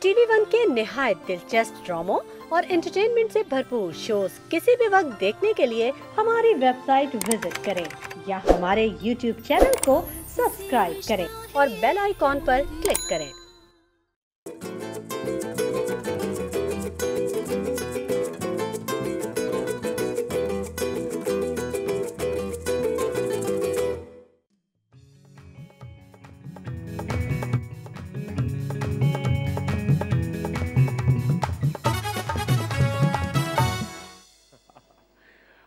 TV one के निहायत दिलचस्प ड्रामों और एंटरटेनमेंट से भरपूर शोज किसी भी वक्त देखने के लिए हमारी वेबसाइट विजिट करें या हमारे यूट्यूब चैनल को सब्सक्राइब करें और बेल आइकॉन पर क्लिक करें।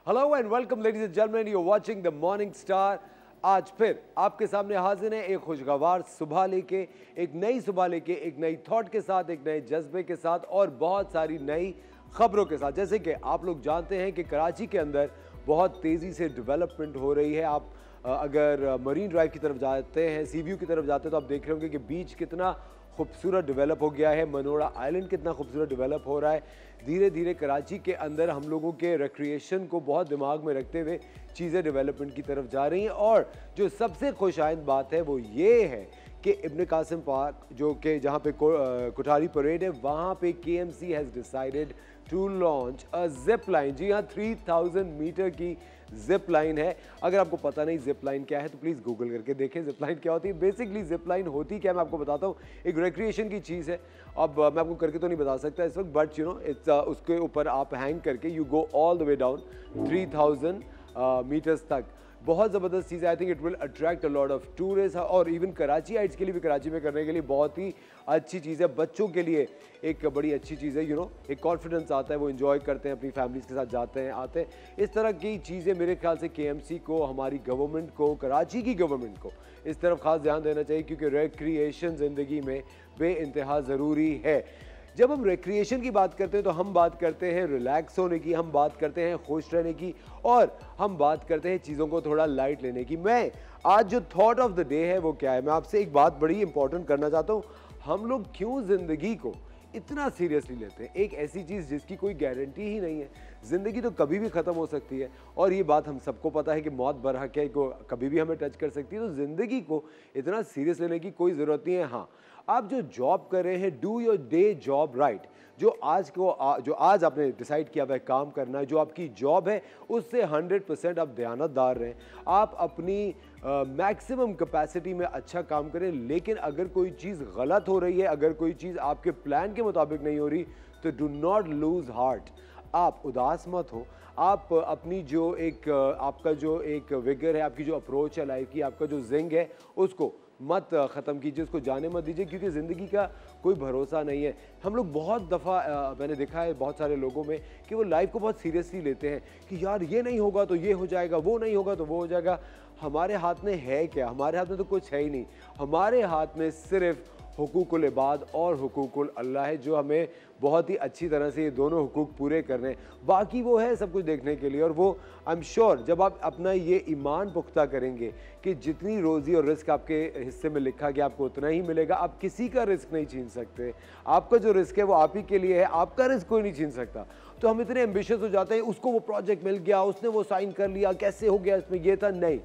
Hello and welcome ladies and gentleman, you are watching the morning Star. आज फिर आपके सामने हाजिर है एक खुशगवार सुबह लेके, एक नई सुबह लेके, एक नई थॉट के साथ, एक नए जज्बे के साथ और बहुत सारी नई खबरों के साथ। जैसे कि आप लोग जानते हैं कि कराची के अंदर बहुत तेज़ी से डेवलपमेंट हो रही है। आप अगर मरीन ड्राइव की तरफ जाते हैं, सी व्यू की तरफ जाते हैं, तो आप देख रहे होंगे कि बीच कितना खूबसूरत डेवलप हो गया है, मनोरा आइलैंड कितना खूबसूरत डेवलप हो रहा है। धीरे धीरे कराची के अंदर हम लोगों के रिक्रिएशन को बहुत दिमाग में रखते हुए चीज़ें डेवलपमेंट की तरफ जा रही हैं। और जो सबसे खुशाइंद बात है वो ये है कि इब्न कासिम पार्क, जो कि जहाँ पे कोठारी परेड है, वहाँ पे KMC has decided to launch a zip line. जी हाँ, 3000 मीटर की जिप लाइन है। अगर आपको पता नहीं जिप लाइन क्या है तो प्लीज़ गूगल करके देखें जिप लाइन क्या होती है। बेसिकली जिप लाइन होती क्या है मैं आपको बताता हूँ। एक रिक्रिएशन की चीज़ है। अब मैं आपको करके तो नहीं बता सकता इस वक्त, बट यू नो इट्स उसके ऊपर आप हैंग करके you go all the way down 3000 metres तक। बहुत ज़बरदस्त चीज़ है। I think it will attract a lot of tourist और इवन कराचीइट्स के लिए भी कराची में करने के लिए बहुत ही अच्छी चीज़ है। बच्चों के लिए एक बड़ी अच्छी चीज़ है। यू नो एक कॉन्फिडेंस आता है, वो इन्जॉय करते हैं, अपनी फैमिलीज़ के साथ जाते हैं, आते हैं। इस तरह की चीज़ें मेरे ख्याल से KMC को, हमारी गवर्नमेंट को, कराची की गवर्नमेंट को इस तरफ खास ध्यान देना चाहिए, क्योंकि रिक्रिएशन ज़िंदगी में बेइंतहा ज़रूरी है। जब हम रिक्रिएशन की बात करते हैं तो हम बात करते हैं रिलैक्स होने की, हम बात करते हैं खुश रहने की, और हम बात करते हैं चीज़ों को थोड़ा लाइट लेने की। मैं आज जो थॉट ऑफ द डे है वो क्या है, मैं आपसे एक बात बड़ी इंपॉर्टेंट करना चाहता हूँ। हम लोग क्यों ज़िंदगी को इतना सीरियसली लेते हैं? एक ऐसी चीज़ जिसकी कोई गारंटी ही नहीं है। ज़िंदगी तो कभी भी ख़त्म हो सकती है और ये बात हम सबको पता है कि मौत बरहक है, को कभी भी हमें टच कर सकती है। तो ज़िंदगी को इतना सीरियस लेने की कोई ज़रूरत नहीं है। हाँ, आप जो जॉब कर रहे हैं, do your day job right. जो आज आपने डिसाइड किया हुआ है काम करना है, जो आपकी जॉब है उससे 100% आप दयानतदार रहें। आप अपनी मैक्सिमम कैपेसिटी में अच्छा काम करें। लेकिन अगर कोई चीज़ गलत हो रही है, अगर कोई चीज़ आपके प्लान के मुताबिक नहीं हो रही, तो डू नॉट लूज़ हार्ट। आप उदास मत हो। आप अपनी जो एक आपका जो एक विगर है, आपकी जो अप्रोच है लाइफ की, आपका जो जिंग है, उसको मत ख़त्म कीजिए, उसको जाने मत दीजिए, क्योंकि ज़िंदगी का कोई भरोसा नहीं है। हम लोग बहुत दफ़ा मैंने देखा है बहुत सारे लोगों में कि वो लाइफ को बहुत सीरियसली लेते हैं कि यार ये नहीं होगा तो ये हो जाएगा, वो नहीं होगा तो वो हो जाएगा। हमारे हाथ में है क्या? हमारे हाथ में तो कुछ है ही नहीं। हमारे हाथ में सिर्फ़ हुकूकुल इबाद और हुकूकुल अल्लाह है, जो हमें बहुत ही अच्छी तरह से ये दोनों हुकूक पूरे करने हैं। बाकी वो है सब कुछ देखने के लिए। और वो आई एम श्योर जब आप अपना ये ईमान पुख्ता करेंगे कि जितनी रोज़ी और रिस्क आपके हिस्से में लिखा गया आपको उतना ही मिलेगा। आप किसी का रिस्क नहीं छीन सकते। आपका जो रिस्क है वो आप ही के लिए है, आपका रिस्क कोई नहीं छीन सकता। तो हम इतने एम्बिशियस हो जाते हैं, उसको वो प्रोजेक्ट मिल गया, उसने वो साइन कर लिया, कैसे हो गया, इसमें ये था। नहीं,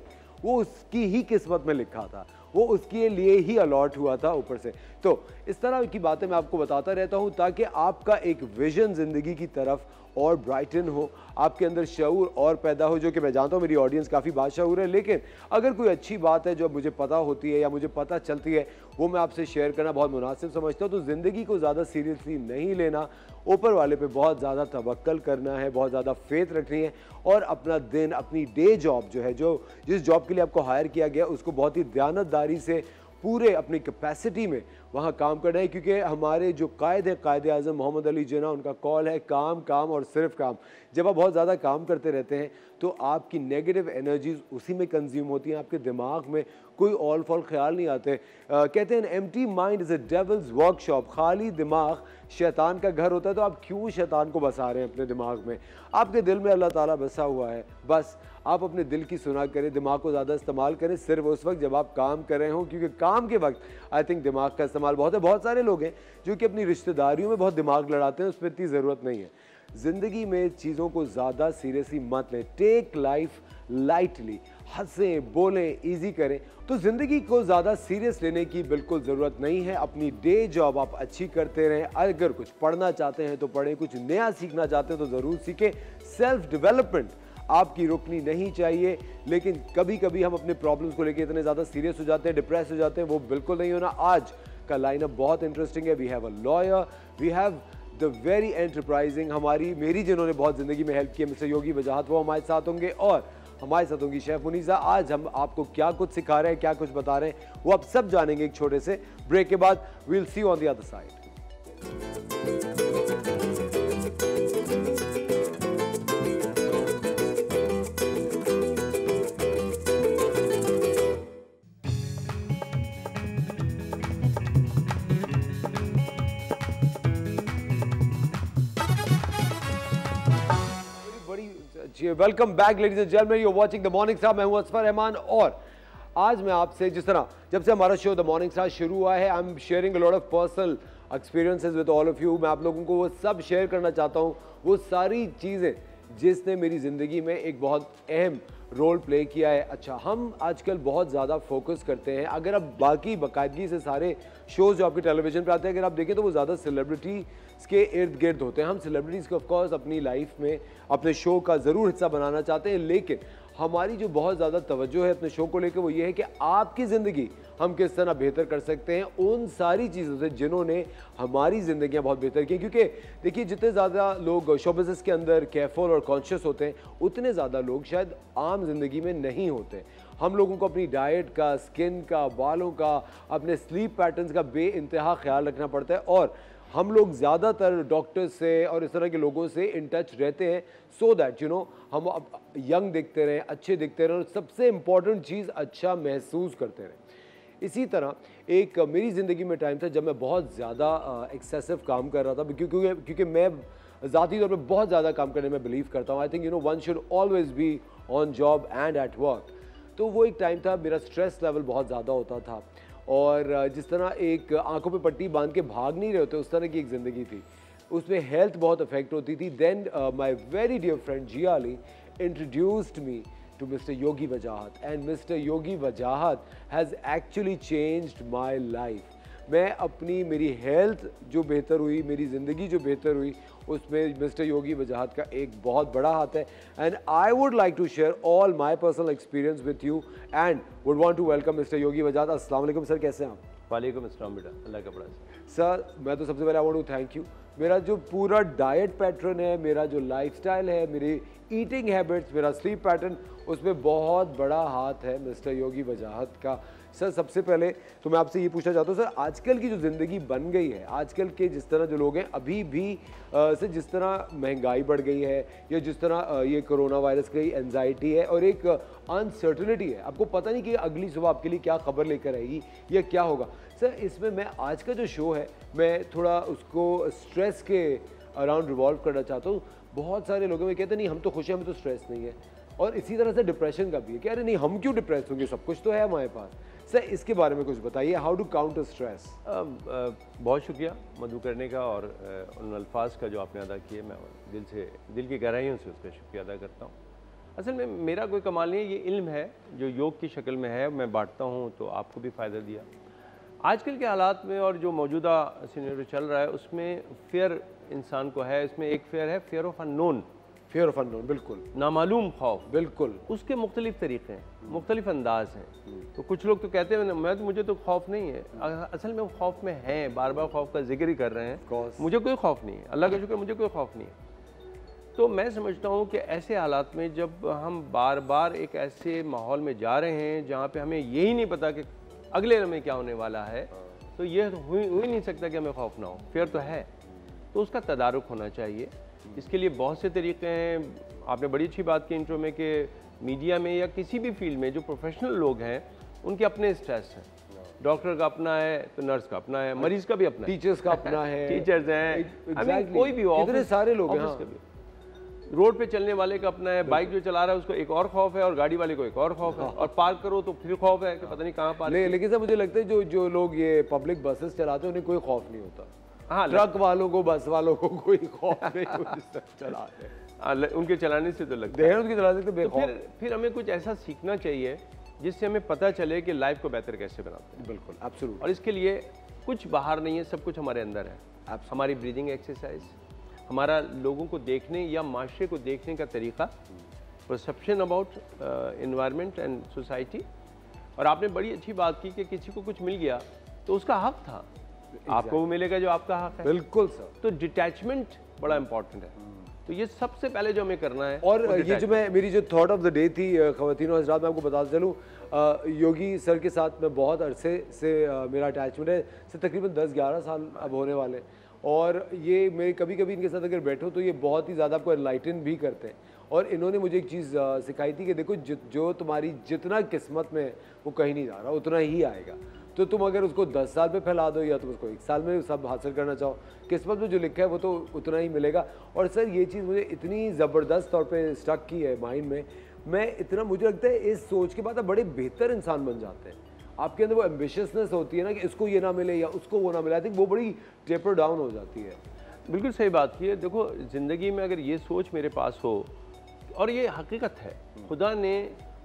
वो उसकी ही किस्मत में लिखा था, वो उसके लिए ही अलॉट हुआ था ऊपर से। तो इस तरह की बातें मैं आपको बताता रहता हूं ताकि आपका एक विजन ज़िंदगी की तरफ और ब्राइटन हो, आपके अंदर शऊर और पैदा हो, जो कि मैं जानता हूँ मेरी ऑडियंस काफ़ी बाशऊर है। लेकिन अगर कोई अच्छी बात है जो मुझे पता होती है या मुझे पता चलती है, वो मैं आपसे शेयर करना बहुत मुनासिब समझता हूँ। तो ज़िंदगी को ज़्यादा सीरियसली नहीं लेना, ऊपर वाले पे बहुत ज़्यादा तवक्कल करना है, बहुत ज़्यादा फेथ रखनी है, और अपना दिन, अपनी डे जॉब जो है, जो जिस जॉब के लिए आपको हायर किया गया, उसको बहुत ही दयानतदारी से पूरे अपनी कैपेसिटी में वहाँ काम करना है। क्योंकि हमारे जो कायद हैं, कायद आज़म मोहम्मद अली जिन्ना, उनका कॉल है काम काम और सिर्फ काम। जब आप बहुत ज़्यादा काम करते रहते हैं तो आपकी नेगेटिव एनर्जीज उसी में कंज्यूम होती हैं, आपके दिमाग में कोई ऑल फॉल ख्याल नहीं आते। कहते हैं empty mind is a devils workshop. खाली दिमाग शैतान का घर होता है। तो आप क्यों शैतान को बसा रहे हैं अपने दिमाग में? आपके दिल में अल्लाह ताला बसा हुआ है। बस आप अपने दिल की सुना करें, दिमाग को ज़्यादा इस्तेमाल करें सिर्फ उस वक्त जब आप काम कर रहे हों, क्योंकि काम के वक्त आई थिंक दिमाग का इस्तेमाल बहुत है। बहुत सारे लोग हैं जो कि अपनी रिश्तेदारियों में बहुत दिमाग लड़ाते हैं, उस पर इतनी ज़रूरत नहीं है। ज़िंदगी में चीज़ों को ज़्यादा सीरियसली मत लें। Take life lightly. हंसें, बोलें, इजी करें। तो ज़िंदगी को ज़्यादा सीरियस लेने की बिल्कुल ज़रूरत नहीं है। अपनी डे जॉब आप अच्छी करते रहें। अगर कुछ पढ़ना चाहते हैं तो पढ़ें, कुछ नया सीखना चाहते हैं तो ज़रूर सीखें। सेल्फ डेवलपमेंट आपकी रुकनी नहीं चाहिए। लेकिन कभी कभी हम अपने प्रॉब्लम्स को लेकर इतने ज़्यादा सीरियस हो जाते हैं, डिप्रेस हो जाते हैं, वो बिल्कुल नहीं होना। आज का लाइनअप बहुत इंटरेस्टिंग है। We have a lawyer, we have the very enterprising, मेरी जिन्होंने बहुत ज़िंदगी में हेल्प की, मिस्टर योगी वजाहत, वो हमारे साथ होंगे। और हमारे साथ होंगी शेफ मुनीसा। आज हम आपको क्या कुछ सिखा रहे हैं, क्या कुछ बता रहे हैं, वो आप सब जानेंगे एक छोटे से ब्रेक के बाद। We will see you on the other side. Welcome back ladies and gentleman, you are watching the morning Star. मैं हूं असफर रहमान और आज मैं आपसे, जिस तरह जब से हमारा शो द मॉर्निंग स्टार शुरू हुआ है, I am sharing a lot of personal experiences with all of you. मैं आप लोगों को वो सब शेयर करना चाहता हूं, वो सारी चीज़ें जिसने मेरी ज़िंदगी में एक बहुत अहम रोल प्ले किया है। अच्छा, हम आजकल बहुत ज़्यादा फोकस करते हैं, अगर आप बाकी बाकायदगी से सारे शोज़ जो आपके टेलीविज़न पे आते हैं अगर आप देखें तो वो ज़्यादा सेलिब्रिटीज़ के इर्द गिर्द होते हैं। हम सेलिब्रिटीज़ को ऑफकोर्स अपनी लाइफ में अपने शो का ज़रूर हिस्सा बनाना चाहते हैं, लेकिन हमारी जो बहुत ज़्यादा तवज्जो है अपने शो को लेकर वो ये है कि आपकी ज़िंदगी हम किस तरह बेहतर कर सकते हैं उन सारी चीज़ों से जिन्होंने हमारी ज़िंदगियां बहुत बेहतर की। क्योंकि देखिए, जितने ज़्यादा लोग शो बिज़नेस के अंदर केयरफुल और कॉन्शियस होते हैं, उतने ज़्यादा लोग शायद आम जिंदगी में नहीं होते। हम लोगों को अपनी डाइट का, स्किन का, बालों का, अपने स्लीप पैटर्न्स का बेइंतहा ख्याल रखना पड़ता है और हम लोग ज़्यादातर डॉक्टर्स से और इस तरह के लोगों से इन टच रहते हैं सो दैट यू नो हम यंग दिखते रहें, अच्छे दिखते रहें और सबसे इम्पॉर्टेंट चीज़ अच्छा महसूस करते रहें। इसी तरह एक मेरी ज़िंदगी में टाइम था जब मैं बहुत ज़्यादा एक्सेसिव काम कर रहा था, क्योंकि मैं ज़ाती तौर पे बहुत ज़्यादा काम करने में बिलीव करता हूँ। I think one should always be on job and at work. तो वो एक टाइम था, मेरा स्ट्रेस लेवल बहुत ज़्यादा होता था और जिस तरह एक आंखों पे पट्टी बांध के भाग नहीं रहे होते, उस तरह की एक ज़िंदगी थी। उसमें हेल्थ बहुत अफेक्ट होती थी। Then my very dear friend Zia Ali introduced me to Mr. Yogi Wajahat and Mr. Yogi Wajahat has actually changed my life. मैं अपनी मेरी हेल्थ जो बेहतर हुई, मेरी ज़िंदगी जो बेहतर हुई, उसमें मिस्टर योगी वजाहत का एक बहुत बड़ा हाथ है। And I would like to share all my personal experience with you and would want to welcome mister Yogi Wajahat. अस्सलाम वालेकुम सर, कैसे हैं आप? वालेकुम अस्सलाम बेटा, अल्लाह का बड़ा सर। मैं तो सबसे पहले I want to thank you. मेरा जो पूरा डाइट पैटर्न है, मेरा जो लाइफस्टाइल है, मेरी ईटिंग हैबिट्स, मेरा स्लीप पैटर्न, उसमें बहुत बड़ा हाथ है मिस्टर योगी वजाहत का। सर सबसे पहले तो मैं आपसे ये पूछना चाहता हूँ सर, आजकल की जो ज़िंदगी बन गई है, आजकल के जिस तरह जो लोग हैं अभी भी सर, जिस तरह महंगाई बढ़ गई है या जिस तरह ये कोरोना वायरस की एंजाइटी है और एक अनसर्टनिटी है, आपको पता नहीं कि अगली सुबह आपके लिए क्या खबर लेकर आएगी या क्या होगा। सर इसमें मैं आज का जो शो है मैं थोड़ा उसको स्ट्रेस के अराउंड रिवॉल्व करना चाहता हूँ। बहुत सारे लोगों में कहते हैं नहीं हम तो खुश हैं, हमें तो स्ट्रेस नहीं है, और इसी तरह से डिप्रेशन का भी है कि अरे नहीं हम क्यों डिप्रेस होंगे, सब कुछ तो है हमारे पास। सर इसके बारे में कुछ बताइए, हाउ टू काउंटर स्ट्रेस। बहुत शुक्रिया मधु करने का और उन अल्फाज का जो आपने अदा किए, मैं दिल की गहराइयों से उसका शुक्रिया अदा करता हूँ। असल में मेरा कोई कमाल नहीं है, ये इल्म है जो योग की शक्ल में है, मैं बांटता हूँ तो आपको भी फ़ायदा दिया। आजकल के हालात में और जो मौजूदा सिनेरियो चल रहा है उसमें फेयर इंसान को है, इसमें एक फेयर है, fair of unknown. Fair of unknown, बिल्कुल नामालूम खौफ, बिल्कुल उसके मुख्तलिफ तरीक़े हैं, मुख्तलिफ अंदाज हैं। तो कुछ लोग तो कहते हैं मुझे तो खौफ नहीं है, असल में वो खौफ में हैं, बार बार खौफ का जिक्र ही कर रहे हैं। मुझे कोई खौफ नहीं है, अल्लाह का शुक्र, मुझे कोई खौफ नहीं है। तो मैं समझता हूँ कि ऐसे हालात में जब हम बार बार एक ऐसे माहौल में जा रहे हैं जहाँ पे हमें यही नहीं पता कि अगले लम्हे क्या होने वाला है, तो ये तो हो ही नहीं सकता कि हमें खौफ ना हो। फेयर तो है, तो उसका तदारुक होना चाहिए। इसके लिए बहुत से तरीक़े हैं। आपने बड़ी अच्छी बात की इंट्रो में कि मीडिया में या किसी भी फील्ड में जो प्रोफेशनल लोग हैं उनके अपने स्ट्रेस हैं। डॉक्टर का अपना है तो नर्स का अपना है, मरीज़ का भी अपना है, टीचर्स का अपना है, टीचर्स हैं, कोई भी इतने सारे लोग हैं। रोड पे चलने वाले का अपना है, बाइक जो चला रहा है उसको एक और खौफ है और गाड़ी वाले को एक और खौफ है, और पार्क करो तो फिर खौफ है कि पता नहीं कहाँ पार्क। लेकिन सर मुझे लगता है जो लोग ये पब्लिक बसेस चलाते हैं उन्हें कोई खौफ नहीं होता। हाँ, ट्रक वालों को, बस वालों को कोई खौफ नहीं चलाते। उनके चलाने से तो लगता देहरादून की चला सकते तो फिर हमें कुछ ऐसा सीखना चाहिए जिससे हमें पता चले कि लाइफ को बेहतर कैसे बनाते हैं। बिल्कुल, एब्सोल्यूट। और इसके लिए कुछ बाहर नहीं है, सब कुछ हमारे अंदर है। हमारी ब्रीदिंग एक्सरसाइज, हमारा लोगों को देखने या माशरे को देखने का तरीका, perception about environment and society. और आपने बड़ी अच्छी बात की कि किसी को कुछ मिल गया तो उसका हक था, आपको वो मिलेगा जो आपका हक है। बिल्कुल सर। तो डिटैचमेंट बड़ा इंपॉर्टेंट है। तो ये सबसे पहले जो हमें करना है। और ये जो मेरी जो थॉट ऑफ द डे थी ख़वातीन और हज़रात, मैं आपको बताता चलूँ, योगी सर के साथ मैं बहुत अरसे से मेरा अटैचमेंट है, से तकरीबन 10-11 साल अब होने वाले हैं। और ये मैं कभी कभी इनके साथ अगर बैठो तो ये बहुत ही ज़्यादा आपको एनलाइटन भी करते हैं। और इन्होंने मुझे एक चीज़ सिखाई थी कि देखो जो तुम्हारी जितना किस्मत में वो कहीं नहीं जा रहा, उतना ही आएगा। तो तुम अगर उसको 10 साल में फैला दो या तुम उसको 1 साल में सब हासिल करना चाहो, किस्मत में जो लिखा है वो तो उतना ही मिलेगा। और सर ये चीज़ मुझे इतनी ज़बरदस्त तौर पे स्टक की है माइंड में, मैं इतना, मुझे लगता है इस सोच के बाद आप बड़े बेहतर इंसान बन जाते हैं। आपके अंदर वो एम्बिशियसनेस होती है ना कि इसको ये ना मिले या उसको वो ना मिले, आई थिंक वो बड़ी टेपर डाउन हो जाती है। बिल्कुल सही बात की है। देखो ज़िंदगी में अगर ये सोच मेरे पास हो, और ये हकीकत है, खुदा ने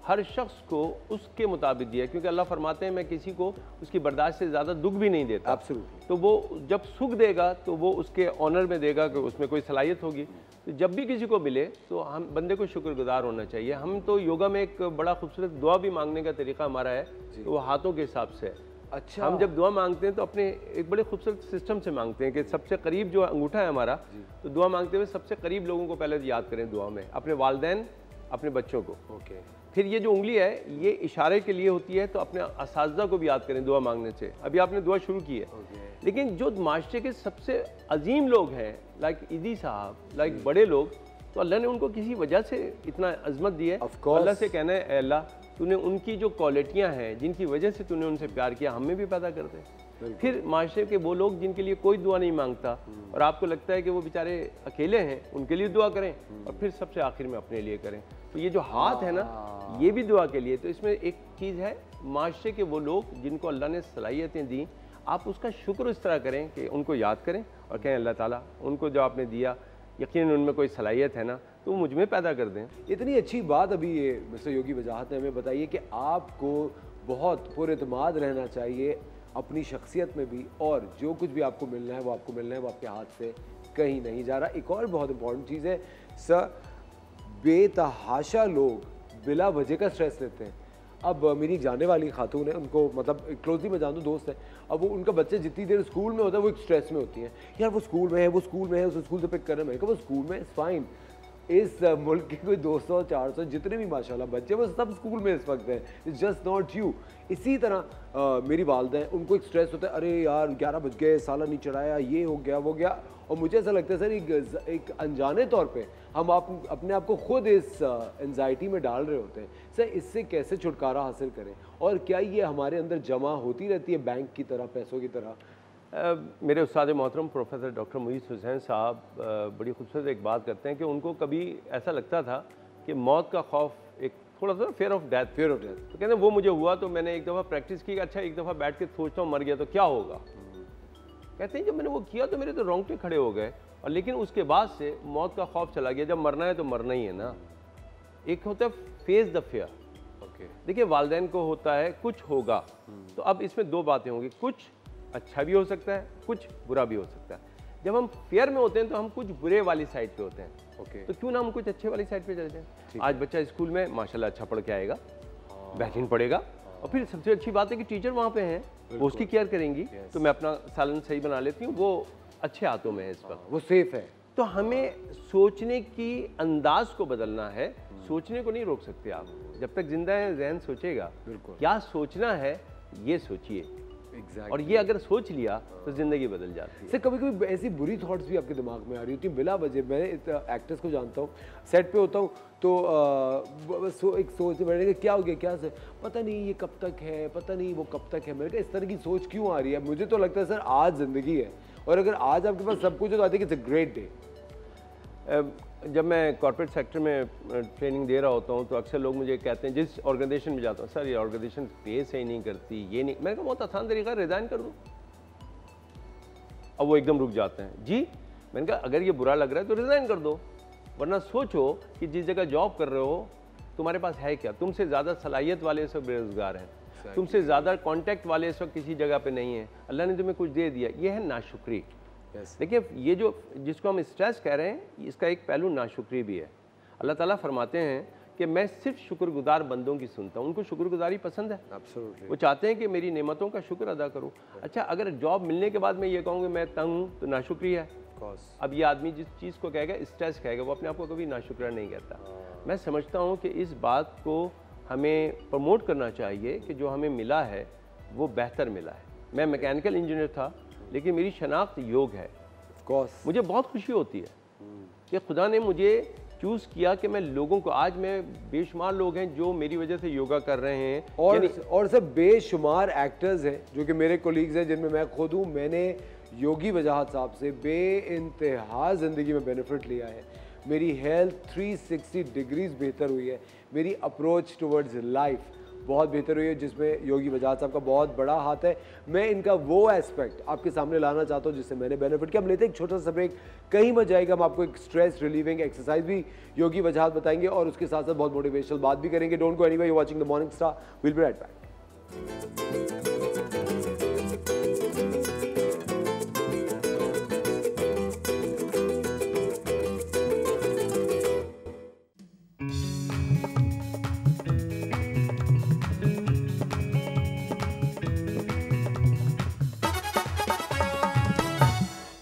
हर शख्स को उसके मुताबिक दिया, क्योंकि अल्लाह फरमाते हैं मैं किसी को उसकी बर्दाश्त से ज़्यादा दुख भी नहीं देता। एब्सोल्युटली। तो वो जब सुख देगा तो वो उसके ऑनर में देगा कि उसमें कोई सलाहियत होगी। तो जब भी किसी को मिले तो हम बंदे को शुक्रगुजार होना चाहिए। हम तो योगा में एक बड़ा खूबसूरत दुआ भी मांगने का तरीका हमारा है, तो वो हाथों के हिसाब से है। अच्छा। हम जब दुआ मांगते हैं तो अपने एक बड़े खूबसूरत सिस्टम से मांगते हैं कि सबसे करीब जो अंगूठा है हमारा, तो दुआ मांगते हुए सबसे करीब लोगों को पहले याद करें दुआ में, अपने वालिदैन, अपने बच्चों को। ओके। फिर ये जो उंगली है ये इशारे के लिए होती है, तो अपने असातिज़ा को भी याद करें दुआ मांगने से। अभी आपने दुआ शुरू की है। लेकिन जो माशरे के सबसे अजीम लोग हैं, लाइक ईदी साहब, लाइक बड़े लोग, तो अल्लाह ने उनको किसी वजह से इतना अजमत दी है। अल्लाह से कहना है, ए अल्लाह तूने उनकी जो क्वालिटियाँ हैं जिनकी वजह से तूने उनसे प्यार किया, हमें भी पैदा कर दे। फिर माशरे के वो लोग जिनके लिए कोई दुआ नहीं मांगता और आपको लगता है कि वो बेचारे अकेले हैं, उनके लिए दुआ करें, और फिर सबसे आखिर में अपने लिए करें। तो ये जो हाथ है ना, ये भी दुआ के लिए। तो इसमें एक चीज़ है, माशरे के वो लोग जिनको अल्लाह ने सलाहियतें दी, आप उसका शुक्र इस तरह करें कि उनको याद करें और कहें अल्लाह ताला उनको जो आपने दिया, यकीनन उनमें कोई सलाहियत है ना, तो मुझ में पैदा कर दें। इतनी अच्छी बात अभी ये मिस्टर योगी वजाहत ने हमें बताइए कि आपको बहुत पुरएतमाद रहना चाहिए अपनी शख्सियत में भी, और जो कुछ भी आपको मिलना है वो आपको मिलना है, वो आपके हाथ से कहीं नहीं जा रहा। एक और बहुत इंपॉर्टेंट चीज़ है सर, बेतहाशा लोग बिला वजह का स्ट्रेस लेते हैं। अब मेरी जाने वाली खातून है, उनको मतलब क्लोजली मैं जानता हूँ, दोस्त है। अब वो उनका बच्चे जितनी देर स्कूल में होता है वो एक स्ट्रेस में होती हैं, यार वो स्कूल में है, वो स्कूल में है, उसे स्कूल से पिक करना है। वो स्कूल में इज़ फाइन। इस मुल्क के कोई 200-400 जितने भी माशाल्लाह बच्चे, वो सब स्कूल में इस वक्त हैं। It's just not you. इसी तरह मेरी वालदा हैं, उनको एक स्ट्रेस होता है, अरे यार 11 बज गए, साला नहीं चढ़ाया, ये हो गया वो गया। और मुझे ऐसा लगता है सर एक अनजाने तौर पे हम अपने आप को खुद इस एंजाइटी में डाल रहे होते हैं। सर इससे कैसे छुटकारा हासिल करें, और क्या ये हमारे अंदर जमा होती रहती है बैंक की तरह, पैसों की तरह? मेरे उस्ताद मोहतरम प्रोफेसर डॉक्टर मुईज़ हुसैन साहब बड़ी खूबसूरत एक बात करते हैं कि उनको कभी ऐसा लगता था कि मौत का खौफ, एक थोड़ा सा फेयर ऑफ डेथ, तो कहते हैं वो मुझे हुआ। तो मैंने एक दफ़ा प्रैक्टिस की, अच्छा एक दफ़ा बैठ के सोचता हूँ मर गया तो क्या होगा। कहते हैं जब मैंने वो किया तो मेरे तो रोंगटे खड़े हो गए, और लेकिन उसके बाद से मौत का खौफ चला गया। जब मरना है तो मरना ही है ना। एक होता है फेस द फेयर। देखिए वालिदैन को होता है कुछ होगा, तो अब इसमें दो बातें होंगी, कुछ अच्छा भी हो सकता है, कुछ बुरा भी हो सकता है। जब हम फेयर में होते हैं तो हम कुछ बुरे वाली साइड पे होते हैं। तो क्यों ना हम कुछ अच्छे वाली साइड पे चले जाएं। आज बच्चा स्कूल में माशाल्लाह अच्छा पढ़ के आएगा, बेहतरीन पढ़ेगा, और फिर सबसे अच्छी बात है कि टीचर वहाँ पे हैं, वो उसकी केयर करेंगी। तो मैं अपना सालन सही बना लेती हूँ, वो अच्छे हाथों में है, इस पर वो सेफ है। तो हमें सोचने की अंदाज को बदलना है, सोचने को नहीं रोक सकते आप। जब तक जिंदा है जहन सोचेगा। क्या सोचना है ये सोचिए। और ये अगर सोच लिया तो जिंदगी बदल जाती है। सर कभी कभी ऐसी बुरी थॉट्स भी आपके दिमाग में आ रही होती है बिला वजह। मैं एक्टर्स को जानता हूँ, सेट पे होता हूँ तो एक सोच बैठे कि क्या हो गया, क्या सर पता नहीं ये कब तक है, पता नहीं वो कब तक है। मेरे को इस तरह की सोच क्यों आ रही है? मुझे तो लगता है सर आज ज़िंदगी है, और अगर आज आपके पास सब कुछ है तो आई think it's a great day. जब मैं कॉर्पोरेट सेक्टर में ट्रेनिंग दे रहा होता हूँ तो अक्सर लोग मुझे कहते हैं, जिस ऑर्गेनाइजेशन में जाता हूँ, सर ये ऑर्गेनाइजेशन पे सही नहीं करती, ये नहीं। मैंने कहा बहुत आसान तरीका है, रिज़ाइन कर दो। अब वो एकदम रुक जाते हैं, जी। मैंने कहा अगर ये बुरा लग रहा है तो रिज़ाइन कर दो। वरना सोचो कि जिस जगह जॉब कर रहे हो तुम्हारे पास है क्या, तुमसे ज़्यादा सलाहियत वाले सब बेरोजगार हैं, तुमसे ज़्यादा कांटेक्ट वाले इस वक्त किसी जगह पे नहीं है, अल्लाह ने तुम्हें कुछ दे दिया, ये है नाशुक्री। देखिए ये जो जिसको हम स्ट्रेस कह रहे हैं इसका एक पहलू नाशुक्री भी है। अल्लाह ताला फरमाते हैं कि मैं सिर्फ शुक्रगुजार बंदों की सुनता हूँ, उनको शुक्रगुजारी पसंद है। Absolutely. वो चाहते हैं कि मेरी नेमतों का शुक्र अदा करूँ। अच्छा, अगर जॉब मिलने के बाद मैं ये कहूँगी मैं तंग हूँ तो नाशुक्री है। अब ये आदमी जिस चीज़ को कहेगा स्ट्रेस कहेगा, वो अपने आप को कभी नाशुक्र नहीं कहता। मैं समझता हूँ कि इस बात को हमें प्रमोट करना चाहिए कि जो हमें मिला है वो बेहतर मिला है। मैं मैकेनिकल इंजीनियर था लेकिन मेरी शनाख्त योग है। मुझे बहुत खुशी होती है कि खुदा ने मुझे चूज़ किया कि मैं लोगों को, आज मैं बेशुमार लोग हैं जो मेरी वजह से योगा कर रहे हैं और सब बेशुमार एक्टर्स हैं जो कि मेरे कोलीग्स हैं जिनमें मैं खुद हूँ। मैंने योगी वजाहत साहब से बेइंतहा ज़िंदगी में बेनिफिट लिया है। मेरी हेल्थ 360 डिग्रीज बेहतर हुई है, मेरी अप्रोच टुवर्ड्स लाइफ बहुत बेहतर हुई है, जिसमें योगी वजाहत साहब का बहुत बड़ा हाथ है। मैं इनका वो एस्पेक्ट आपके सामने लाना चाहता हूँ जिससे मैंने बेनिफिट किया। हम लेते हैं एक छोटा सा ब्रेक, कहीं मत जाएगा। हम आपको एक स्ट्रेस रिलीविंग एक्सरसाइज भी योगी वजाहत बताएंगे और उसके साथ साथ बहुत मोटिवेशनल बात भी करेंगे। Don't go anywhere, you watching the morning star, will be right back.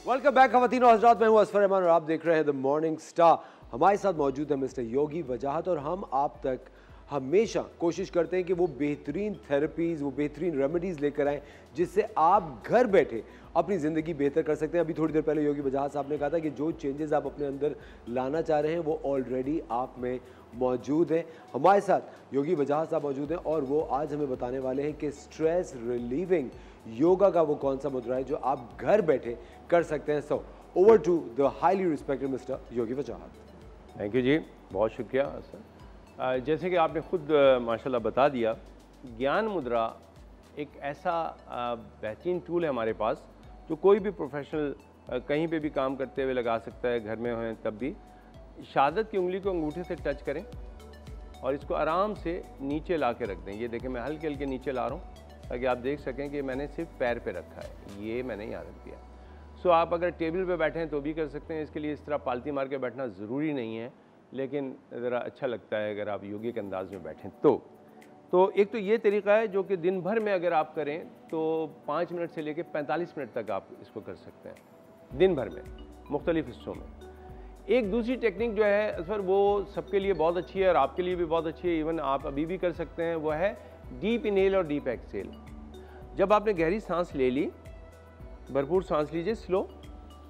Welcome back खवातीन और हज़रात, मैं हूं असफर रहमान और आप देख रहे हैं द मॉर्निंग स्टार। हमारे साथ मौजूद है मिस्टर योगी वजाहत और हम आप तक हमेशा कोशिश करते हैं कि वो बेहतरीन थेरेपीज़, वो बेहतरीन रेमेडीज़ लेकर आएँ जिससे आप घर बैठे अपनी ज़िंदगी बेहतर कर सकते हैं। अभी थोड़ी देर पहले योगी वजाहत साहब ने कहा था कि जो चेंजेस आप अपने अंदर लाना चाह रहे हैं वो ऑलरेडी आप में मौजूद हैं। हमारे साथ योगी वजाहत साहब मौजूद हैं और वो आज हमें बताने वाले हैं कि स्ट्रेस रिलीविंग योगा का वो कौन सा मुद्रा है जो आप घर बैठे कर सकते हैं। So over to the highly respected mister Yogi Wajahat. Thank you जी, बहुत शुक्रिया सर। जैसे कि आपने खुद माशाल्लाह बता दिया, ज्ञान मुद्रा एक ऐसा बेहतरीन टूल है हमारे पास जो कोई भी प्रोफेशनल कहीं पे भी काम करते हुए लगा सकता है, घर में हों तब भी। शहादत की उंगली को अंगूठे से टच करें और इसको आराम से नीचे ला के रख दें। ये देखें मैं हल्के हल्के नीचे ला रहा हूँ ताकि आप देख सकें कि मैंने सिर्फ पैर पे रखा है, ये मैंने यहाँ रख दिया। सो आप अगर टेबल पे बैठे हैं तो भी कर सकते हैं, इसके लिए इस तरह पालती मार के बैठना ज़रूरी नहीं है, लेकिन ज़रा अच्छा लगता है अगर आप योगी के अंदाज में बैठें तो एक तो ये तरीका है जो कि दिन भर में अगर आप करें तो 5 मिनट से लेकर 45 मिनट तक आप इसको कर सकते हैं दिन भर में मुख्तलिफ हिस्सों में। एक दूसरी टेक्निक जो है सर वो सबके लिए बहुत अच्छी है और आपके लिए भी बहुत अच्छी है, इवन आप अभी भी कर सकते हैं, वो है डीप इनहेल और डीप एक्सहेल। जब आपने गहरी सांस ले ली, भरपूर सांस लीजिए स्लो,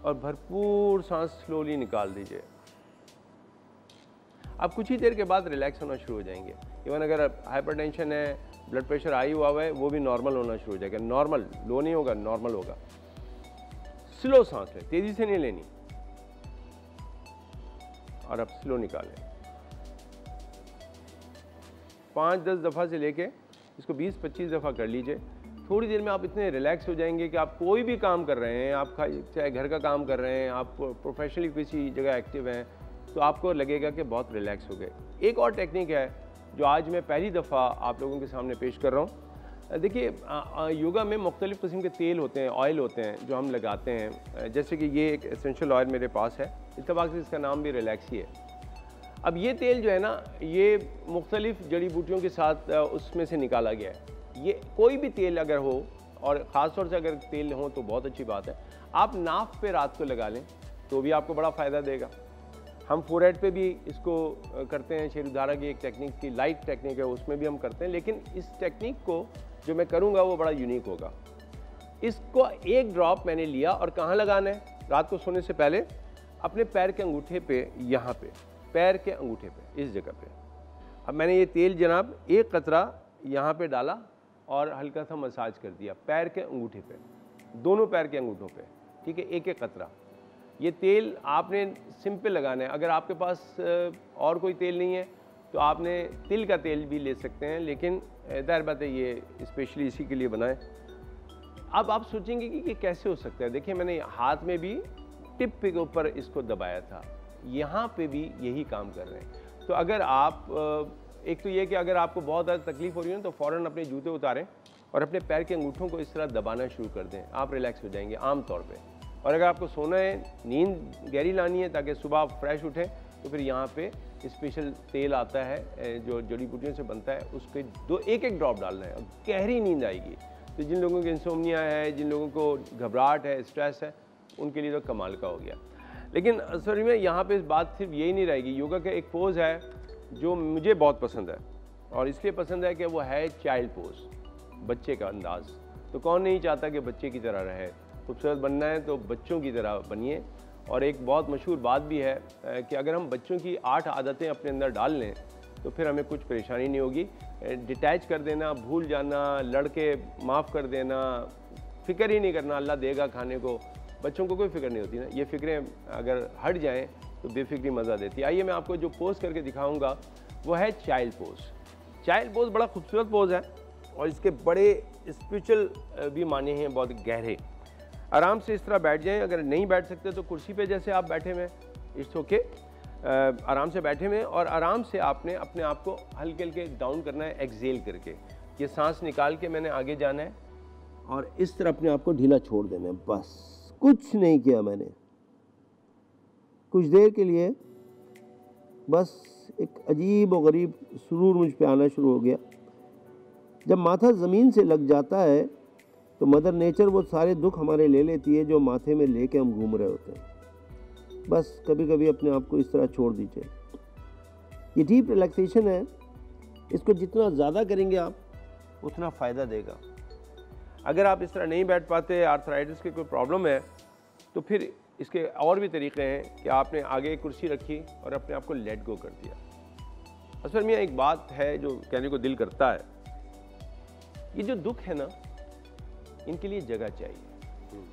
और भरपूर सांस स्लोली निकाल दीजिए। आप कुछ ही देर के बाद रिलैक्स होना शुरू हो जाएंगे। इवन अगर हाइपरटेंशन है, ब्लड प्रेशर हाई हुआ है, वो भी नॉर्मल होना शुरू हो जाएगा। नॉर्मल, लो नहीं होगा, नॉर्मल होगा। स्लो सांस लें, तेजी से नहीं लेनी, और अब स्लो निकालें। 5-10 दफ़ा से लेके इसको 20-25 दफ़ा कर लीजिए। थोड़ी देर में आप इतने रिलैक्स हो जाएंगे कि आप कोई भी काम कर रहे हैं, आप चाहे घर का काम कर रहे हैं, आप प्रोफेशनली किसी जगह एक्टिव हैं, तो आपको लगेगा कि बहुत रिलैक्स हो गए। एक और टेक्निक है जो आज मैं पहली दफ़ा आप लोगों के सामने पेश कर रहा हूँ। देखिए योगा में मुख्तलिफ़ किस्म के तेल होते हैं, ऑयल होते हैं जो हम लगाते हैं। जैसे कि ये एक एसेंशियल ऑयल मेरे पास है, इत्तफाक से इसका नाम भी रिलैक्स ही है। अब ये तेल जो है ना, ये मुख्तलिफ़ जड़ी बूटियों के साथ उसमें से निकाला गया है। ये कोई भी तेल अगर हो, और ख़ास तौर से अगर तेल हो तो बहुत अच्छी बात है, आप नाक पे रात को लगा लें तो भी आपको बड़ा फ़ायदा देगा। हम फोरहेड पे भी इसको करते हैं, शेरुधारा की एक टेक्निक की लाइट टेक्निक है, उसमें भी हम करते हैं, लेकिन इस टेक्निक को जो मैं करूँगा वो बड़ा यूनिक होगा। इसको एक ड्रॉप मैंने लिया और कहाँ लगाना है, रात को सोने से पहले अपने पैर के अंगूठे पे, यहाँ पे पैर के अंगूठे पे, इस जगह पे। अब मैंने ये तेल जनाब एक कतरा यहाँ पे डाला और हल्का सा मसाज कर दिया पैर के अंगूठे पे, दोनों पैर के अंगूठों पे, ठीक है, एक एक कतरा। ये तेल आपने सिंपल लगाना है। अगर आपके पास और कोई तेल नहीं है तो आपने तिल का तेल भी ले सकते हैं, लेकिन ज़ाहिर बात है ये स्पेशली इसी के लिए बनाए। अब आप सोचेंगे कि ये कैसे हो सकता है। देखिए मैंने हाथ में भी टिप के ऊपर इसको दबाया था, यहाँ पे भी यही काम कर रहे हैं। तो अगर आप एक तो ये कि अगर आपको बहुत ज़्यादा तकलीफ हो रही है तो फ़ौरन अपने जूते उतारें और अपने पैर के अंगूठों को इस तरह दबाना शुरू कर दें, आप रिलैक्स हो जाएंगे आम तौर पे। और अगर आपको सोना है, नींद गहरी लानी है ताकि सुबह आप फ्रेश उठें, तो फिर यहाँ पे स्पेशल तेल आता है जो जड़ी बूटियों से बनता है, उसके एक ड्रॉप डालना है और गहरी नींद आएगी। तो जिन लोगों को इंसोम्निया है, जिन लोगों को घबराहट है, स्ट्रेस है, उनके लिए तो कमाल का हो गया। लेकिन सॉरी में यहाँ पे इस बात सिर्फ यही नहीं रहेगी। योगा का एक पोज है जो मुझे बहुत पसंद है और इसलिए पसंद है कि वो है चाइल्ड पोज, बच्चे का अंदाज। तो कौन नहीं चाहता कि बच्चे की तरह रहे, खूबसूरत बनना है तो बच्चों की तरह बनिए। और एक बहुत मशहूर बात भी है कि अगर हम बच्चों की 8 आदतें अपने अंदर डाल लें तो फिर हमें कुछ परेशानी नहीं होगी। डिटैच कर देना, भूल जाना, लड़के माफ़ कर देना, फ़िक्र ही नहीं करना, अल्लाह देगा खाने को, बच्चों को कोई फ़िक्र नहीं होती ना। ये फ़िक्रें अगर हट जाएं तो बेफिक्री मज़ा देती है। आइए मैं आपको जो पोज़ करके दिखाऊंगा वो है चाइल्ड पोज़। चाइल्ड पोज़ बड़ा खूबसूरत पोज़ है और इसके बड़े स्पिरिचुअल भी माने हैं, बहुत गहरे। आराम से इस तरह बैठ जाएं, अगर नहीं बैठ सकते तो कुर्सी पे जैसे आप बैठे हुए, इट्स ओके, आराम से बैठे हुए और आराम से आपने अपने आप को हल्के हल्के डाउन करना है, एक्सेल करके। ये सांस निकाल के मैंने आगे जाना है और इस तरह अपने आप को ढीला छोड़ देना है। बस कुछ नहीं किया मैंने, कुछ देर के लिए बस एक अजीब और गरीब सुरूर मुझ पे आना शुरू हो गया। जब माथा ज़मीन से लग जाता है तो मदर नेचर वो सारे दुख हमारे ले लेती है जो माथे में लेके हम घूम रहे होते हैं। बस कभी कभी अपने आप को इस तरह छोड़ दीजिए। ये डीप रिलैक्सेशन है, इसको जितना ज़्यादा करेंगे आप उतना फ़ायदा देगा। अगर आप इस तरह नहीं बैठ पाते, आर्थराइटिस की कोई प्रॉब्लम है, तो फिर इसके और भी तरीक़े हैं कि आपने आगे एक कुर्सी रखी और अपने आप को लेट गो कर दिया। असल में एक बात है जो कहने को दिल करता है, ये जो दुख है ना, इनके लिए जगह चाहिए।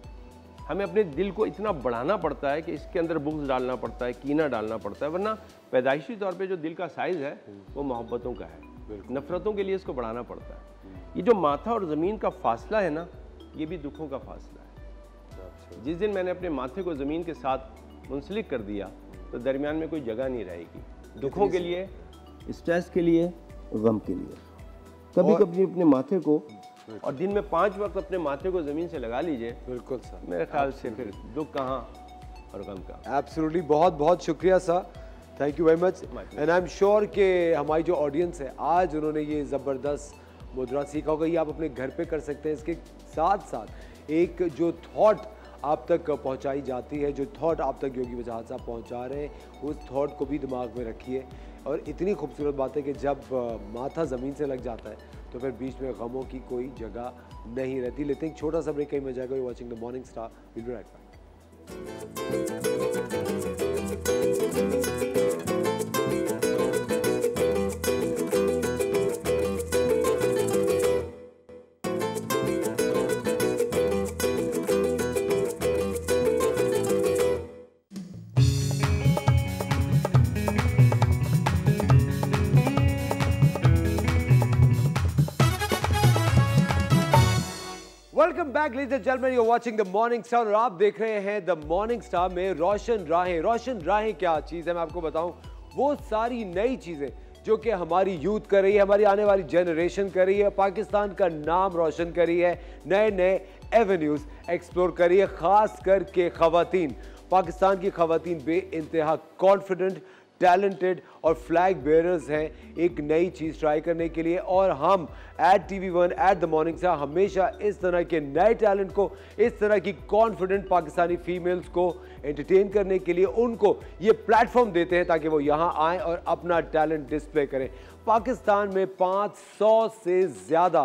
हमें अपने दिल को इतना बढ़ाना पड़ता है कि इसके अंदर बुग़्ज़ डालना पड़ता है, कीना डालना पड़ता है, वरना पैदाइशी तौर पे जो दिल का साइज़ है वो मोहब्बतों का है। नफ़रतों के लिए इसको बढ़ाना पड़ता है। ये जो माथा और ज़मीन का फासला है ना, ये भी दुखों का फासला है। जिस दिन मैंने अपने माथे को ज़मीन के साथ मुंसलिक कर दिया तो दरमियान में कोई जगह नहीं रहेगी दुखों के लिए, स्ट्रेस के लिए, गम के लिए। कभी कभी अपने माथे को और दिन में 5 वक्त अपने माथे को ज़मीन से लगा लीजिए। बिल्कुल सर, मेरे ख्याल से फिर दुख कहाँ और गम कहाँ। एब्सोल्युटली, बहुत बहुत शुक्रिया sir, thank you very much. And I am sure कि हमारी जो ऑडियंस है आज उन्होंने ये ज़बरदस्त मुद्रा सीखा होगा। ये आप अपने घर पे कर सकते हैं। इसके साथ साथ एक जो थॉट आप तक पहुंचाई जाती है, जो थॉट आप तक योगी वजाहत साहब पहुंचा रहे हैं, उस थॉट को भी दिमाग में रखिए। और इतनी खूबसूरत बात है कि जब माथा ज़मीन से लग जाता है तो फिर बीच में गमों की कोई जगह नहीं रहती। लेते हैं छोटा सा ब्रेक, कहीं में जाएगा। Watching the morning star, will be right back. Welcome back ladies and gentleman, you are watching the morning Star और आप देख रहे हैं द मॉर्निंग स्टार में रोशन राहें। रोशन राहें क्या चीज़ है मैं आपको बताऊं, वो सारी नई चीज़ें जो कि हमारी यूथ कर रही है, हमारी आने वाली जनरेशन कर रही है, पाकिस्तान का नाम रोशन कर रही है, नए नए एवेन्यूज़ एक्सप्लोर कर रही है। ख़ास करके ख़वातीन, पाकिस्तान की ख़वातीन बे इंतहा कॉन्फिडेंट, टैलेंटेड और फ्लैग बेयरर्स हैं एक नई चीज़ ट्राई करने के लिए। और हम eight TV1 at the morning से हमेशा इस तरह के नए टैलेंट को, इस तरह की कॉन्फिडेंट पाकिस्तानी फीमेल्स को एंटरटेन करने के लिए उनको ये प्लेटफॉर्म देते हैं ताकि वो यहाँ आएँ और अपना टैलेंट डिस्प्ले करें। पाकिस्तान में 500 से ज़्यादा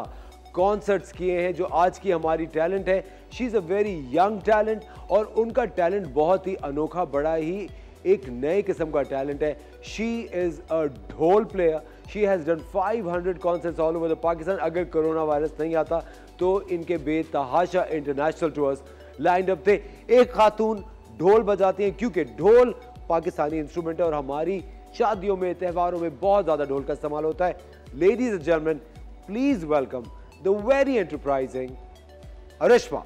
कॉन्सर्ट्स किए हैं जो आज की हमारी टैलेंट है। She is a very young talent और उनका टैलेंट बहुत ही अनोखा, बड़ा ही एक नए किस्म का टैलेंट है। शी इज़ अ ढोल player. She has done 500 concerts all over the Pakistan. अगर कोरोना वायरस नहीं आता तो इनके बेतहाशा इंटरनेशनल टूर्स लाइंड अप थे। एक खातून ढोल बजाती हैं क्योंकि ढोल पाकिस्तानी इंस्ट्रूमेंट है और हमारी शादियों में, त्योहारों में बहुत ज़्यादा ढोल का इस्तेमाल होता है। Ladies and gentleman, please welcome the very enterprising Arishma.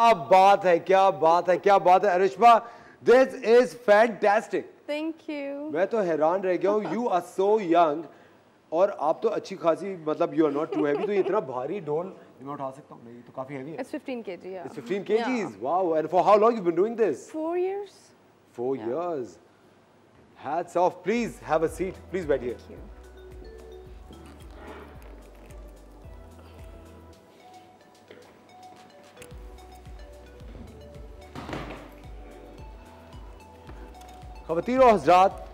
क्या बात है, क्या बात है, क्या बात है Arishma, this is fantastic. Thank you. मैं तो हैरान रह गया हूँ, यू आर सो यंग और आप तो अच्छी खासी, मतलब you are not too heavy, तो ये इतना भारी ढोल मैं उठा सकता हूँ? नहीं, तो काफी हैवी है। It's 15 kg, yeah. It's 15 kgs. Wow. And for how long you've been doing this? 4 years. 4 years. Hats off. Please have a seat. Please बैठिए। Thank you. ख़वातीन और हज़रात,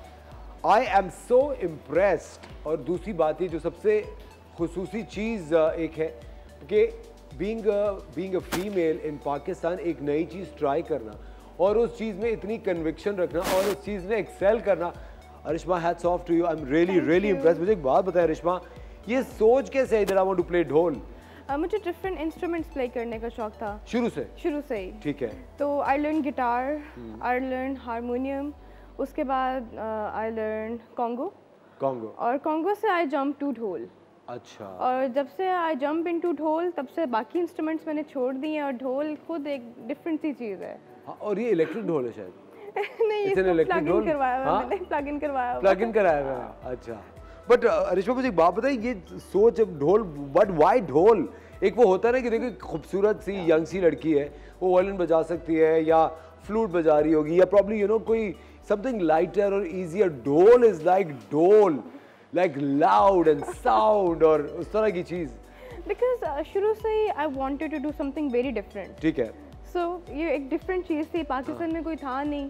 I am so impressed। और दूसरी बात ही जो सबसे खुसूसी चीज़ एक है कि बीइंग अ फीमेल इन पाकिस्तान एक नई चीज़ ट्राई करना और उस चीज़ में इतनी कन्विक्शन रखना और उस चीज़ में एक्सेल करना। Arishma, hats off to you. I am really impressed. मुझे एक बात बताएं अरिश्मा, ये सोच कैसे आई that I want to play dhol? मुझे डिफरेंट इंस्ट्रूमेंट्स प्ले करने का शौक था शुरू से ही। ठीक है। तो I learn guitar, I learn harmonium, उसके बाद आई लर्न कॉन्गो और कॉन्गो से आई जंप टू ढोल। अच्छा। और जब से आई जंप इनटू ढोल तब से बाकी इंस्ट्रूमेंट्स मैंने छोड़ दिए और ढोल खुद एक डिफरेंट सी चीज़ है। हाँ, और ये इलेक्ट्रिक ढोल है शायद? नहीं, इसको प्लग इन करवाया हुआ है मैंने, प्लग इन कराया हुआ है। अच्छा, बट अरिश्मा मुझे एक बात बताइए, ये सोच ढोल, बट व्हाई ढोल? एक वो होता है ना कि देखो खूबसूरत सी यंग सी लड़की है, वो वायलिन बजा सकती है या फ्लूट बजा रही होगी या प्रॉब्ली यू नो कोई समथिंग लाइटर और easier. Dhol is like loud and sound और उस तरह की चीज। बिकॉज शुरू से ही I wanted to do something very different. ठीक है। सो ये एक डिफरेंट चीज़ थी, पाकिस्तान में कोई था नहीं।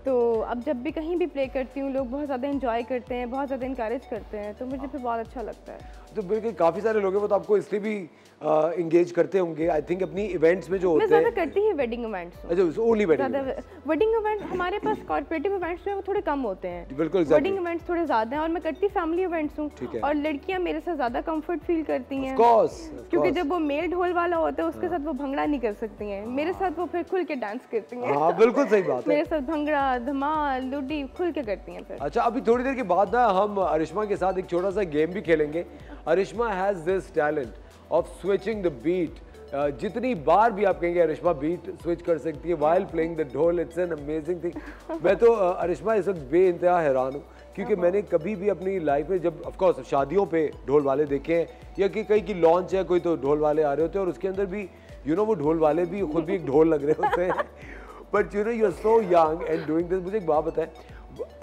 तो अब जब भी कहीं भी प्ले करती हूँ लोग बहुत ज़्यादा एंजॉय करते हैं, बहुत ज़्यादा इंकरेज करते हैं, तो मुझे फिर बहुत अच्छा लगता है। तो बिल्कुल काफ़ी सारे लोग हैं वो तो आपको इसलिए भी इंगेज करते होंगे आई थिंक अपनी इवेंट्स में जो होते हैं। मैं ज़्यादा करती ही वेडिंग इवेंट्स। अच्छा, ओनली वेडिंग इवेंट हमारे पास कॉर्पोरेटिव इवेंट्स में वो थोड़े कम होते हैं। बिल्कुल। वेडिंग इवेंट्स थोड़े ज़्यादा हैं और मैं करती फैमिली इवेंट्स हूँ और लड़कियाँ मेरे साथ ज़्यादा कंफर्ट फील करती हैं क्योंकि जब वो मेल ढोल वाला होता है उसके साथ वो भंगड़ा नहीं कर सकती हैं, मेरे साथ वो फिर खुल के डांस करती हैं। हाँ बिल्कुल सही बात है। मेरे साथ भंगड़ा, धमाल, लुडी खुल के करती हैं फिर। अच्छा, अभी थोड़ी देर के बाद ना हम अरिश्मा के साथ एक छोटा सा गेम भी खेलेंगे। Arishma has this talent of switching the beat. जितनी बार भी आप कहेंगे अरिश्मा बीट स्विच कर सकती है व्हाइल प्लेइंग द ढोल, इट्स एन अमेजिंग थिंग। मैं तो अरिश्मा इस वक्त बेइंतहा हैरान हूँ क्योंकि मैंने कभी भी अपनी लाइफ में जब ऑफ कोर्स शादियों पे ढोल वाले देखे हैं या कि कहीं की लॉन्च है कोई तो ढोल वाले आ रहे होते हैं और उसके अंदर भी यू नो वो ढोल वाले भी खुद भी एक ढोल लग रहे होते हैं। But you know you are so young and doing this. मुझे एक बात बताएं,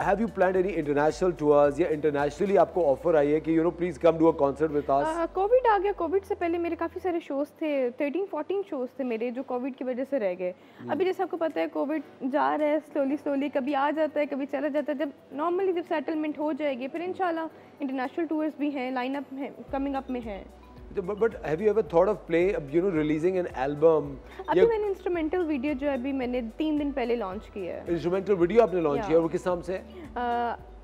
have you planned any international tours या इंटरनेशनली आपको ऑफर आई है कि you know please come do a concert with us? Covid आ गया, कोविड से पहले मेरे काफ़ी सारे शोज थे, 13-14 शोज थे मेरे जो कोविड की वजह से रह गए। अभी जैसे आपको पता है कोविड जा रहा है स्लोली, कभी आ जाता है कभी चला जाता है। जब नॉर्मली जब सेटलमेंट हो जाएगी फिर इंशाल्लाह इंटरनेशनल टूर्स भी हैं, लाइन अप है, कमिंग अप में है। But have you ever thought of releasing an album? अभी मैंने इंस्ट्रूमेंटल वीडियो जो अभी मैंने 3 दिन पहले लॉन्च किया है। इंस्ट्रूमेंटल वीडियो आपने लॉन्च किया, वो किस नाम से?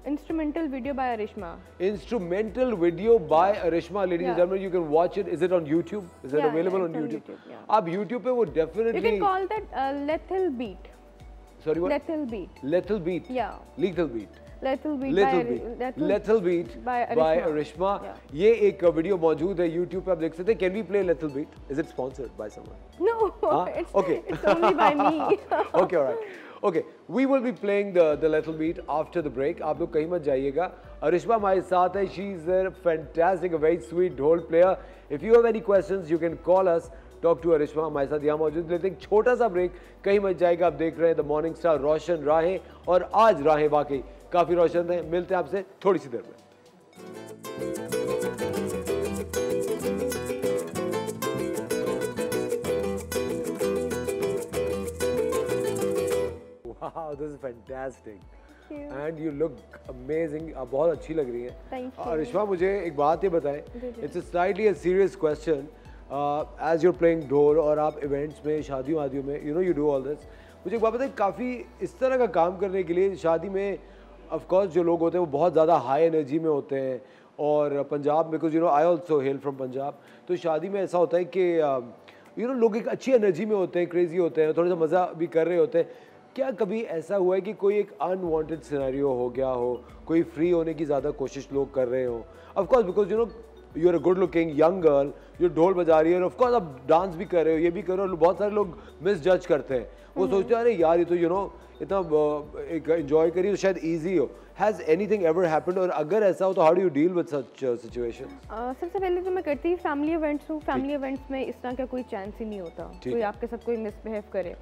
Instrumental video by Arishma. Instrumental video by Arishma, ladies and gentlemen, you can watch it. Is it on YouTube? Is it available on YouTube? आप YouTube पे वो definitely. You can call that lethal beat. Sorry what? Lethal beat. Lethal beat. Yeah. Lethal beat. Lethal beat by Arishma. ये एक video मौजूद है YouTube पे, आप देख सकते हैं। Can we play Lethal beat? Is it sponsored by someone? No, it's only by me. Okay, all right. Okay, we will be playing the Lethal beat after the break. आप लोग कहीं मत जाइएगा। अरिश्मा हमारे साथ है। She is a fantastic, a very sweet dhol player. If you have any questions, you can call us. Talk to Arishma हमारे साथ यहाँ मौजूद। लेते हैं छोटा सा ब्रेक, कहीं मत जाएगा। आप देख रहे हैं द मॉर्निंग स्टार, रोशन राहें, और आज राहें वाकई काफ़ी रोशन हैं। मिलते हैं आपसे थोड़ी सी देर में। Wow, this is fantastic. And you look amazing. आप बहुत अच्छी लग रही हैं। अरिश्मा मुझे एक बात ये बताएं, it's a slightly a serious question. As you're playing ढोल और आप इवेंट्स में, शादियों आदियों में, you know you do all this. मुझे एक बात बताइए, काफ़ी इस तरह का काम करने के लिए शादी में ऑफ कोर्स जो लोग होते हैं वो बहुत ज़्यादा हाई एनर्जी में होते हैं, और Punjab, because you no I also hello from Punjab, तो शादी में ऐसा होता है कि यू नो लोग एक अच्छी एनर्जी में होते हैं, क्रेजी होते हैं, थोड़ा सा मज़ा भी कर रहे होते हैं। क्या कभी ऐसा हुआ है कि कोई एक अनवांटेड सिनेरियो हो गया हो, कोई फ्री होने की ज़्यादा कोशिश लोग कर रहे हो? Of course because you know you are a good looking young girl, जो ढोल बजा रही है, और ऑफ कोर्स आप डांस भी कर रहे हो, ये भी कर रहे हो, बहुत सारे लोग मिस जज करते हैं, वो सोचते हैं अरे यार ये तो इतना एक एंजॉय करिए तो शायद इजी हो। हैज एनीथिंग एवर हैपेंड, और अगर ऐसा हो तो how do you deal with such situations? सबसे पहले तो मैं करती हूँ फैमिली इवेंट्स हूँ, फैमिली इवेंट्स में इस तरह का कोई चांस ही नहीं होता कोई आपके साथ कोई मिसबिहेव करे।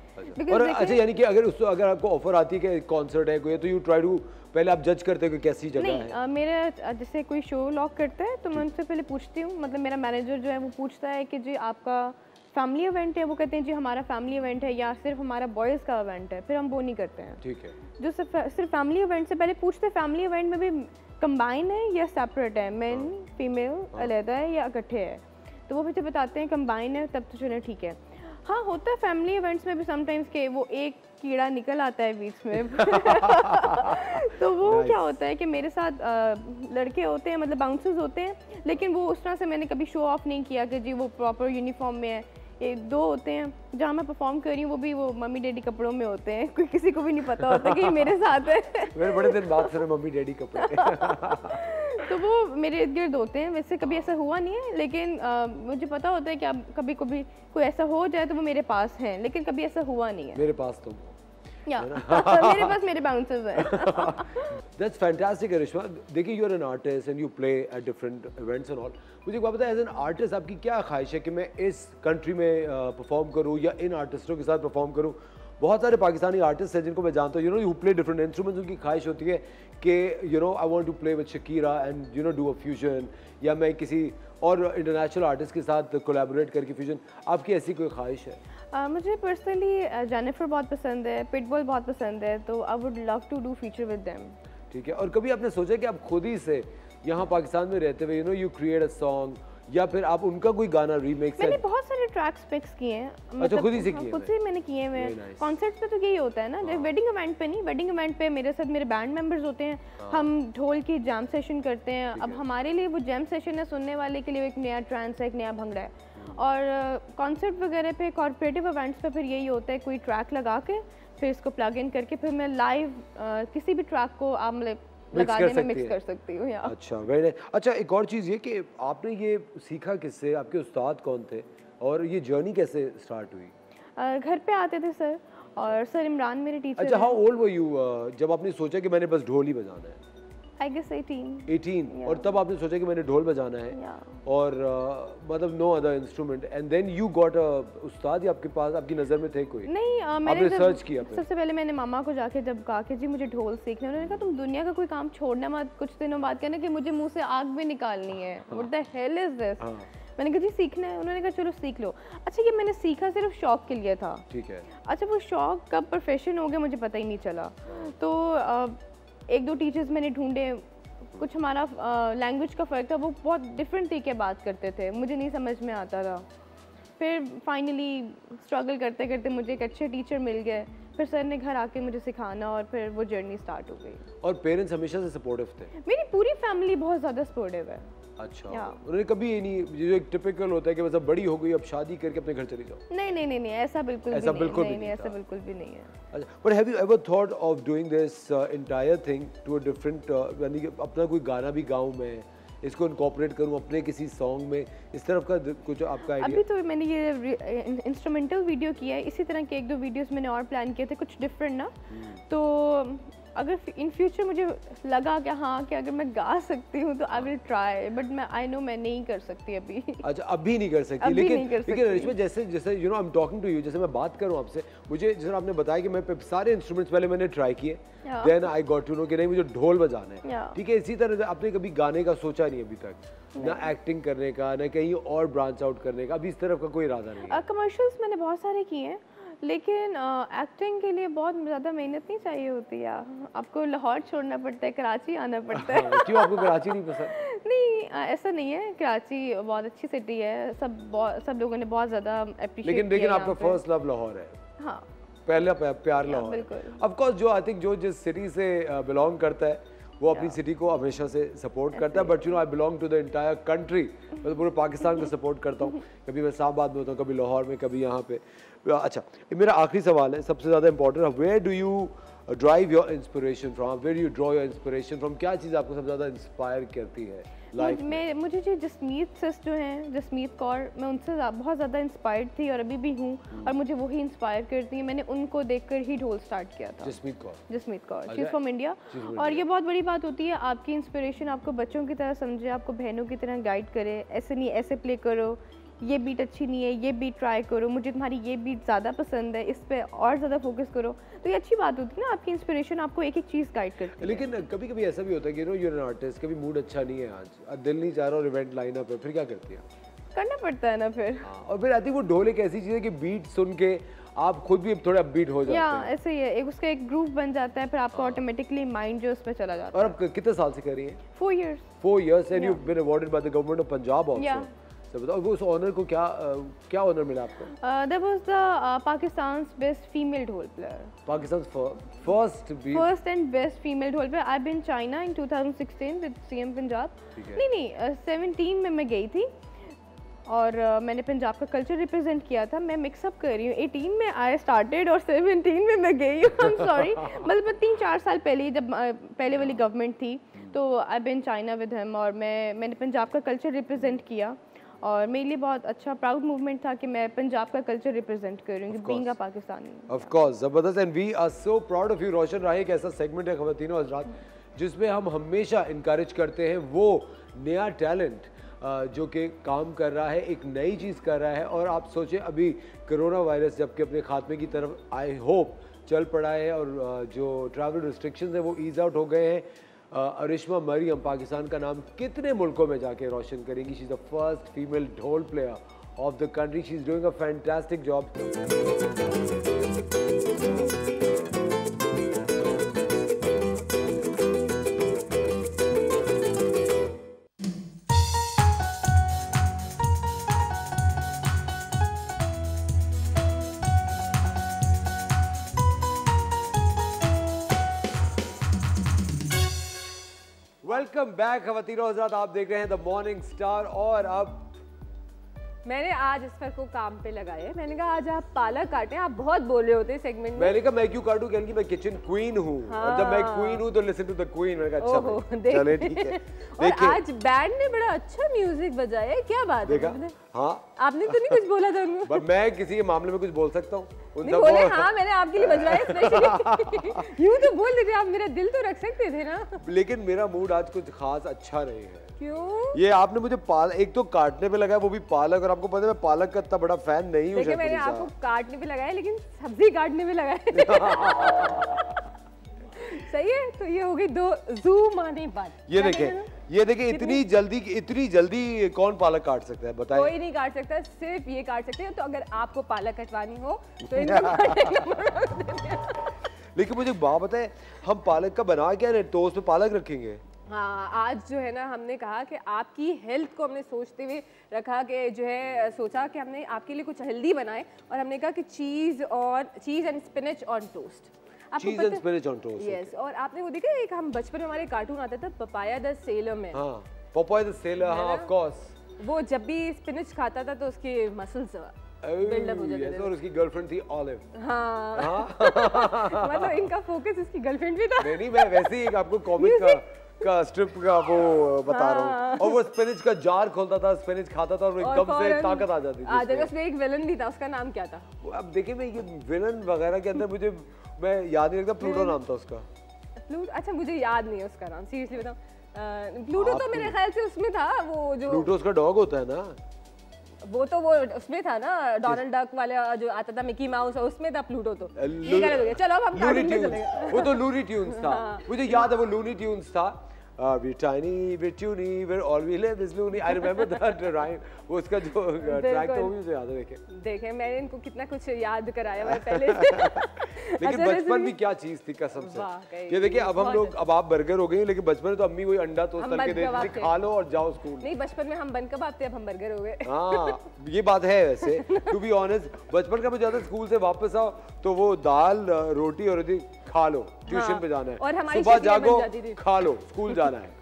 और अच्छा यानी कि अगर आपको ऑफर आती है कि कॉन्सर्ट है कोई, तो यू ट्राई टू पहले आप जज करते हो कि कैसी जगह है? नहीं, मेरा जैसे कोई शो लॉक करता है तो मैं उनसे पहले पूछती हूँ, मतलब मेरा मैनेजर जो है वो पूछता है कि जी आपका फैमिली इवेंट है, वो कहते हैं जी हमारा फैमिली इवेंट है या सिर्फ हमारा बॉयज़ का इवेंट है, फिर हम वो नहीं करते हैं। ठीक है। जो सिर्फ फैमिली इवेंट से पहले पूछते हैं फैमिली इवेंट में भी कंबाइन है या सेपरेट है, मेन फीमेल अलहदा है या इकट्ठे है, तो वो मुझे बताते हैं कंबाइन है, तब तो चलो ठीक है। हाँ होता है फैमिली इवेंट्स में भी समटाइम्स के वो एक कीड़ा निकल आता है बीच में तो वो क्या होता है कि मेरे साथ लड़के होते हैं, मतलब बाउंसर्स होते हैं, लेकिन वो उस तरह से मैंने कभी शो ऑफ नहीं किया कि जी वो प्रॉपर यूनिफॉर्म में है। ये दो होते हैं जहाँ मैं परफॉर्म कर रही हूँ, वो भी वो मम्मी डैडी कपड़ों में होते हैं, कोई किसी को भी नहीं पता होता कि ये मेरे साथ है मैंने बड़े दिन बाद सुना मम्मी डैडी कपड़े तो वो मेरे इर्द गिर्द होते हैं। वैसे कभी ऐसा हुआ नहीं है, लेकिन मुझे पता होता है कि अब कभी कभी कोई ऐसा हो जाए तो वो मेरे पास हैं, लेकिन कभी ऐसा हुआ नहीं है। मेरे पास तो या मेरे पास मेरे बाउंसर्स हैं। That's fantastic, करिश्मा। देखिए, you are an artist and you play at different events and all. मुझे एक बात बताएं, एज एन आर्टिस्ट आपकी क्या ख्वाहिश है कि मैं इस कंट्री में परफॉर्म करूं या इन आर्टिस्टों के साथ परफॉर्म करूं? बहुत सारे पाकिस्तानी आर्टिस्ट हैं जिनको मैं जानता हूँ, यू प्ले डिफरेंट इंस्ट्रूमेंट्स, उनकी ख्वाहिश होती है कि I want to play with Shakira and do a fusion, या मैं किसी और इंटरनेशनल आर्टिस्ट के साथ कोलैबोरेट करके फ्यूजन। आपकी ऐसी कोई ख्वाहिश है? मुझे पर्सनली जेनिफर बहुत पसंद है, पिटबुल बहुत पसंद है, तो I would love to do feature with them. ठीक है। और कभी आपने सोचा कि आप खुद ही से यहाँ पाकिस्तान में रहते हुए यू क्रिएट अ सॉन्ग, या फिर आप उनका कोई गाना रीमेक? मैंने बहुत सारे ट्रैक्स पिक्स किए हैं, मतलब खुद ही से किए? खुद से मैंने किए हुए हैं। कॉन्सर्ट्स पे तो यही होता है ना, जब वेडिंग इवेंट पे नहीं, वेडिंग इवेंट पे मेरे साथ मेरे बैंड मेंबर्स होते हैं, हम ढोल की जैम सेशन करते हैं। अब हमारे लिए वो जैम सेशन है, सुनने वाले के लिए एक नया ट्रांस है, एक नया भंगड़ा है। और कॉन्सर्ट वगैरह पे, कॉर्पोरेटिव इवेंट्स पे फिर यही होता है, कोई ट्रैक लगा के फिर इसको प्लग इन करके फिर मैं लाइव किसी भी ट्रैक को आप लगाने में मिक्स कर सकती हूँ। अच्छा, वेरी नाइस। अच्छा, एक और चीज़ ये कि आपने ये सीखा किससे, आपके उस्ताद कौन थे, और ये जर्नी कैसे स्टार्ट हुई? घर पे आते थे सर, और सर इमरान मेरे टीचर। अच्छा, हाउ ओल्ड वर यू जब आपने सोचा कि मैंने बस ढोल ही बजाना है? I guess 18। और तब आपने सोचा कि मैंने ढोल बजाना है, और मतलब no other instrument, and then you got a ustad, या आपके पास आपकी नज़र में थे कोई? नहीं, मैंने सर्च किया। सबसे पहले मैंने मामा को जाके जब कहा कि जी मुझे ढोल सीखना है, उन्होंने कहा तुम दुनिया का कोई काम छोड़ना मत, कुछ दिनों बाद कहना कि मुझे मुंह से आग भी निकालनी है, what the hell is this. मैंने कहा जी सीखना है, उन्होंने कहा चलो सीख लो। अच्छा, ये मैंने सीखा सिर्फ शौक के लिए था। ठीक है। अच्छा, वो शौक कब प्रोफेशन हो गया मुझे पता ही नहीं चला। तो एक दो टीचर्स मैंने ढूंढे, कुछ हमारा लैंग्वेज का फ़र्क था, वो बहुत डिफरेंट तरीके बात करते थे, मुझे नहीं समझ में आता था। फिर फाइनली स्ट्रगल करते करते मुझे एक अच्छे टीचर मिल गए, फिर सर ने घर आके मुझे सिखाना, और फिर वो जर्नी स्टार्ट हो गई। और पेरेंट्स हमेशा से सपोर्टिव थे? मेरी पूरी फैमिली बहुत ज़्यादा सपोर्टिव है। अच्छा, उन्होंने कभी ये नहीं, जो एक टिपिकल होता है कि बस अब बड़ी हो गई अब शादी करके अपने घर चली जाओ? नहीं नहीं नहीं, ऐसा बिल्कुल भी नहीं, ऐसा बिल्कुल भी नहीं है। अच्छा, but have you ever thought of doing this entire thing to a different, यानी कि अपना कोई गाना भी गाऊं मैं, इसको इनकॉर्पोरेट करूं अपने किसी सॉन्ग में, इस तरफ का कुछ आपका आइडिया? अभी तो मैंने ये इंस्ट्रूमेंटल वीडियो किया है, इसी तरह के एक दो वीडियोस मैंने और प्लान किए थे, कुछ डिफरेंट ना। तो अगर इन फ्यूचर मुझे लगा कि हाँ कि अगर मैं गा सकती हूँ तो आई विल ट्राई, बट मैं आई नो मैं नहीं कर सकती अभी। अच्छा, अभी नहीं कर सकती? लेकिन रेशमा, जैसे जैसे I am talking to you, जैसे मैं बात करूँ आपसे, मुझे जैसे आपने बताया कि मैं सारे इंस्ट्रूमेंट्स पहले मैंने ट्राई किए, then I got to know कि नहीं मुझे ढोल बजाना है। ठीक है, इसी तरह आपने कभी गाने का सोचा नहीं अभी तक, ना एक्टिंग करने का, ना कहीं और ब्रांच आउट करने का, अभी इस तरफ का कोई इरादा नहीं? कमर्शियल्स मैंने बहुत सारे किए हैं, लेकिन एक्टिंग के लिए बहुत ज़्यादा मेहनत नहीं चाहिए होती है, आपको लाहौर छोड़ना पड़ता है, कराची आना पड़ता है। क्यों, आपको कराची नहीं पसंद? नहीं, ऐसा नहीं है, कराची बहुत अच्छी सिटी है, सब लोगों ने बहुत ज़्यादा अप्रिशिएट किया। लेकिन आपका फर्स्ट लव लाहौर है? हाँ, पहला प्यार लाहौर। ऑफ कोर्स, जो आई थिंक जो जिस सिटी से बिलोंग करता है वो अपनी सिटी को हमेशा से सपोर्ट करता है, but I belong to the entire country, मैं तो पूरे पाकिस्तान को सपोर्ट करता हूँ। कभी मैं इस्लामाबाद में होता हूँ, कभी लाहौर में, कभी यहाँ पे। अच्छा, मेरा आखिरी सवाल है, सबसे ज़्यादा important, where do you drive your inspiration from, where you draw your inspiration from? क्या चीज़ आपको सबसे ज़्यादा इंस्पायर करती है? मुझे जो जसमीत सिस जो हैं, जसमीत कौर, मैं उनसे बहुत ज़्यादा इंस्पायर्ड थी और अभी भी हूँ, और मुझे वही इंस्पायर करती हैं। मैंने उनको देखकर ही ढोल स्टार्ट किया था। Jasmeet Kaur, she is from India. और ये बहुत बड़ी बात होती है, आपकी इंस्पिरेशन आपको बच्चों की तरह समझे, आपको बहनों की तरह गाइड करे, ऐसे नहीं ऐसे प्ले करो, ये बीट अच्छी नहीं है, ये बीट ट्राई करो, मुझे तुम्हारी ये बीट ज़्यादा पसंद है, इस पे और ज़्यादा फोकस करो। तो ये अच्छी बात होती है ना, आपकी इंस्पिरेशन आपको एक एक चीज़ गाइड करती है। लेकिन कभी कभी ऐसा भी होता है कि यू आर एन आर्टिस्ट, कभी मूड अच्छा नहीं है, आज दिल नहीं चाह रहा और इवेंट लाइन अप है, फिर क्या करती है? करना पड़ता है ना फिर। और फिर आई थिंक वो ढोल एक ऐसी चीज़ है कि बीट सुन के आप खुद भी थोड़ा अपबीट हो जाते हैं। ऐसे ही है, एक उसका एक ग्रूव बन जाता है, फिर आपका ऑटोमेटिकली माइंड जो उसमें चला जाता है। और आप कितने साल से कर रही हैं? 4 years। 4 years and you've been awarded by the government of Punjab also. तो बताओ उस ऑनर को क्या ऑनर मिला आपको? That was the Pakistan's best female dhol player. Pakistan's first and best female dhol player. I've been China in 2016 with CM Punjab. नहीं 17 में मैं गई थी और मैंने पंजाब का कल्चर रिप्रेजेंट किया था। मैं मिक्सअप कर रही हूँ, 18 में आई स्टार्टेड और 17 में मैं गई हूँ। आई एम सॉरी, मतलब 3-4 साल पहले जब पहले वाली गवर्नमेंट थी तो आई बिन चाइना विद हिम, और मैंने पंजाब का कल्चर रिप्रेजेंट किया और मेरे लिए बहुत अच्छा प्राउड मूवमेंट था कि मैं पंजाब का कल्चर रिप्रेजेंट कर रही हूँ, being a Pakistani. Of course, जबरदस्त, and we are so proud of you. Roshan Rahi एक ऐसा सेगमेंट है ख़वातीनो हज़रात जिसमें हम हमेशा इनकरेज करते हैं वो नया टैलेंट जो कि काम कर रहा है, एक नई चीज़ कर रहा है। और आप सोचें अभी कोरोना वायरस जबकि अपने खात्मे की तरफ आई होप चल पड़ा है और जो ट्रैवल रिस्ट्रिक्शंस हैं वो ईज आउट हो गए हैं। अरिश्मा मरियम पाकिस्तान का नाम कितने मुल्कों में जाके रोशन करेंगी। She is the first female dhol player of the country. She is doing a fantastic job. Welcome back ख़वातीनो हज़रात, आप देख रहे हैं द मॉर्निंग स्टार। और अब मैंने आज इस को काम पे लगाया है। मैंने कहा आज आप पालक काटें, आप बहुत बोल रहे होते हैं सेगमेंट में। मैंने कहा मैं क्यों काटूं, क्योंकि मैं किचन क्वीन हूँ। हाँ। और जब मैं क्वीन हूँ तो लिसन टू द क्वीन। मैंने कहा अच्छा चले ठीक है। और आज बैंड ने बड़ा अच्छा म्यूजिक बजाया है, क्या बात है? देखा? हाँ, आपने तो नहीं कुछ बोला था उनको? मैं किसी के मामले में कुछ बोल सकता हूँ? बोले हाँ मैंने आपके लिए बजवाया स्पेशली। यूं तो बोल देते, आप मेरा दिल तो रख सकते थे ना। लेकिन मेरा मूड आज कुछ खास अच्छा नहीं है। क्यों? ये आपने मुझे एक तो काटने पे लगाया, वो भी पालक, और आपको पता है मैं पालक का इतना बड़ा फैन नहीं हूँ। देखिए मैंने आपको काटने पे लगाया लेकिन सब्जी काटने पे लगाया। सही है, तो ये हो गई 2 ज़ूम आने बात। ये देखें इतनी जल्दी कौन पालक काट सकता है बताएं? कोई नहीं काट सकता, सिर्फ ये काट सकते हैं। तो अगर आपको पालक कटवानी हो तो इनको लेकिन मुझे बात बताए, हम पालक का बना क्या रहे, टोस्ट पे पालक रखेंगे? हाँ, आज जो है ना हमने कहा कि आपकी हेल्थ को हमने सोचते हुए रखा कि जो है सोचा कि हमने आपके लिए कुछ हेल्दी बनाए, और हमने कहा कि cheese and spinach on toast. Cheese and spinach on toast. Yes, और आपने वो देखा एक हम बचपन में हमारे कार्टून आता था पपाया द सेलर में। हाँ, पपाया द सेलर, हाँ ऑफ कोर्स। वो जब भी स्पिनच खाता था तो उसके मसल्स बिल्डअप हो जाते थे। और उसकी गर्लफ्रेंड थी ऑलिव। हाँ। मतलब इनका फोकस उसकी गर्लफ्रेंड भी था। नहीं, मैं वैसे ही आपको कॉमिक का स्ट्रिप का वो बता रहा हूँ। और वो स्पिनच का जार खोलता था, स्पिनच खाता था और एकदम से ताकत आ जाती थी। उसमें एक विलन भी था, उसका नाम क्या था? अब देखिए मैं ये विलन वगैरह के अंदर मैं याद नहीं रखता, प्लूटो नाम था उसका। अच्छा, मुझे याद नहीं है उसका नाम, सीरियसली बताओ। प्लूटो तो मेरे ख्याल से उसमें था, वो जो प्लूटो उसका डॉग होता है ना। वो तो वो उसमें था ना, डोनाल्ड डक वाला जो आता था, मिकी माउस, उसमें था प्लूटो। तो ये गलत हो गया। चलो अब हम कार्टून में चले गए। वो तो लूनी ट्यून्स था। मुझे याद है वो लूनी ट्यून्स था। We're tiny, we're tuny, we're all we live is loony. I remember that rhyme. वो उसका जो ट्रैक था वो भी मुझे याद है। देखें मैंने इनको कितना कुछ याद कराया मैंने पहले से। लेकिन बचपन भी क्या चीज थी कसम से। ये देखिए अब हम लोग, अब आप बर्गर हो गए, लेकिन बचपन में तो अम्मी वही अंडा टोस्ट करके देती थी, खा लो और जाओ स्कूल। नहीं, बचपन में हम बन कबाब थे, अब हम बर्गर हो गए। हाँ, ये बात है वैसे। टू बी ऑनेस्ट, बचपन का मुझे याद है स्कूल से वापस आओ तो वो दाल रोटी और खा लो, ट्यूशन पे जाना है, और हमारी सुबह जागो खा लो, स्कूल जाना है।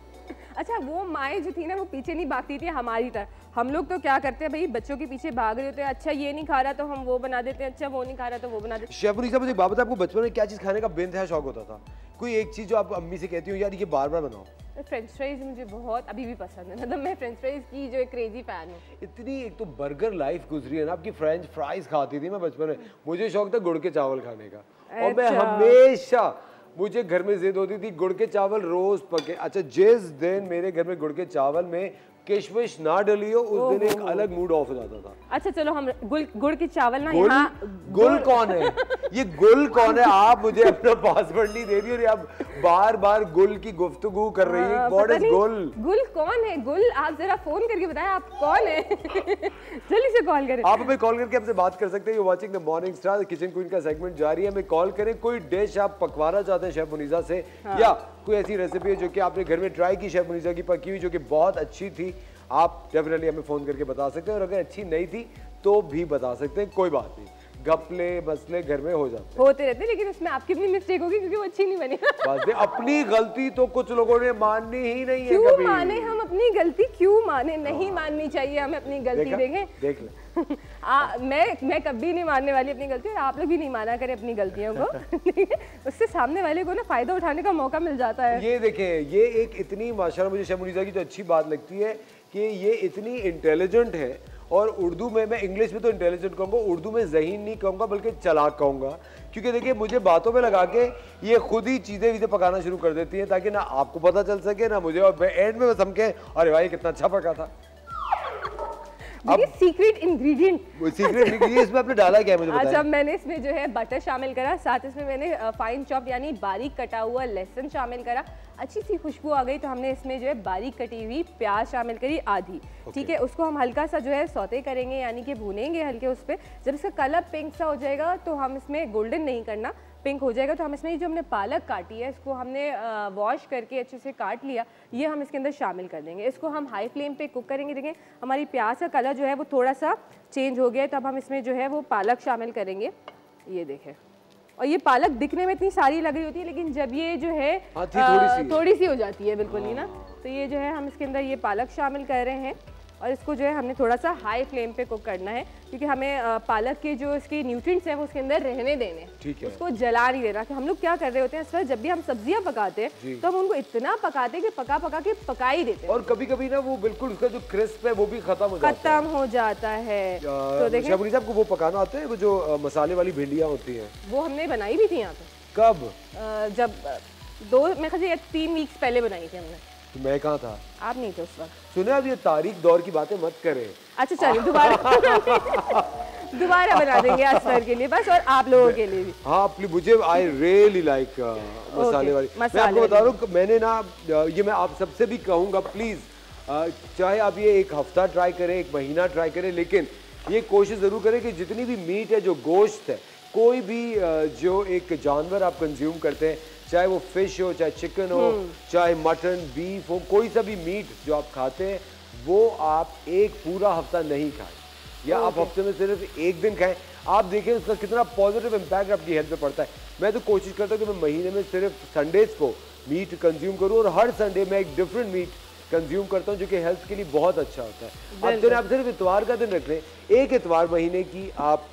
अच्छा, वो माएँ जो थी ना वो पीछे नहीं भागती थी हमारी तरह। हम लोग तो क्या करते हैं भाई, बच्चों के पीछे भाग रहे होते हैं। अच्छा ये नहीं खा रहा तो हम वो बना देते हैं, अच्छा वो नहीं खा रहा तो वो बना देते हैं। शेफुनिसा, मुझे बात बता, आपको बचपन में क्या चीज़ खाने का बेइंतहा शौक होता था? कोई एक चीज़ जो आप अम्मी से कहती हो यार ये बार बार बनाओ? फ्रेंच फ्राइज मुझे बहुत अभी भी पसंद है, मतलब मैं फ्रेंच फ्राइज की जो एक क्रेजी फैन हूँ। इतनी एक तो बर्गर लाइफ गुजरी है ना आपकी, फ्रेंच फ्राइज खाती थी मैं बचपन में, मुझे शौक था गुड़ के चावल खाने का, और मैं हमेशा, मुझे घर में जिद होती थी गुड़ के चावल रोज पके। अच्छा, जिस दिन मेरे घर में गुड़ के चावल में किशमिश ना डली हो उस दिन एक अलग मूड ऑफ हो जाता था। अच्छा चलो हम गुड़ के चावल ना गुल, यहाँ गुल कौन है? ये गुल कौन है? आप मुझे अपना पासवर्ड नहीं दे रही और आप बार बार गुल की गुफ्तगू कर रही है। व्हाट इज गुल? गुल कौन है? गुल आप जरा फोन करके बताएं आप कौन है। जल्दी से कॉल करें। आप हमें कॉल करके हमसे बात कर सकते हैं। You watching the morning Star, kitchen queen का सेगमेंट जारी है। हमें कॉल करें, कोई डिश आप पकवाना चाहते हैं शेफ मुनीजा से, या कोई ऐसी रेसिपी है जो कि आपने घर में ट्राई की शेफ मुनीजा की पकी हुई जो कि बहुत अच्छी थी, आप डेफिनेटली हमें फ़ोन करके बता सकते हैं। और अगर अच्छी नहीं थी तो भी बता सकते हैं, कोई बात नहीं, घपले मसले घर में हो जाते होते रहते, लेकिन उसमें आपकी भी मिस्टेक होगी क्योंकि वो अच्छी नहीं बनी। बात है, अपनी गलती तो कुछ लोगों ने माननी ही नहीं है। क्यों कभी माने हम अपनी गलती, क्यों माने? नहीं माननी चाहिए हमें अपनी गलती। देख ले मैं कभी नहीं मानने वाली अपनी गलती, और आप लोग भी नहीं माना करें अपनी गलतियों को। उससे सामने वाले को ना फायदा उठाने का मौका मिल जाता है। ये देखें, ये एक इतनी माशाल्लाह मुझे शेफ मुनीजा की तो अच्छी बात लगती है कि ये इतनी इंटेलिजेंट है, और उर्दू में, मैं इंग्लिश में तो इंटेलिजेंट कहूँगा, उर्दू में ज़हीन नहीं कहूँगा बल्कि चालाक कहूँगा, क्योंकि देखिए मुझे बातों में लगा के ये खुद ही चीज़ें पकाना शुरू कर देती हैं ताकि ना आपको पता चल सके ना मुझे, और एंड में बस समझे अरे भाई कितना अच्छा पका था। अब सीक्रेट इंग्रेडिएंट, इसमें आपने डाला क्या मुझे बताइए। अच्छा, मैंने इसमें जो है बटर शामिल करा, साथ इसमें मैंने फाइन चॉप यानी बारीक कटा हुआ लहसुन शामिल करा, अच्छी सी खुशबू आ गई तो हमने इसमें जो है बारीक कटी हुई प्याज शामिल करी आधी। ठीक है, उसको हम हल्का सा जो है सौते करेंगे यानी कि भूनेंगे हल्के उस पर। जब इसका कलर पिंक सा हो जाएगा तो हम इसमें गोल्डन नहीं करना, पिंक हो जाएगा तो हम इसमें जो हमने पालक काटी है इसको हमने वॉश करके अच्छे से काट लिया, ये हम इसके अंदर शामिल कर देंगे। इसको हम हाई फ्लेम पे कुक करेंगे। देखें हमारी प्याज का कलर जो है वो थोड़ा सा चेंज हो गया है, तब हम इसमें जो है वो पालक शामिल करेंगे। ये देखें, और ये पालक दिखने में इतनी सारी लग रही होती है, लेकिन जब ये जो है थोड़ी सी हो जाती है, बिल्कुल नहीं ना, तो ये जो है हम इसके अंदर ये पालक शामिल कर रहे हैं, और इसको जो है हमने थोड़ा सा हाई फ्लेम पे कुक करना है क्योंकि हमें पालक के जो इसके न्यूट्रिएंट्स हैं वो उसके अंदर रहने देने, उसको जला नहीं देना। कि हम लोग क्या कर रहे होते हैं इस पर, जब भी हम सब्जियां पकाते हैं तो हम उनको इतना पकाते हैं कि पका ही देते हैं, और कभी कभी ना वो बिल्कुल उसका जो क्रिस्प है वो भी खत्म हो जाता है। तो देखिए आपको वो पकाना आता है, वो जो मसाले वाली भिंडियाँ होती है, वो हमने बनाई भी थी यहाँ पे। कब? जब मैं 3 वीक्स पहले बनाई थी हमने। तो मैं कहाँ था? आप नहीं थे उस वक्त। सुने, अब ये तारीख दौर की बातें मत करें। अच्छा चलिए दोबारा बना देंगे असर के लिए बस, और आप लोगों के लिए भी। हाँ मुझे आई रियली लाइक मसाले वाली। मैं आपको बता रहा हूँ, मैंने ना ये मैं आप सबसे भी कहूँगा प्लीज़, चाहे आप ये 1 हफ्ता ट्राई करें, 1 महीना ट्राई करें, लेकिन ये कोशिश ज़रूर करें कि जितनी भी मीट है, जो गोश्त है, कोई भी जो एक जानवर आप कंज्यूम करते हैं, चाहे वो फिश हो, चाहे चिकन हो, चाहे मटन, बीफ हो, कोई सा भी मीट जो आप खाते हैं वो आप एक पूरा हफ्ता नहीं खाएं, या आप हफ्ते में सिर्फ 1 दिन खाएं। आप देखें उसका कितना पॉजिटिव इम्पैक्ट आपकी हेल्थ पे पड़ता है। मैं तो कोशिश करता हूँ कि मैं महीने में सिर्फ संडेज को मीट कंज्यूम करूँ, और हर संडे मैं एक डिफरेंट मीट कंज्यूम करता हूँ जो कि हेल्थ के लिए बहुत अच्छा होता है। अब तो आप सिर्फ इतवार का दिन रख लें, एक इतवार महीने की आप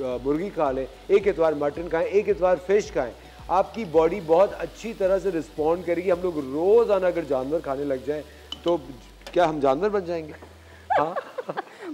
मुर्गी खा लें, एक इतवार मटन खाएं, एक इतवार फिश खाएं, आपकी बॉडी बहुत अच्छी तरह से रिस्पॉन्ड करेगी। हम लोग रोजाना अगर जानवर खाने लग जाएं तो क्या हम जानवर बन जाएंगे? हाँ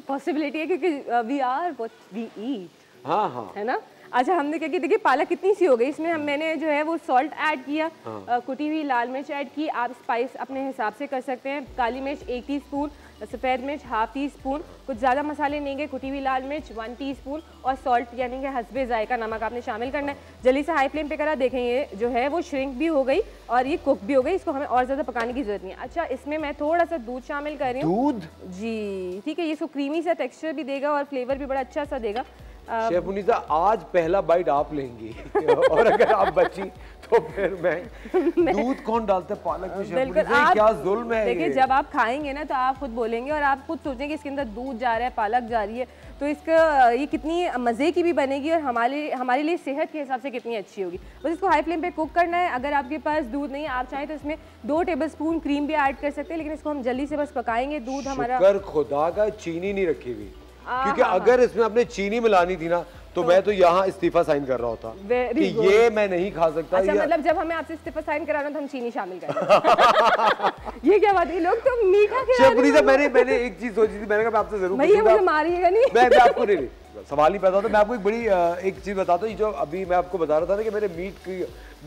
पॉसिबिलिटी है क्योंकि we are what we eat. हाँ है ना। अच्छा हमने क्या किया, देखिए पालक कितनी सी हो गई, इसमें मैंने जो है वो सॉल्ट ऐड किया, कुटी हुई लाल मिर्च ऐड की, आप स्पाइस अपने हिसाब से कर सकते हैं। काली मिर्च 1 टीस्पून, सफ़ेद मिर्च 1/2 टीस्पून, कुछ ज़्यादा मसाले नहीं गए, कुटी हुई लाल मिर्च 1 टीस्पून, और सॉल्ट यानी कि हस्बे जायका नमक आपने शामिल करना है। जल्दी से हाई फ्लेम पे करा, देखें ये जो है वो श्रिंक भी हो गई और ये कुक भी हो गई, इसको हमें और ज़्यादा पकाने की जरूरत नहीं है। अच्छा इसमें मैं थोड़ा सा दूध शामिल कर रही हूँ। दूध जी ठीक है, ये इसको क्रीमी सा टेक्स्चर भी देगा और फ्लेवर भी बड़ा अच्छा सा देगा। शेफ मुनीजा आज पहला बाइट आप लेंगी और अगर आप बची तो फिर मैं दूध कौन डालता है पालक में? शेफ मुनीजा क्या जुल्म है। देखिए जब आप खाएंगे ना तो आप खुद बोलेंगे और आप खुद सोचेंगे इसके अंदर दूध जा रहा है, पालक जा रही है, तो इसका ये कितनी मज़े की भी बनेगी और हमारे लिए सेहत के हिसाब से कितनी अच्छी होगी। बस इसको हाई फ्लेम पे कुक करना है। अगर आपके पास दूध नहीं है, आप चाहें तो इसमें 2 टेबलस्पून क्रीम भी ऐड कर सकते हैं, लेकिन इसको हम जल्दी से बस पकाएंगे। दूध हमारा शुक्र खुदा का चीनी नहीं रखी हुई। क्योंकि अगर इसमें आपने चीनी मिलानी थी ना तो मैं तो यहाँ इस्तीफा साइन कर रहा होता कि ये मैं नहीं खा सकता। अच्छा, मतलब जब हमें आपसे इस्तीफा साइन कराना तो हम चीनी शामिल करें। ये क्या बात है, लोग तो मीठा खिला रहे हैं। मैंने एक चीज सोची थी, मैंने कहा मैं आपसे जरूर भैया मुझे मारिएगा नहीं। मैं आपको नहीं, सवाल नहीं पैदा होता। मैं आपको एक बड़ी एक चीज बताता हूँ, जो अभी मैं आपको बता रहा था ना कि मैंने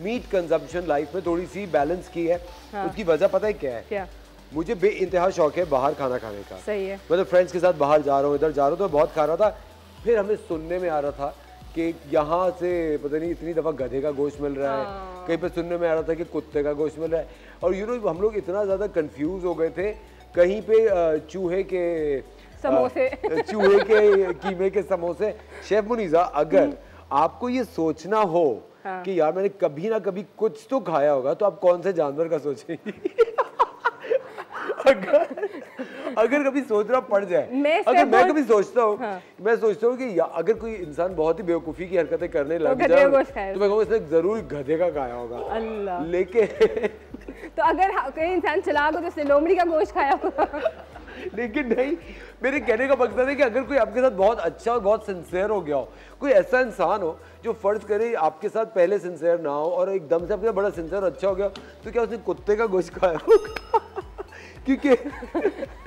मीट कंजम्पशन लाइफ में थोड़ी सी बैलेंस की है। उसकी वजह पता है क्या है? क्या? मुझे बेइंतहा शौक है बाहर खाना खाने का। सही है। मतलब फ्रेंड्स के साथ बाहर जा रहा हूँ, इधर जा रहा हूँ, तो मैं बहुत खा रहा था। फिर हमें सुनने में आ रहा था कि यहाँ से पता नहीं इतनी दफ़ा गधे का गोश्त मिल रहा है, कहीं पे सुनने में आ रहा था कि कुत्ते का गोश्त मिल रहा है। और हम लोग इतना ज़्यादा कंफ्यूज हो गए थे, कहीं पे चूहे के समोसे चूहे के कीमे के समोसे। शेफ मुनीज़ा, अगर आपको ये सोचना हो कि यार मैंने कभी ना कभी कुछ तो खाया होगा, तो आप कौन से जानवर का सोचेंगे? अगर कभी सोचना पड़ जाए, अगर मैं कभी सोचता हूँ, मैं सोचता हूँ कि अगर कोई इंसान बहुत ही बेवकूफ़ी की हरकतें करने लग जाए तो मैं कहूँगा इसने जरूर गधे का खाया होगा। अल्लाह। लेकिन तो अगर कोई इंसान चालाक हो तो उसने लोमड़ी का गोश्त खाया होगा। लेकिन नहीं, मेरे कहने का मकसद है कि अगर कोई आपके साथ बहुत अच्छा और बहुत सिंसियर हो गया हो, कोई ऐसा इंसान हो जो फर्ज करे आपके साथ पहले सिंसियर ना हो और एकदम से आपके साथ बड़ा सिंसियर अच्छा हो गया, तो क्या उसने कुत्ते का गोश्त खाया होगा? क्योंकि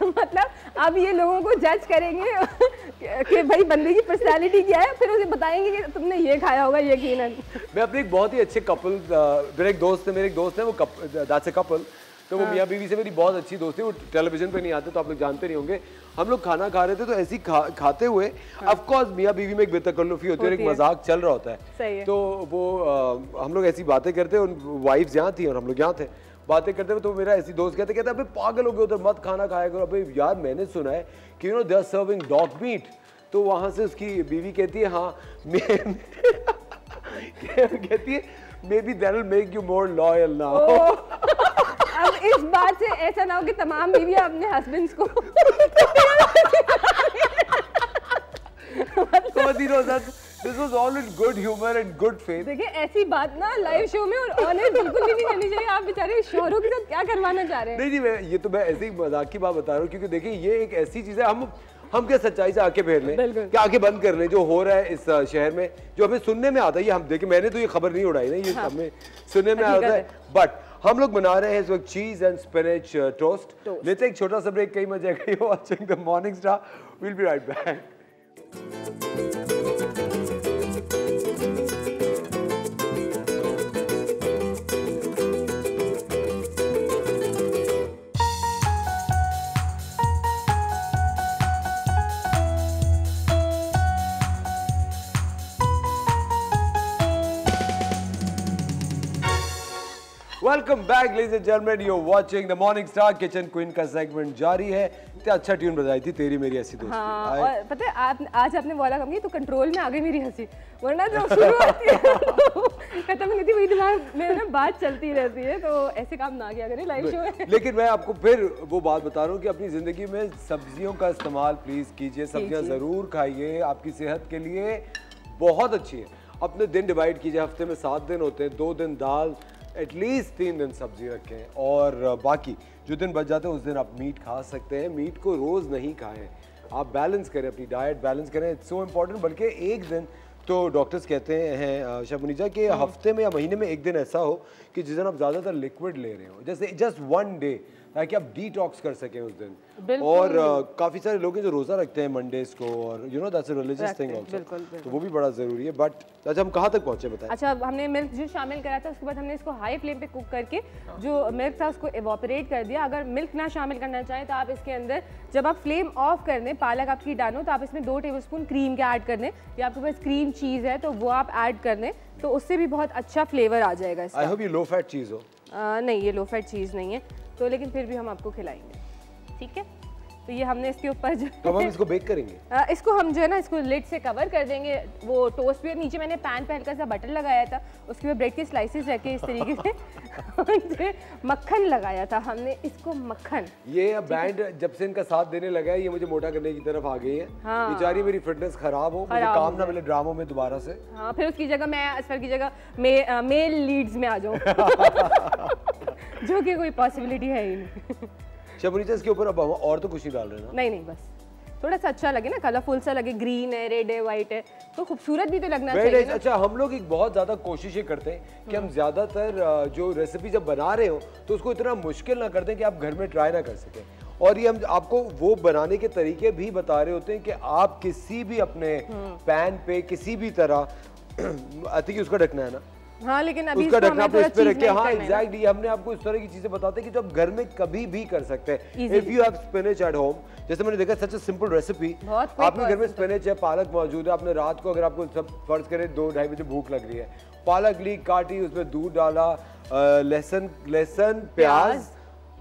मतलब अब ये लोगों को जज करेंगे कि भाई बंदे की पर्सनालिटी क्या है, फिर उसे बताएंगे कि तुमने ये खाया होगा यकीनन। मैं अपने एक बहुत ही अच्छे कपल, मेरे एक दोस्त है वो दैट्स अ कपल, तो वो मियाँ बीवी से मेरी बहुत अच्छी दोस्ती है। वो टेलीविजन पे नहीं आते तो आप लोग जानते नहीं होंगे। हम लोग खाना खा रहे थे, तो ऐसी खाते हुए ऑफ कोर्स मियाँ बीवी में एक बेतकल्लुफी होती है और एक मजाक चल रहा होता है। सही है। तो वो हम लोग ऐसी बातें करते, उन वाइफ्स यहाँ थी और हम लोग यहाँ थे, बातें करते हुए तो मेरा ऐसी दोस्त कहते अबे पागल हो गए, उधर मत खाना खाया करो। अबे यार मैंने सुना है कि they are serving dog meat. तो वहाँ से उसकी बीवी कहती है हाँ कहती है may be that will make you more loyal now. अब इस बात से ऐसा ना हो कि तमाम बीवियां अपने हस्बैंड्स को This was all in good humor and good faith. देखिए ऐसी बात ना लाइव शो में और ऑनलाइन बिल्कुल भी नहीं करनी चाहिए। आप बेचारे शोहरों के साथ क्या करवाना चाह रहे हैं? नहीं, मैं ऐसे ही मजाक की बात बता रहा हूँ, क्योंकि देखिए ये एक ऐसी चीज है, हम क्या सच्चाई से आंखें फेर लें, क्या आंखें बंद कर लें जो हो रहा है इस शहर में, जो हमें सुनने में आता है। ये हम देखिए, मैंने तो ये खबर नहीं उड़ाई ना, ये हमें सुनने में आता है। बट हम लोग बना रहे हैं इस वक्त चीज एंड स्पिनच टोस्ट। लेते एक छोटा सा ब्रेक, कई मजा आएगा। Watching the morning star, will be right back. Welcome back ladies and gentleman, you are watching the morning Star. Kitchen queen का सेगमेंट जारी है। क्या अच्छा ट्यून बजाई थी, तेरी मेरी ऐसी दोस्ती। हाँ, और पता है आज आपने वाला कम की तो कंट्रोल में आ गई मेरी हंसी, वरना जो शुरू होती है खत्म नहीं थी, वही दिमाग में ना बात चलती रहती है। तो ऐसे काम ना किया करें लाइव शो में। लेकिन मैं आपको फिर वो बात बता रहा हूँ कि अपनी जिंदगी में सब्जियों का इस्तेमाल प्लीज कीजिए। सब्जियाँ जरूर खाइए, आपकी सेहत के लिए बहुत अच्छी है। अपने दिन डिवाइड कीजिए, हफ्ते में 7 दिन होते हैं, 2 दिन दाल, एटलीस्ट 3 दिन सब्जी रखें और बाकी जो दिन बच जाते हैं उस दिन आप मीट खा सकते हैं। मीट को रोज़ नहीं खाएं, आप बैलेंस करें, अपनी डाइट बैलेंस करें, इट्स सो इम्पॉर्टेंट। बल्कि एक दिन तो डॉक्टर्स कहते हैं शेफ मुनीजा कि हफ्ते में या महीने में एक दिन ऐसा हो कि जिस दिन आप ज़्यादातर लिक्विड ले रहे हो, जैसे जस्ट 1 डे, ताकि आप डिटॉक्स कर सकें उस दिन। और काफ़ी सारे लोग हैं जो रोज़ा रखते हैं मंडेज को, और that's a religious thing also, तो वो भी बड़ा ज़रूरी है। बट अच्छा, हम कहाँ तक पहुँचे बताएं? अच्छा, हमने मिल्क जो शामिल करा था, उसके बाद हमने इसको हाई फ्लेम पे कुक करके जो मिल्क था उसको एवोपरेट कर दिया। अगर मिल्क ना शामिल करना चाहें तो आप इसके अंदर जब आप फ्लेम ऑफ कर दें, पालक आपकी डानो, तो आप इसमें 2 टेबलस्पून क्रीम के ऐड कर दें, या आपके पास क्रीम चीज़ है तो वो आप ऐड कर दें, तो उससे भी बहुत अच्छा फ्लेवर आ जाएगा इसका। आई होप ये लो फैट चीज़ हो। नहीं, ये लो फैट चीज़ नहीं है, तो लेकिन फिर भी हम आपको खिलाएंगे, ठीक है। तो ये हमने इसके ऊपर जो हम इसको बेक करेंगे, इसको हम जो है ना इसको लिड से कवर कर देंगे। वो टोस्ट पे नीचे मैंने पैन पे हल्का सा बटर लगाया था, उसके बाद ब्रेड के स्लाइसेस रखे इस तरीके से मक्खन लगाया था हमने, इसको मक्खन। ये बैंड जब से इनका साथ देने लगा है, ये मुझे मोटा करने की तरफ आ गई है। हाँ। बेचारी मेरी फिटनेस खराब हो, मुझे काम ना मिले ड्रामों में दोबारा से। हाँ, फिर उसकी जगह मैं असफर की जगह मेल लीड्स में आ जाऊँ जो कि कोई पॉसिबिलिटी है ही नहीं। शबरीचा, इसके ऊपर अब और तो कुछ नहीं डाल रहे ना? नहीं, बस थोड़ा सा अच्छा लगे ना, कलरफुल सा लगे, ग्रीन है, रेड है, व्हाइट है, तो खूबसूरत भी तो लगना चाहिए ना। अच्छा, हम लोग एक बहुत ज्यादा कोशिश ये करते हैं कि हम ज्यादातर जो रेसिपी जब बना रहे हो तो उसको इतना मुश्किल ना कर दें कि आप घर में ट्राई ना कर सकें, और ये हम आपको वो बनाने के तरीके भी बता रहे होते हैं कि आप किसी भी अपने पैन पे किसी भी तरह आई थिंक उसका ढकना है ना, हाँ, लेकिन अभी उसका ढकना पे इस पे रख के, हाँ एग्जैक्टली, एग्जैक्टली, हमने आपको इस तरह की चीजें बताते हैं कि जो आप घर में कभी भी कर सकते हैं। If you have spinach at home, जैसे मैंने देखा सच अ सिंपल रेसिपी, आपके घर में स्पिनच है, पालक मौजूद है, आपने रात को अगर आपको सब फर्ज करें 2-2:30 बजे भूख लग रही है, पालक ली, काटी, उसमें दूध डाला, लहसुन प्याज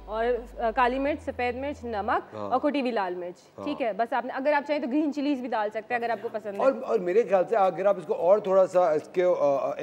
और काली मिर्च, सफेद मिर्च, नमक और कुटी हुई लाल मिर्च, ठीक है। बस आपने, अगर आप चाहें तो ग्रीन चिलीज भी डाल सकते हैं अगर आपको पसंद है। और मेरे ख्याल से अगर आप इसको और थोड़ा सा इसके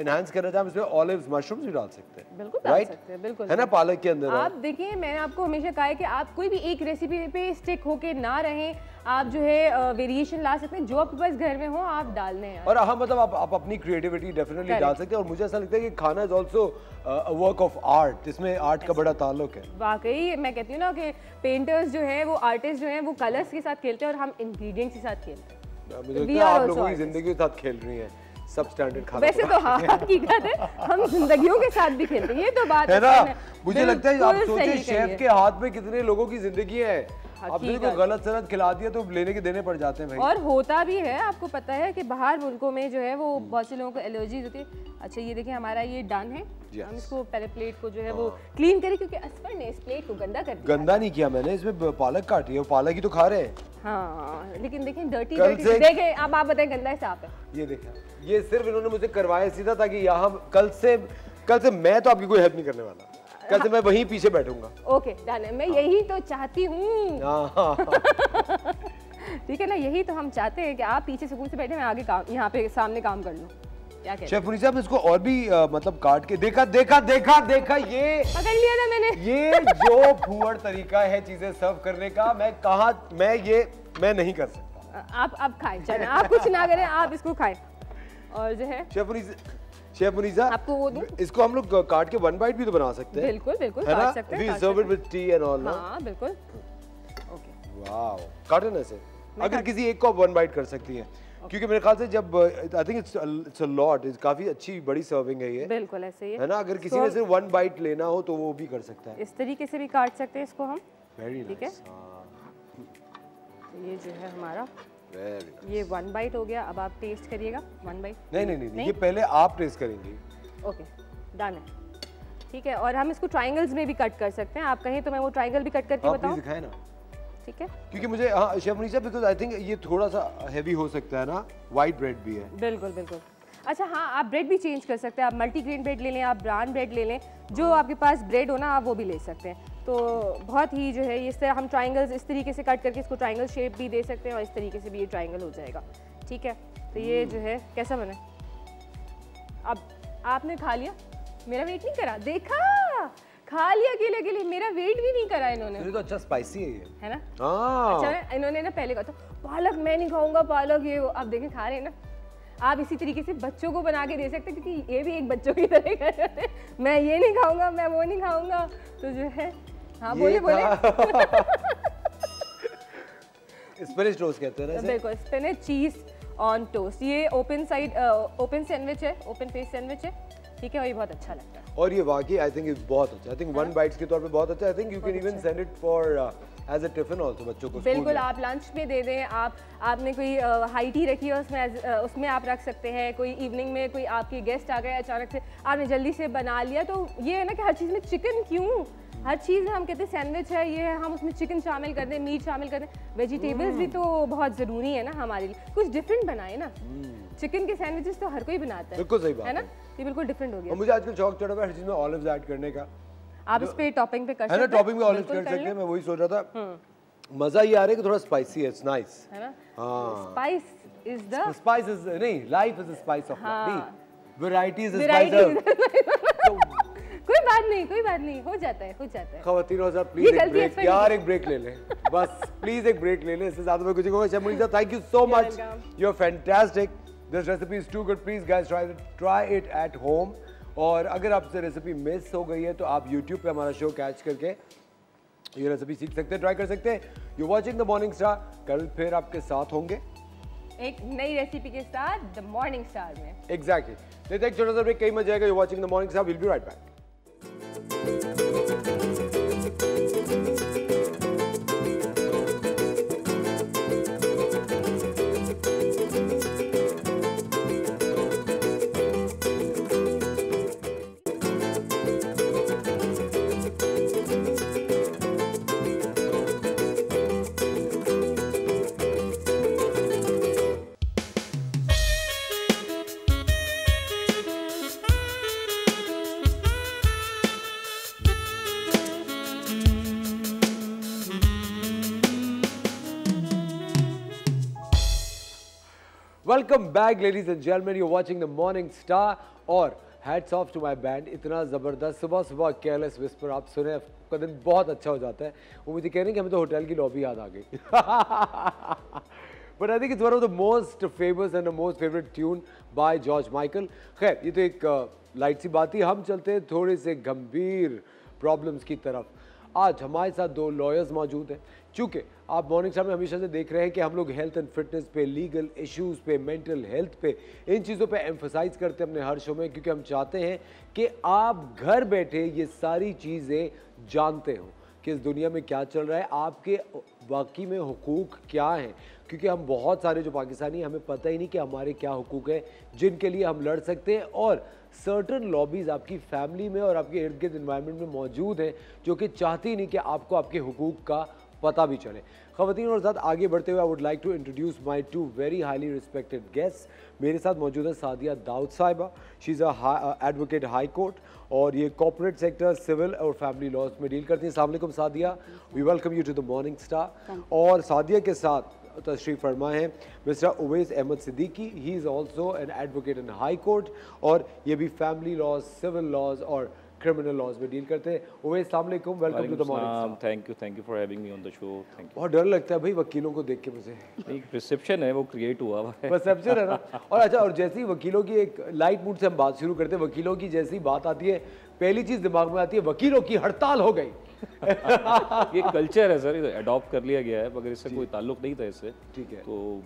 एनहांस करना चाहें, इसमें ऑलिव्स, मशरूम्स भी डाल सकते हैं। बिल्कुल डाल सकते हैं, बिल्कुल है ना, पालक के अंदर। आप देखिए, मैंने आपको हमेशा कहा है कि आप कोई भी एक रेसिपी पे स्टिक होके ना रहें, आप जो है वेरिएशन ला सकते हैं, जो आपके पास घर में हो आप डालने हैं। और हाँ, मतलब आप अपनी क्रिएटिविटी डेफिनेटली डाल सकते हैं, और मुझे ऐसा लगता है कि खाना is also a work of art, इसमें आर्ट का बड़ा ताल्लुक है। वाकई मैं कहती हूँ ना कि पेंटर्स जो है, वो आर्टिस्ट जो है, वो कलर्स के साथ खेलते हैं और हम इंग्रेडिएंट्स के साथ खेलते हैं। मुझे लगता है आप लोगों की जिंदगी के साथ खेल रही हैं, सब स्टैंडर्ड खाना। वैसे तो हाँ, हकीकत है, हम जिंदगियों के साथ भी खेलते हैं, ये तो बात है ना। मुझे लगता है आप सोचिए शेफ के हाथ में कितने लोगों की जिंदगी है, आपने को गलत सलत खिला दिया तो लेने के देने पड़ जाते हैं भाई। और होता भी है, आपको पता है कि बाहर मुल्कों में जो है वो बहुत से लोगों को एलर्जीज होती है। अच्छा, ये देखिए हमारा ये डन है, हम इसको पहले प्लेट को जो है वो क्लीन करें, क्योंकि असफर ने इस प्लेट को गंदा कर दिया। गंदा नहीं किया मैंने, इसमें पालक काटी है, पालक ही तो खा रहे हैं। हाँ, लेकिन देखें डर्टी देखें, अब आप बताएं गंदा है साफ है। ये देखा, ये सिर्फ इन्होंने मुझे करवाया सीधा ताकि यहाँ कल से मैं तो आपकी कोई हेल्प नहीं करने वाला, कल से मैं वहीं पीछे बैठूंगा। ओके डन है, मैं यही तो चाहती हूँ। ठीक है ना, यही तो हम चाहते हैं कि आप पीछे सुकून से बैठे, मैं आगे काम, यहाँ पे सामने काम कर लूँ। क्या कहते हैं शेफ मुनीसा, इसको और भी मतलब काट के देखा, ये पकड़ लिया था मैंने। ये जो फूहड़ तरीका है चीजें सर्व करने का, मैं नहीं कर सकता। आप खाएं, चलें, आप कुछ ना करें, आप इसको खाएं। और जो है शेफ मुनीसा, आपको वो दूं? इसको हम लोग काट के 1 बाइट भी तो बना सकते हैं। बिल्कुल बिल्कुल काट सकते हैं। We serve it with tea and all, हाँ बिल्कुल। ओके, वाओ, काटन ऐसे अगर किसी एक को आप 1 बाइट कर सकती हैं, क्योंकि मेरे ख्याल से जब आई थिंक इट्स अ लॉट, काफी अच्छी बड़ी सर्विंग है ये। बिल्कुल ऐसे ही है ना, अगर किसी ने सिर्फ 1 बाइट लेना हो तो वो भी कर सकता है। इस तरीके से भी काट सकते हैं इसको हम। वेरी ठीक है, तो ये जो है हमारा ये 1 बाइट हो गया। अब आप टेस्ट करिएगा 1 बाइट। नहीं, ये पहले आप टेस्ट करेंगे। ओके डन है, ठीक है। और हम इसको ट्रायंगल्स में भी कट कर सकते हैं, आप कहें तो मैं वो ट्रायंगल भी कट करके बताऊं? दिखाएं ना, ठीक है। क्योंकि मुझे हाँ शेफ मुनीसा, बिकॉज़ आई थिंक ये थोड़ा सा हैवी हो सकता है ना, वाइट ब्रेड भी है। बिल्कुल बिल्कुल। अच्छा हाँ, आप ब्रेड भी चेंज कर सकते हैं, आप मल्टीग्रेन ब्रेड ले लें, आप ब्राउन ब्रेड ले लें, जो आपके पास ब्रेड हो ना आप वो भी ले सकते हैं। तो बहुत ही जो है इस तरह हम ट्रायंगल्स इस तरीके से कट करके इसको ट्रायंगल शेप भी दे सकते हैं, और इस तरीके से भी ये ट्रायंगल हो जाएगा। ठीक है, तो ये जो है कैसा बना? अब आपने खा लिया, मेरा वेट नहीं करा, देखा, खा लिया अकेले अकेले, मेरा वेट भी नहीं करा इन्होंने। तो अच्छा स्पाइसी है ये, है ना? हाँ। अच्छा, इन्होंने ना पहले कहा था पालक मैं नहीं खाऊंगा, पालक ये वो, अब देखें खा रहे हैं ना। आप इसी तरीके से बच्चों को बना के दे सकते हैं, क्योंकि ये भी एक बच्चों की तरह कर रहे हैं, मैं ये नहीं खाऊंगा, मैं वो नहीं खाऊंगा, तो जो है हाँ बोले स्पिनच टोस्ट कहते हैं ना इसे? बिल्कुल, स्पिनच चीज ऑन टोस्ट। ये ओपन साइड ओपन सैंडविच है, ओपन फेस सैंडविच है, ठीक है, और ये बहुत अच्छा लगता है। और ये वाकई आई थिंक बहुत अच्छा, आई थिंक 1 बाइट्स के तौर पे बहुत अच्छा। I think you can even send it for as a tiffin also, बच्चों को बिल्कुल, आप लंच में दे दें, आपने कोई हाई टी रखी है उसमें आप रख सकते हैं। कोई इवनिंग में कोई आपके गेस्ट आ गए अचानक से, आपने जल्दी से बना लिया, तो ये है ना कि हर चीज़ में चिकन क्यों, हर चीज़ में हम कहते हैं सैंडविच है ये है, हम उसमें चिकन शामिल कर दें, मीट शामिल कर दें, वेजिटेबल्स भी तो बहुत ज़रूरी है ना हमारे लिए, कुछ डिफरेंट बनाए ना। चिकन के सैंडविचेस तो हर कोई बनाता है, बिल्कुल सही बात है ना, ये बिल्कुल डिफरेंट हो गया। और मुझे आजकल शौक चढ़ा हुआ है हर चीज़ में ऑलिव्स ऐड करने का। आप इस पे टॉपिंग पे कर सकते हैं, है ना, टॉपिंग में ऑलिव्स कर सकते हैं। मैं वही सोच रहा था, मजा ये आ रहा है कि थोड़ा स्पाइसी है, इट्स नाइस, है ना। हाँ, spice is the spice is नहीं, life is the spice of life, variety is the Variety spice. कोई बात नहीं, हो जाता है। खवातीनों साहब प्लीज एक ब्रेक, यार एक ब्रेक ले लें बस, प्लीज एक ब्रेक ले लें, इससे ज्यादा मैं कुछ नहीं कहूंगा। Chef Munisa, thank you so much, you are fantastic, this recipe is too good, please guys try it at home. और अगर आपसे रेसिपी मिस हो गई है तो आप YouTube पे हमारा शो कैच करके ये रेसिपी सीख सकते हैं, ट्राई कर सकते हैं। You watching the morning star. कल फिर आपके साथ होंगे एक नई रेसिपी के साथ द मॉर्निंग स्टार में। एग्जैक्टली। लेते एक छोटा सा ब्रेक, कहीं मत जाएगा। You watching the morning star, will be right back. Welcome back ladies and gentleman, you watching the morning Star. और hats off to my band, इतना ज़बरदस्त सुबह सुबह केयरलेस विस्पर आप सुने, आपका दिन बहुत अच्छा हो जाता है। वो मुझे कह रहे हैं कि हमें तो होटल की लॉबी याद आ गई। But I think it's one of the most famous and the most favourite tune by George Michael. खैर, ये तो एक लाइट सी बात ही। हम चलते हैं थोड़े से गंभीर प्रॉब्लम्स की तरफ। आज हमारे साथ दो लॉयर्स मौजूद हैं। चूँकि आप मॉर्निंग स्टार में हमेशा से देख रहे हैं कि हम लोग हेल्थ एंड फिटनेस पे, लीगल इश्यूज़ पे, मेंटल हेल्थ पे, इन चीज़ों पे एम्फसाइज करते हैं अपने हर शो में, क्योंकि हम चाहते हैं कि आप घर बैठे ये सारी चीज़ें जानते हो कि इस दुनिया में क्या चल रहा है, आपके बाकी में हुकूक क्या हैं। क्योंकि हम बहुत सारे जो पाकिस्तानी हैं, हमें पता ही नहीं कि हमारे क्या हुकूक हैं जिनके लिए हम लड़ सकते हैं। और सर्टन लॉबीज़ आपकी फैमिली में और आपके इर्द गिर्द इन्वायरमेंट में मौजूद हैं जो कि चाहती नहीं कि आपको आपके हुकूक का पता भी चले। ख़वातीन और साथ आगे बढ़ते हुए I would like to introduce my two very highly respected guest. मेरे साथ मौजूद है सादिया दाऊद साहिबा। She is a advocate high court और ये कॉर्पोरेट सेक्टर, सिविल और फैमिली लॉज में डील करती हैं। अस्सलाम वालेकुम Sadia, we welcome you to the morning Star. और सादिया के साथ तशरीफ़ फरमा है mister Uwais Ahmed Siddiqui. He is also an advocate in high court और ये भी फैमिली लॉज, सिविल लॉज और क्रिमिनल लॉज में डील करते हैं। उवैस, अस्सलाम वालेकुम, welcome to the morning Star. Thank you for having me on the show. Thank you. बहुत डर लगता है भाई वकीलों को देख के मुझे। एक परसेप्शन है, वो क्रिएट हुआ हुआ है। परसेप्शन है ना। और अच्छा, और जैसे ही वकीलों की एक लाइट मूड से हम बात शुरू करते हैं, वकीलों की जैसी बात आती है, पहली चीज़ दिमाग में आती है वकीलों की हड़ताल हो गई। ये कल्चर है सर, अडॉप्ट कर लिया गया है, मगर इससे कोई ताल्लुक नहीं था इससे। ठीक है। तो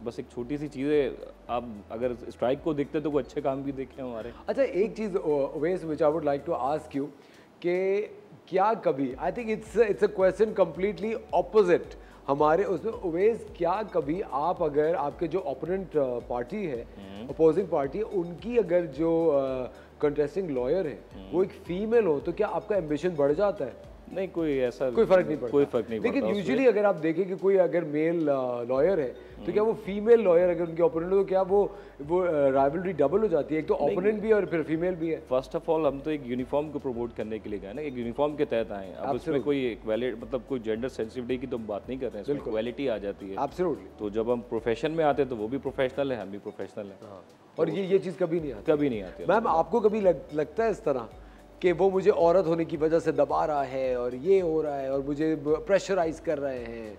बस एक छोटी सी चीज़ है, आप अगर स्ट्राइक को देखते तो कोई अच्छे काम भी देखे हमारे। अच्छा, एक चीज़ Uwais which I would like to ask you कि क्या कभी, I think it's a question completely opposite हमारे उसमें, उवैस क्या कभी आप अगर आपके जो ओपोनेंट पार्टी है, अपोजिंग पार्टी, उनकी अगर जो कंटेस्टिंग लॉयर है वो एक फीमेल हो तो क्या आपका एम्बिशन बढ़ जाता है? नहीं, कोई ऐसा कोई फर्क नहीं पड़ता। कोई फर्क नहीं पड़ता। लेकिन यूजुअली अगर आप देखें कि कोई अगर मेल लॉयर है तो क्या वो फीमेल लॉयर अगर उनके ओपोनेंट हो तो क्या वो राइवलरी डबल हो जाती है? एक तो ओपोनेंट भी है और फिर फीमेल भी है। फर्स्ट ऑफ ऑल हम तो एक यूनिफॉर्म को प्रमोट करने के लिए गए ना, एक यूनिफॉर्म के तहत आए। अब उसमें कोई मतलब कोई जेंडर सेंसिटिविटी की तो हम बात नहीं कर रहे हैं, इक्वालिटी आ जाती है। एब्सोल्युटली। तो जब हम प्रोफेशन में आते हैं तो वो भी प्रोफेशनल है, हम भी प्रोफेशनल हैं। और ये चीज़ कभी नहीं आती? कभी नहीं आती। मैम, आपको कभी लगता है इस तरह कि वो मुझे औरत होने की वजह से दबा रहा है और ये हो रहा है और मुझे प्रेशराइज कर रहे हैं?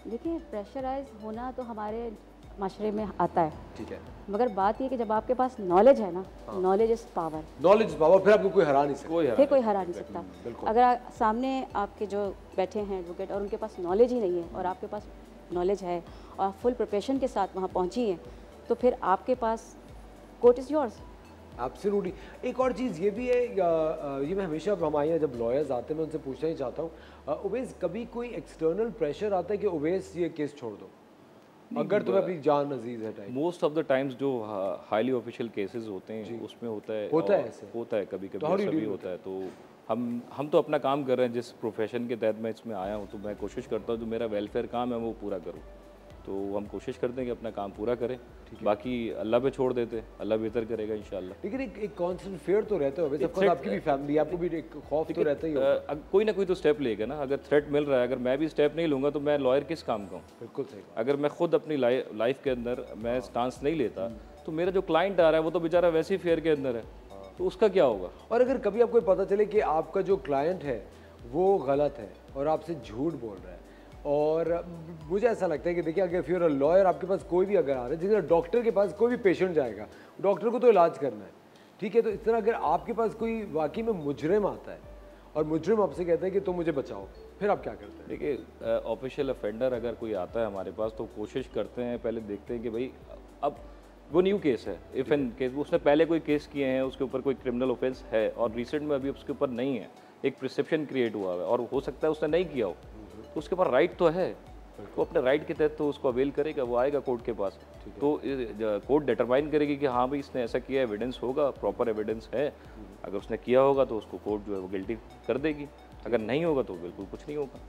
देखिए, प्रेशराइज होना तो हमारे माशरे में आता है, ठीक है, मगर बात ये कि जब आपके पास नॉलेज है ना, knowledge is power. Knowledge is power, फिर आपको कोई हरा नहीं सकता। फिर कोई हरा नहीं सकता। अगर सामने आपके जो बैठे हैं एडवोकेट और उनके पास नॉलेज ही नहीं है और आपके पास नॉलेज है और फुल प्रिपरेशन के साथ वहाँ पहुँची हैं, तो फिर आपके पास कोर्ट इज़ योर्स। एब्सोल्युटली। एक और चीज़ ये भी है, ये मैं हमेशा हमारे यहाँ जब लॉयर्स आते हैं मैं उनसे पूछना ही चाहता हूँ, उवैस कभी कोई एक्सटर्नल प्रेशर आता है कि उवैस ये केस छोड़ दो अगर तुम्हें अपनी जान अजीज है time? Most of the times जो हाईली ऑफिशियल केसेस होते हैं उसमें होता है ऐसे होता है कभी कभी ऐसा भी होता है। तो हम तो अपना काम कर रहे हैं, जिस प्रोफेशन के तहत मैं इसमें आया हूँ तो मैं कोशिश करता हूँ जो मेरा वेलफेयर काम है वो पूरा करूँ। तो हम कोशिश करते हैं कि अपना काम पूरा करें, बाकी अल्लाह पे छोड़ देते हैं, अल्लाह बेहतर करेगा इंशाल्लाह। लेकिन एक कांस्टेंट फियर तो रहता है, वैसे ऑफकोर्स आपकी भी फैमिली, आपको भी एक खौफ तो रहता ही होगा। कोई ना कोई तो स्टेप लेगा ना, अगर थ्रेट मिल रहा है, अगर मैं भी स्टेप नहीं लूँगा तो मैं लॉयर किस काम का हूँ? बिल्कुल सही। अगर मैं खुद अपनी लाइफ के अंदर मैं स्टांस नहीं लेता तो मेरा जो क्लाइंट आ रहा है वो तो बेचारा वैसे ही फेयर के अंदर है, तो उसका क्या होगा? और अगर कभी आपको पता चले कि आपका जो क्लाइंट है वो गलत है और आपसे झूठ बोल रहा है, और मुझे ऐसा लगता है कि देखिए, अगर फिर लॉयर आपके पास कोई भी अगर आ रहा है, जैसे डॉक्टर के पास कोई भी पेशेंट जाएगा, डॉक्टर को तो इलाज करना है, ठीक है, तो इस तरह अगर आपके पास कोई वाकई में मुजरिम आता है और मुजरिम आपसे कहता है कि तुम मुझे बचाओ, फिर आप क्या करते हैं? देखिए ऑफिशियल ऑफेंडर अगर कोई आता है हमारे पास तो कोशिश करते हैं, पहले देखते हैं कि भाई अब वो न्यू केस है, इफ एन केस उसने पहले कोई केस किए हैं, उसके ऊपर कोई क्रिमिनल ऑफेंस है और रिसेंट में अभी उसके ऊपर नहीं है, एक प्रिसेप्शन क्रिएट हुआ है और हो सकता है उसने नहीं किया हो, तो उसके पास राइट तो है, वो अपने राइट के तहत तो उसको अवेल करेगा, वो आएगा कोर्ट के पास, तो कोर्ट डिटरमाइन करेगी कि हाँ भाई इसने ऐसा किया, एविडेंस होगा, प्रॉपर एविडेंस है, अगर उसने किया होगा तो उसको कोर्ट जो है वो गिल्टी कर देगी, अगर नहीं होगा तो बिल्कुल कुछ नहीं होगा।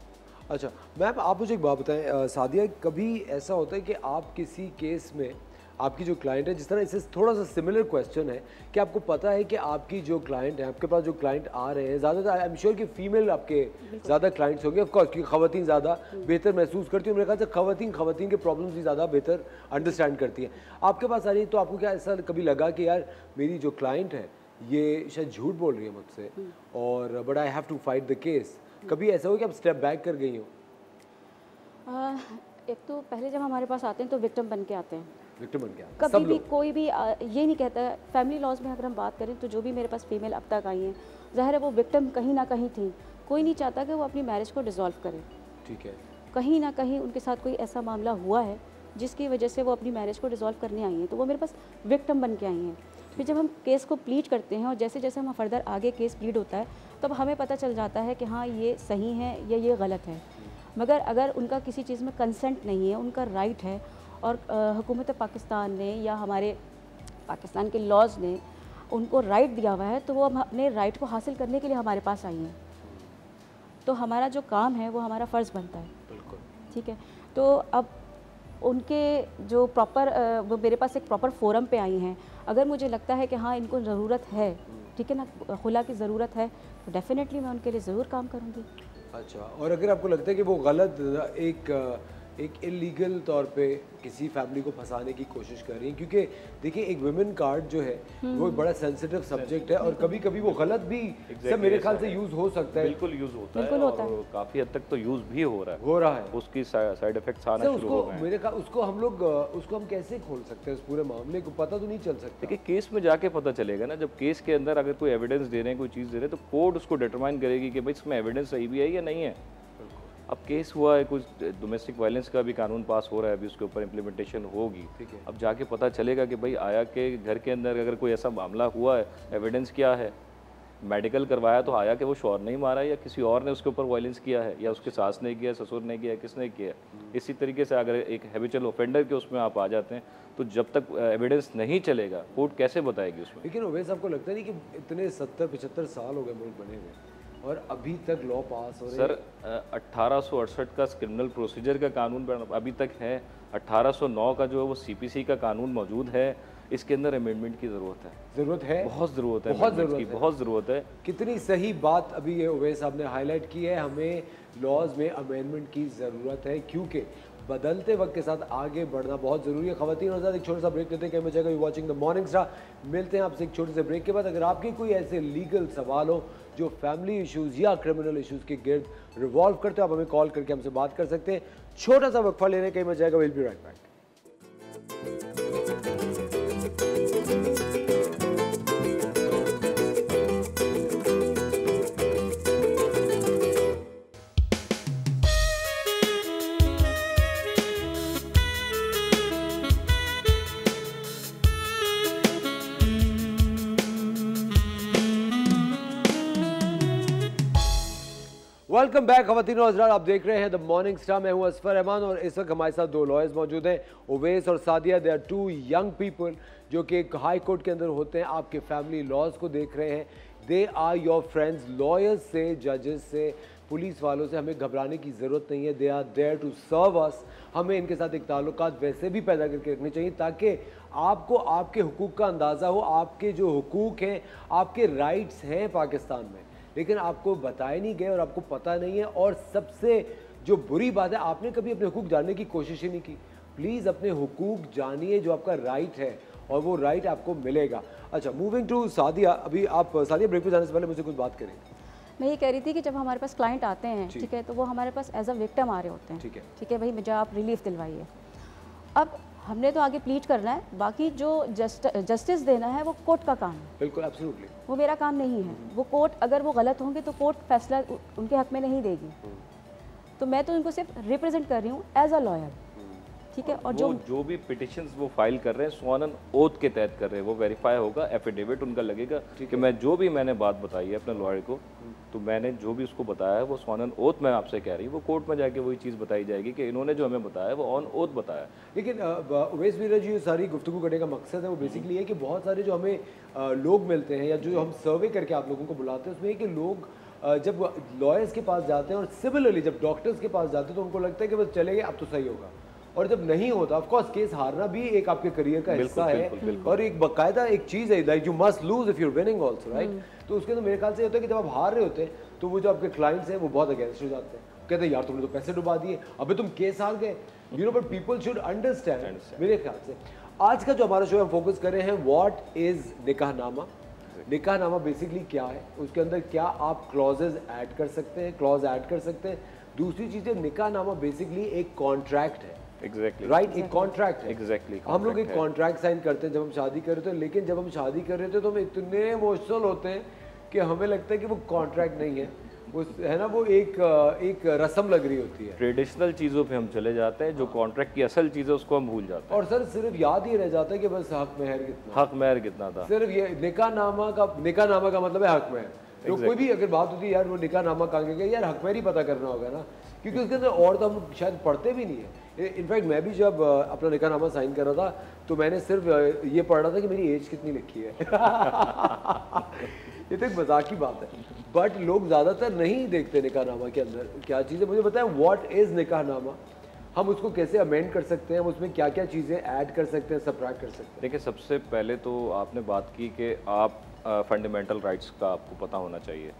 अच्छा मैम, आप मुझे एक बात बताएं, सादिया, कभी ऐसा होता है कि आप किसी केस में आपकी जो क्लाइंट है, जिस तरह इससे थोड़ा सा सिमिलर क्वेश्चन है कि आपको पता है कि आपकी जो क्लाइंट है, आपके पास जो क्लाइंट आ रहे हैं, ज़्यादातर आई एम श्योर कि फीमेल आपके ज़्यादा क्लाइंट्स होंगे ऑफकोर्स, क्योंकि खवातीन ज़्यादा बेहतर महसूस करती हैं, मेरे ख्याल से खवातीन के प्रॉब्लम्स भी ज़्यादा बेहतर अंडरस्टैंड करती हैं। आपके पास आ रही है तो आपको क्या ऐसा कभी लगा कि यार मेरी जो क्लाइंट है ये शायद झूठ बोल रही है मुझसे और but I have to fight the case, कभी ऐसा हो कि आप स्टेप बैक कर गई हो? एक तो पहले जब हमारे पास आते हैं तो विक्टिम बन के आते हैं, विक्टिम बन गया कभी भी कोई भी ये नहीं कहता है। फैमिली लॉज में अगर हम बात करें तो जो भी मेरे पास फीमेल अब तक आई हैं, ज़ाहिर है वो विक्टिम कहीं ना कहीं थी, कोई नहीं चाहता कि वो अपनी मैरिज को डिसॉल्व करे, ठीक है, कहीं ना कहीं उनके साथ कोई ऐसा मामला हुआ है जिसकी वजह से वो अपनी मैरिज को डिसॉल्व करने आई हैं, तो वो मेरे पास विक्टिम बन के आई हैं। फिर जब हम केस को प्लीड करते हैं और जैसे जैसे हम फर्दर आगे केस प्लीड होता है तब हमें पता चल जाता है कि हाँ ये सही है या ये गलत है, मगर अगर उनका किसी चीज़ में कंसेंट नहीं है, उनका राइट है और हुकूमत पाकिस्तान ने या हमारे पाकिस्तान के लॉज ने उनको राइट दिया हुआ है, तो वो हम अपने राइट को हासिल करने के लिए हमारे पास आई हैं, तो हमारा जो काम है वो हमारा फ़र्ज़ बनता है। बिल्कुल ठीक है, तो अब उनके जो प्रॉपर वो मेरे पास एक प्रॉपर फोरम पे आई हैं, अगर मुझे लगता है कि हाँ इनको ज़रूरत है, ठीक है ना, खुला की ज़रूरत है, तो डेफिनेटली मैं उनके लिए ज़रूर काम करूँगी। अच्छा, और अगर आपको लगता है कि वो गलत एक इलीगल तौर पे किसी फैमिली को फंसाने की कोशिश कर रही है, क्योंकि देखिए एक वुमेन कार्ड जो है वो एक बड़ा सेंसिटिव सब्जेक्ट है और कभी कभी वो गलत भी सब मेरे ख्याल से यूज हो सकता है। बिल्कुल यूज होता है और काफी हद तक तो यूज भी हो रहा है, उसकी साइड इफेक्ट्स आना शुरू हो गए हैं। मेरे ख्याल उसको हम लोग उसको हम कैसे खोल सकते हैं, उस पूरे मामले को पता तो नहीं चल सकता। देखिए केस में जाके पता चलेगा ना, जब केस के अंदर अगर कोई एविडेंस दे रहे हैं, कोई चीज़ दे रहे हैं, तो कोर्ट उसको डिटरमाइन करेगी कि भाई इसमें एविडेंस सही भी है या नहीं है। अब केस हुआ है, कुछ डोमेस्टिक वायलेंस का भी कानून पास हो रहा है, अभी उसके ऊपर इम्प्लीमेंटेशन होगी, अब जाके पता चलेगा कि भाई आया के घर के अंदर अगर कोई ऐसा मामला हुआ है, एविडेंस क्या है, मेडिकल करवाया तो आया कि वो शौहर नहीं मारा या किसी और ने उसके ऊपर वायलेंस किया है, या उसके सास ने किया, ससुर ने किया, किसने किया। इसी तरीके से अगर एक हैबिचुअल ऑफेंडर के उसमें आप आ जाते हैं तो जब तक एविडेंस नहीं चलेगा कोर्ट कैसे बताएगी उसमें। लेकिन ओवैस आपको लगता नहीं कि इतने 70-75 साल हो गए मुल्क बने हुए और अभी तक लॉ पास हो रहे हैं? सर 1868 का क्रिमिनल प्रोसीजर का कानून अभी तक है, 1809 का जो है वो सीपीसी का कानून मौजूद है, इसके अंदर अमेंडमेंट की ज़रूरत है, बहुत ज़रूरत है, बहुत ज़रूरत है। कितनी सही बात अभी ये ओवैस साहब ने हाईलाइट की है, हमें लॉज में अमेंडमेंट की ज़रूरत है क्योंकि बदलते वक्त के साथ आगे बढ़ना बहुत ज़रूरी है। ख़वातीन और एक छोटा सा ब्रेक लेते हैं, कहीं बचेगा you watching the morning star. मिलते हैं आपसे एक छोटे से ब्रेक के बाद। अगर आपके कोई ऐसे लीगल सवाल हो जो फैमिली इश्यूज़ या क्रिमिनल इश्यूज़ के गिर्द रिवॉल्व करते हो, आप हमें कॉल करके हमसे बात कर सकते हैं। छोटा सा वक्फा लेने, कहीं बचेगा, will be right back. Welcome back खवातीन और हज़रात, आप देख रहे हैं द मॉर्निंग स्टार। मैं हूं असफर रहमान और इस वक्त हमारे साथ दो लॉयर्स मौजूद हैं, ओवैस और Sadia. They are two young people जो कि एक हाई कोर्ट के अंदर होते हैं, आपके फैमिली लॉज को देख रहे हैं। They are your friends. Lawyers से, जजेस से, पुलिस वालों से हमें घबराने की ज़रूरत नहीं है। They are there to serve us. हमें इनके साथ एक ताल्लुकात वैसे भी पैदा करके रखने चाहिए ताकि आपको आपके हुकूक का अंदाज़ा हो, आपके जो हुकूक हैं, आपके राइट्स हैं पाकिस्तान में, लेकिन आपको बताए नहीं गए और आपको पता नहीं है। और सबसे जो बुरी बात है, आपने कभी अपने हुकूक जानने की कोशिश ही नहीं की। प्लीज़ अपने हुकूक जानिए, जो आपका राइट है और वो राइट आपको मिलेगा। अच्छा, मूविंग टू सादिया। अभी आप सादिया ब्रेक पे जाने से पहले मुझे कुछ बात करें। मैं ये कह रही थी कि जब हमारे पास क्लाइंट आते हैं, ठीक है, तो वो हमारे पास एज अ विक्टिम आ रहे होते हैं, ठीक है भाई, मुझे आप रिलीफ दिलवाइए। अब हमने तो आगे प्लीट करना है, बाकी जो जस्टिस देना है वो कोर्ट का काम है। बिल्कुल, एब्सोल्युटली, वो मेरा काम नहीं है। वो कोर्ट, अगर वो गलत होंगे तो कोर्ट फैसला उनके हक में नहीं देगी, तो मैं तो इनको सिर्फ रिप्रेजेंट कर रही हूँ एज अ लॉयर, ठीक है। और जो भी पिटिशंस वो फाइल कर रहे हैं स्वान एंड ओथ के तहत कर रहे हैं, वो वेरीफाई होगा, एफिडेविट उनका लगेगा कि मैं जो भी मैंने बात बताई है अपने लॉयर को, तो मैंने जो भी उसको बताया है वो स्वान एंड ओथ मैं आपसे कह रही हूँ, वो कोर्ट में जाके वही चीज़ बताई जाएगी कि इन्होंने जो हमें बताया वो ऑन ओथ बताया। लेकिन उवैस मीरा जी, सारी गुफ्तगू करने का मकसद है वो बेसिकली है कि बहुत सारे जो हमें लोग मिलते हैं या जो हम सर्वे करके आप लोगों को बुलाते हैं, उसमें कि लोग जब लॉयर्स के पास जाते हैं और सिमिलरली जब डॉक्टर्स के पास जाते हैं तो उनको लगता है कि बस चलेंगे अब तो सही होगा, और जब नहीं होता, ऑफ कोर्स केस हारना भी एक आपके करियर का हिस्सा है और एक बाकायदा एक चीज़ है, like you must lose if you are winning also, right. तो उसके अंदर मेरे ख्याल से होता है कि जब आप हार रहे होते हैं तो वो जो आपके क्लाइंट्स हैं वो बहुत अगेंस्ट हो जाते हैं, कहते हैं यार तुमने तो पैसे डुबा दिए, अबे तुम केस हार गए, you know. But people should understand, मेरे ख्याल से आज का जो हमारा शो हम फोकस कर रहे हैं, व्हाट इज निकाहनामा। निकाहनामा बेसिकली क्या है, उसके अंदर क्या आप क्लॉजेज ऐड कर सकते हैं, क्लॉज ऐड कर सकते हैं। दूसरी चीज़ है, निकाहनामा बेसिकली एक कॉन्ट्रैक्ट है, एग्जैक्टली राइट, एक कॉन्ट्रैक्ट है। एग्जैक्टली हम लोग एक कॉन्ट्रैक्ट साइन करते हैं जब हम शादी कर रहे थे, लेकिन जब हम शादी कर रहे थे तो हम इतने इमोशनल होते हैं कि हमें लगता है कि वो कॉन्ट्रैक्ट नहीं है, वो है ना, वो एक रस्म लग रही होती है। ट्रेडिशनल चीज़ों पे हम चले जाते हैं, जो कॉन्ट्रैक्ट की असल चीज़ है उसको हम भूल जाते हैं। और सर सिर्फ याद ही रह जाता है कि बस हक महर कितना, हक महर कितना था, सिर्फ ये निकाहनामा का मतलब है हक महर। तो कोई भी अगर बात होती है यार वो निकाहनामा कहाँ गया, यार हक महर ही पता करना होगा ना, क्योंकि उसके अंदर और तो हम शायद पढ़ते भी नहीं है। इनफैक्ट मैं भी जब अपना निकाहनामा साइन कर रहा था तो मैंने सिर्फ ये पढ़ रहा था कि मेरी एज कितनी लिखी है। ये तो एक मजाक की बात है, बट लोग ज़्यादातर नहीं देखते निकाहनामा के अंदर क्या चीज़ें। मुझे बताएं व्हाट इज़ निकाहनामा, हम उसको कैसे अमेंड कर सकते हैं, हम उसमें क्या क्या चीज़ें ऐड कर सकते हैं, सबट्रैक्ट कर सकते हैं। देखिए सबसे पहले तो आपने बात की कि आप फंडामेंटल राइट्स का आपको पता होना चाहिए।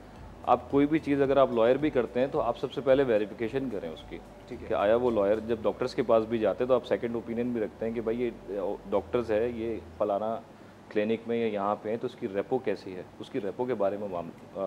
आप कोई भी चीज़ अगर आप लॉयर भी करते हैं तो आप सबसे पहले वेरिफिकेशन करें उसकी, ठीक है, कि आया वो लॉयर। जब डॉक्टर्स के पास भी जाते हैं तो आप सेकंड ओपिनियन भी रखते हैं कि भाई ये डॉक्टर्स है, ये फलाना क्लिनिक में या यहाँ पे है, तो उसकी रेपो कैसी है, उसकी रेपो के बारे में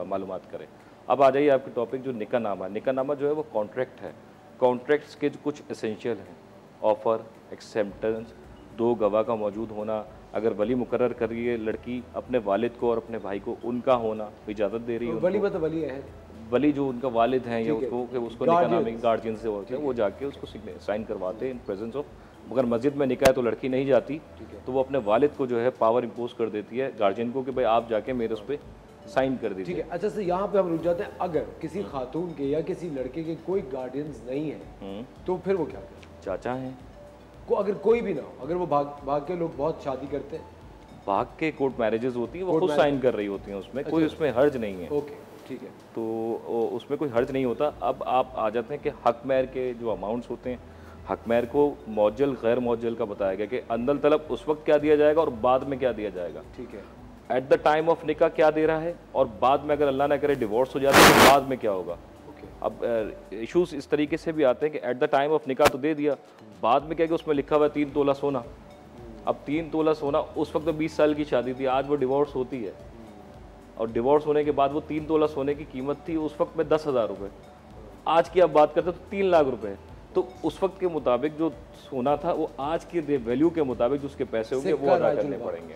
मालूमात करें। अब आ जाइए आपके टॉपिक जो निकाहनामा। निकाहनामा जो है वो कॉन्ट्रैक्ट है। कॉन्ट्रैक्ट्स के जो कुछ एसेंशियल हैं, ऑफ़र, एक्सेप्टेंस, दो गवाह का मौजूद होना, अगर वली मुकर्रर कर रही है लड़की अपने वालिद को और अपने भाई को, उनका होना, इजाज़त दे रही है वली मतलब वली है, वली जो उनका वालिद हैं या उसको निकाहनामे गार्जियन से होते हैं, वो जाके उसको साइन करवाते हैं इन प्रेजेंस ऑफ। अगर मस्जिद में निकाह है तो लड़की नहीं जाती, तो वो अपने वालिद को जो है पावर इम्पोज कर देती है गार्जियन को कि भाई आप जाके मेरे उस पर साइन कर दीजिए। ठीक है। अच्छा सर, यहाँ पे हम रुक जाते हैं, अगर किसी खातून के या किसी लड़के के कोई गार्डियंस नहीं है तो फिर वो क्या करें? चाचा हैं को, अगर कोई भी ना हो, अगर वो भाग के लोग बहुत शादी करते हैं, भाग के कोर्ट मैरिजेस होती हैं, वो खुद साइन कर रही होती हैं, उसमें कोई उसमें हर्ज नहीं है। ओके ठीक है, तो उसमें कोई हर्ज नहीं होता। अब आप आ जाते हैं कि हक महर के जो अमाउंट्स होते हैं, हक महर को मौजल गैर मौजल का बताया गया कि अंदल तलब उस वक्त क्या दिया जाएगा और बाद में क्या दिया जाएगा। ठीक है, एट द टाइम ऑफ निकाह क्या दे रहा है और बाद में अगर अल्लाह ना करे डिवोर्स हो जाता है तो बाद में क्या होगा। अब इश्यूज इस तरीके से भी आते हैं कि एट द टाइम ऑफ निकाह तो दे दिया, बाद में क्या कि उसमें लिखा हुआ है 3 तोला सोना। अब 3 तोला सोना उस वक्त 20 साल की शादी थी, आज वो डिवोर्स होती है और डिवोर्स होने के बाद वो 3 तोला सोने की कीमत थी उस वक्त में 10,000 रुपये, आज की आप बात करते तो 3 लाख रुपए। तो उस वक्त के मुताबिक जो सोना था वो आज की वैल्यू के मुताबिक जो उसके पैसे होंगे वो अदा करने पड़ेंगे।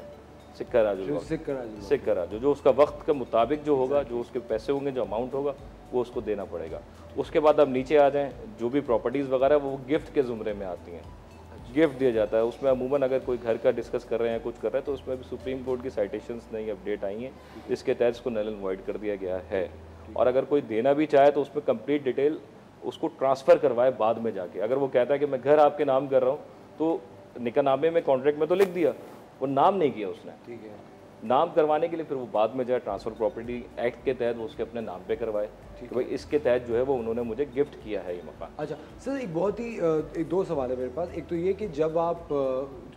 सिक्का राजू जो उसका वक्त के मुताबिक जो होगा, जो उसके पैसे होंगे, जो अमाउंट होगा वो उसको देना पड़ेगा। उसके बाद अब नीचे आ जाएं, जो भी प्रॉपर्टीज़ वगैरह वो गिफ्ट के ज़ुमरे में आती हैं, गिफ्ट दिया जाता है। उसमें अमूमन अगर कोई घर का डिस्कस कर रहे हैं, कुछ कर रहे हैं, तो उसमें भी सुप्रीम कोर्ट की साइटेशंस नई अपडेट आई हैं जिसके तहत इसको नल एंड वॉइड कर दिया गया है। और अगर कोई देना भी चाहे तो उसमें कंप्लीट डिटेल उसको ट्रांसफ़र करवाए बाद में जाके। अगर वो कहता है कि मैं घर आपके नाम कर रहा हूँ, तो निकाहनामे में कॉन्ट्रैक्ट में तो लिख दिया, वो नाम नहीं किया उसने, ठीक है, नाम करवाने के लिए फिर वो बाद में जाए ट्रांसफ़र प्रॉपर्टी एक्ट के तहत वो उसके अपने नाम पे करवाए कि भाई इसके तहत जो है वो उन्होंने मुझे गिफ्ट किया है ये मकान। अच्छा सर, एक बहुत ही एक 2 सवाल है मेरे पास। एक तो ये कि जब आप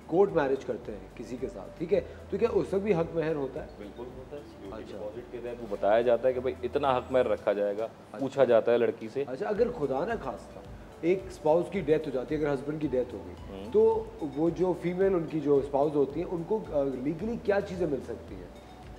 कोर्ट मैरिज करते हैं किसी के साथ, ठीक है, तो क्या उस वक्त भी हक महर होता है? बिल्कुल होता है। डिपॉजिट के तहत वो बताया जाता है कि भाई इतना हक महर रखा जाएगा, पूछा जाता है लड़की से। अच्छा, अगर खुदा ना खास्ता एक स्पाउस की डेथ हो जाती है, अगर हस्बैंड की डेथ हो गई, तो वो जो फीमेल उनकी जो स्पाउस होती है उनको लीगली क्या चीज़ें मिल सकती हैं?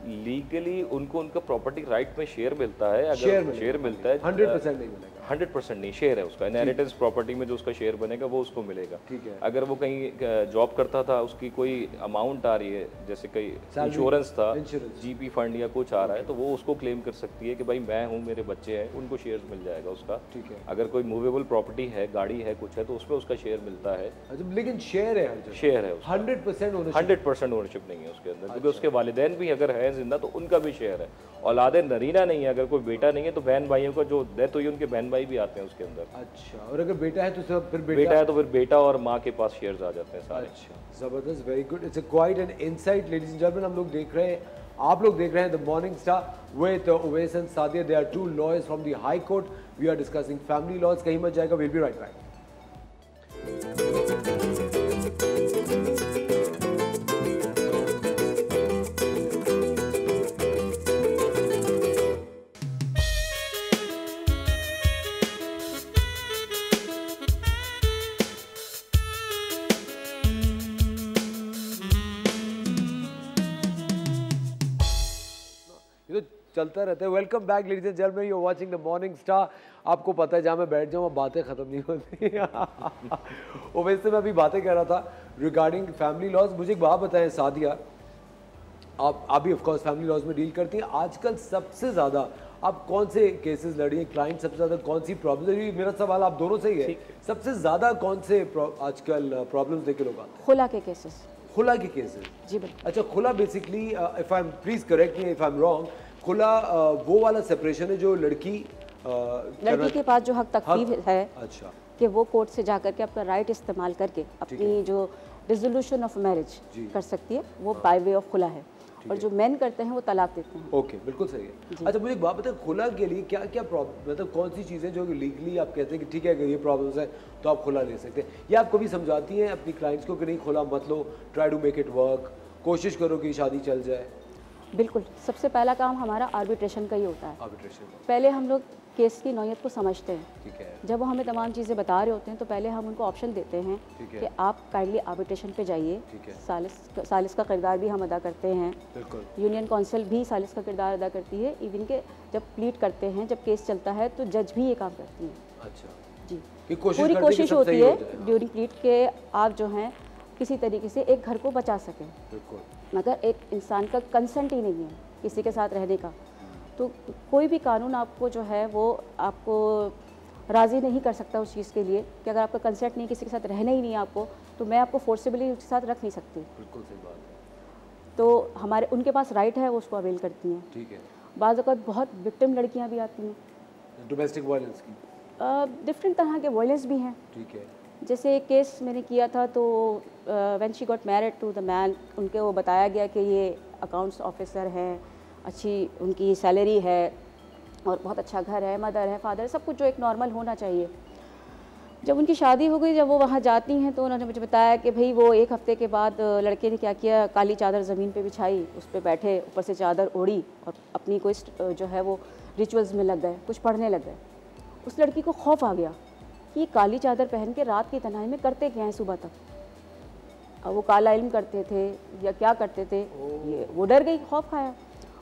लीगली उनको उनका प्रॉपर्टी राइट में शेयर मिलता है, अगर शेयर मिलता है 100% नहीं मिलेगा, 100% नहीं, शेयर है उसका, इनहेरिटेंस प्रॉपर्टी में जो उसका शेयर बनेगा वो उसको मिलेगा। ठीक है। अगर वो कहीं जॉब करता था, उसकी कोई अमाउंट आ रही है, जैसे कहीं इंश्योरेंस था, जीपी फंड या कुछ आ रहा है, तो वो उसको क्लेम कर सकती है कि भाई मैं हूँ, मेरे बच्चे हैं, उनको शेयर मिल जाएगा उसका। ठीक है। अगर कोई मूवेबल प्रॉपर्टी है, गाड़ी है, कुछ है, तो उसमें उसका शेयर मिलता है। अच्छा, लेकिन शेयर है हर जगह, शेयर है, 100% ओनरशिप नहीं है उसके अंदर, क्योंकि उसके वालिदैन भी अगर है जिंदा तो उनका भी शेयर है। औलादे नरीना नहीं है, अगर कोई बेटा नहीं है तो बहन भाइयों का जो डेथ हुई उनके बहन भाई भी आते हैं उसके अंदर। अच्छा, और अगर बेटा है तो सब फिर बेटा है तो फिर बेटा और माँ के पास शेयर्स आ जाते हैं सारे। अच्छा, जबरदस्त, very good, it's a quite an insight ladies and gentleman. हम लोग देख रहे हैं, आप लोग देख रहे हैं the morning Star with Uwais and Sadia. They are two lawyers from the high court. We are discussing family laws. कहीं मत जाएगा, विल बी राइट बैक। चलता रहता है। Welcome back ladies and gentleman, you are watching the morning Star. आपको पता है जहाँ मैं बैठ जाऊँ बातें खत्म नहीं होती। और वैसे मैं अभी बातें कर रहा था रिगार्डिंग फैमिली लॉज। मुझे एक बात बताएं सादिया, आप भी ऑफ कोर्स फैमिली लॉज में डील करती हैं। आजकल सबसे ज़्यादा आप कौन से केसेस लड़ी हैं, क्लाइंट सबसे ज़्यादा कौन सी प्रॉब्लम? मेरा सवाल आप दोनों से ही है, सबसे ज़्यादा कौन से आजकल प्रॉब्लम्स लेके लोग आते हैं? खुला के केसेस। खुला के केसेस? जी बिल्कुल। अच्छा, खुला basically if I am, please correct me if I am wrong, खुला वो वाला सेपरेशन है जो लड़की के पास जो हक तकलीफ है, अच्छा, कि वो कोर्ट से जाकर के अपना राइट इस्तेमाल करके अपनी जो डिसोल्यूशन ऑफ मैरिज कर सकती है, वो बाय वे ऑफ खुला है। और जो मेन करते हैं वो तलाक देते हैं। ओके, बिल्कुल सही है। अच्छा, मुझे एक बात बताए, खुला के लिए क्या क्या प्रॉब्लम, मतलब कौन सी चीज़ें जो लीगली आप कहते हैं कि ठीक है अगर ये प्रॉब्लम्स है तो आप खुला ले सकते हैं, या आप कभी समझाती हैं अपनी क्लाइंट्स को कि नहीं खुला मत लो, try to make it work, कोशिश करो कि शादी चल जाए? बिल्कुल, सबसे पहला काम हमारा आर्बिट्रेशन का ही होता है। आर्बिट्रेशन पहले हम लोग केस की नौयत को समझते हैं। ठीक है। जब वो हमें तमाम चीज़ें बता रहे होते हैं तो पहले हम उनको ऑप्शन देते हैं कि आप काइंडली आर्बिट्रेशन पे जाइए। सालिस का किरदार भी हम अदा करते हैं। बिल्कुल। यूनियन काउंसिल भी सालिस का किरदार अदा करती है। इवन के जब प्लीट करते हैं, जब केस चलता है तो जज भी ये काम करती है। अच्छा जी, पूरी कोशिश होती है ड्यूरिंग प्लीट के आप जो हैं किसी तरीके से एक घर को बचा सकें। बिल्कुल। मगर एक इंसान का कंसेंट ही नहीं है किसी के साथ रहने का, तो कोई भी कानून आपको जो है वो आपको राज़ी नहीं कर सकता उस चीज़ के लिए कि अगर आपका कंसेंट नहीं, किसी के साथ रहना ही नहीं है आपको, तो मैं आपको फोर्सेबली उसके साथ रख नहीं सकती। बिल्कुल सही बात है। तो हमारे उनके पास राइट है, वो उसको अवेल करती हैं। ठीक है। बाज़ औक़ात बहुत विक्टिम लड़कियाँ भी आती हैं, डोमेस्टिक वायलेंस की डिफरेंट तरह के वायलेंस भी हैं। ठीक है। जैसे एक केस मैंने किया था, तो when she got married to the man, उनके वो बताया गया कि ये अकाउंट्स ऑफिसर हैं, अच्छी उनकी सैलरी है और बहुत अच्छा घर है, मदर है, फादर है, सब कुछ जो एक नॉर्मल होना चाहिए। जब उनकी शादी हो गई, जब वो वहाँ जाती हैं तो उन्होंने मुझे बताया कि भाई वो एक हफ़्ते के बाद लड़के ने क्या किया, काली चादर ज़मीन पे बिछाई, उस पर बैठे, ऊपर से चादर ओढ़ी और अपनी कोई जो है वो रिचुअल्स में लग गए, कुछ पढ़ने लग गए। उस लड़की को खौफ आ गया कि काली चादर पहन के रात की तन्हाई में करते क्या हैं सुबह तक। अब वो काला इल्म करते थे या क्या करते थे, ये वो डर गई, खौफ खाया।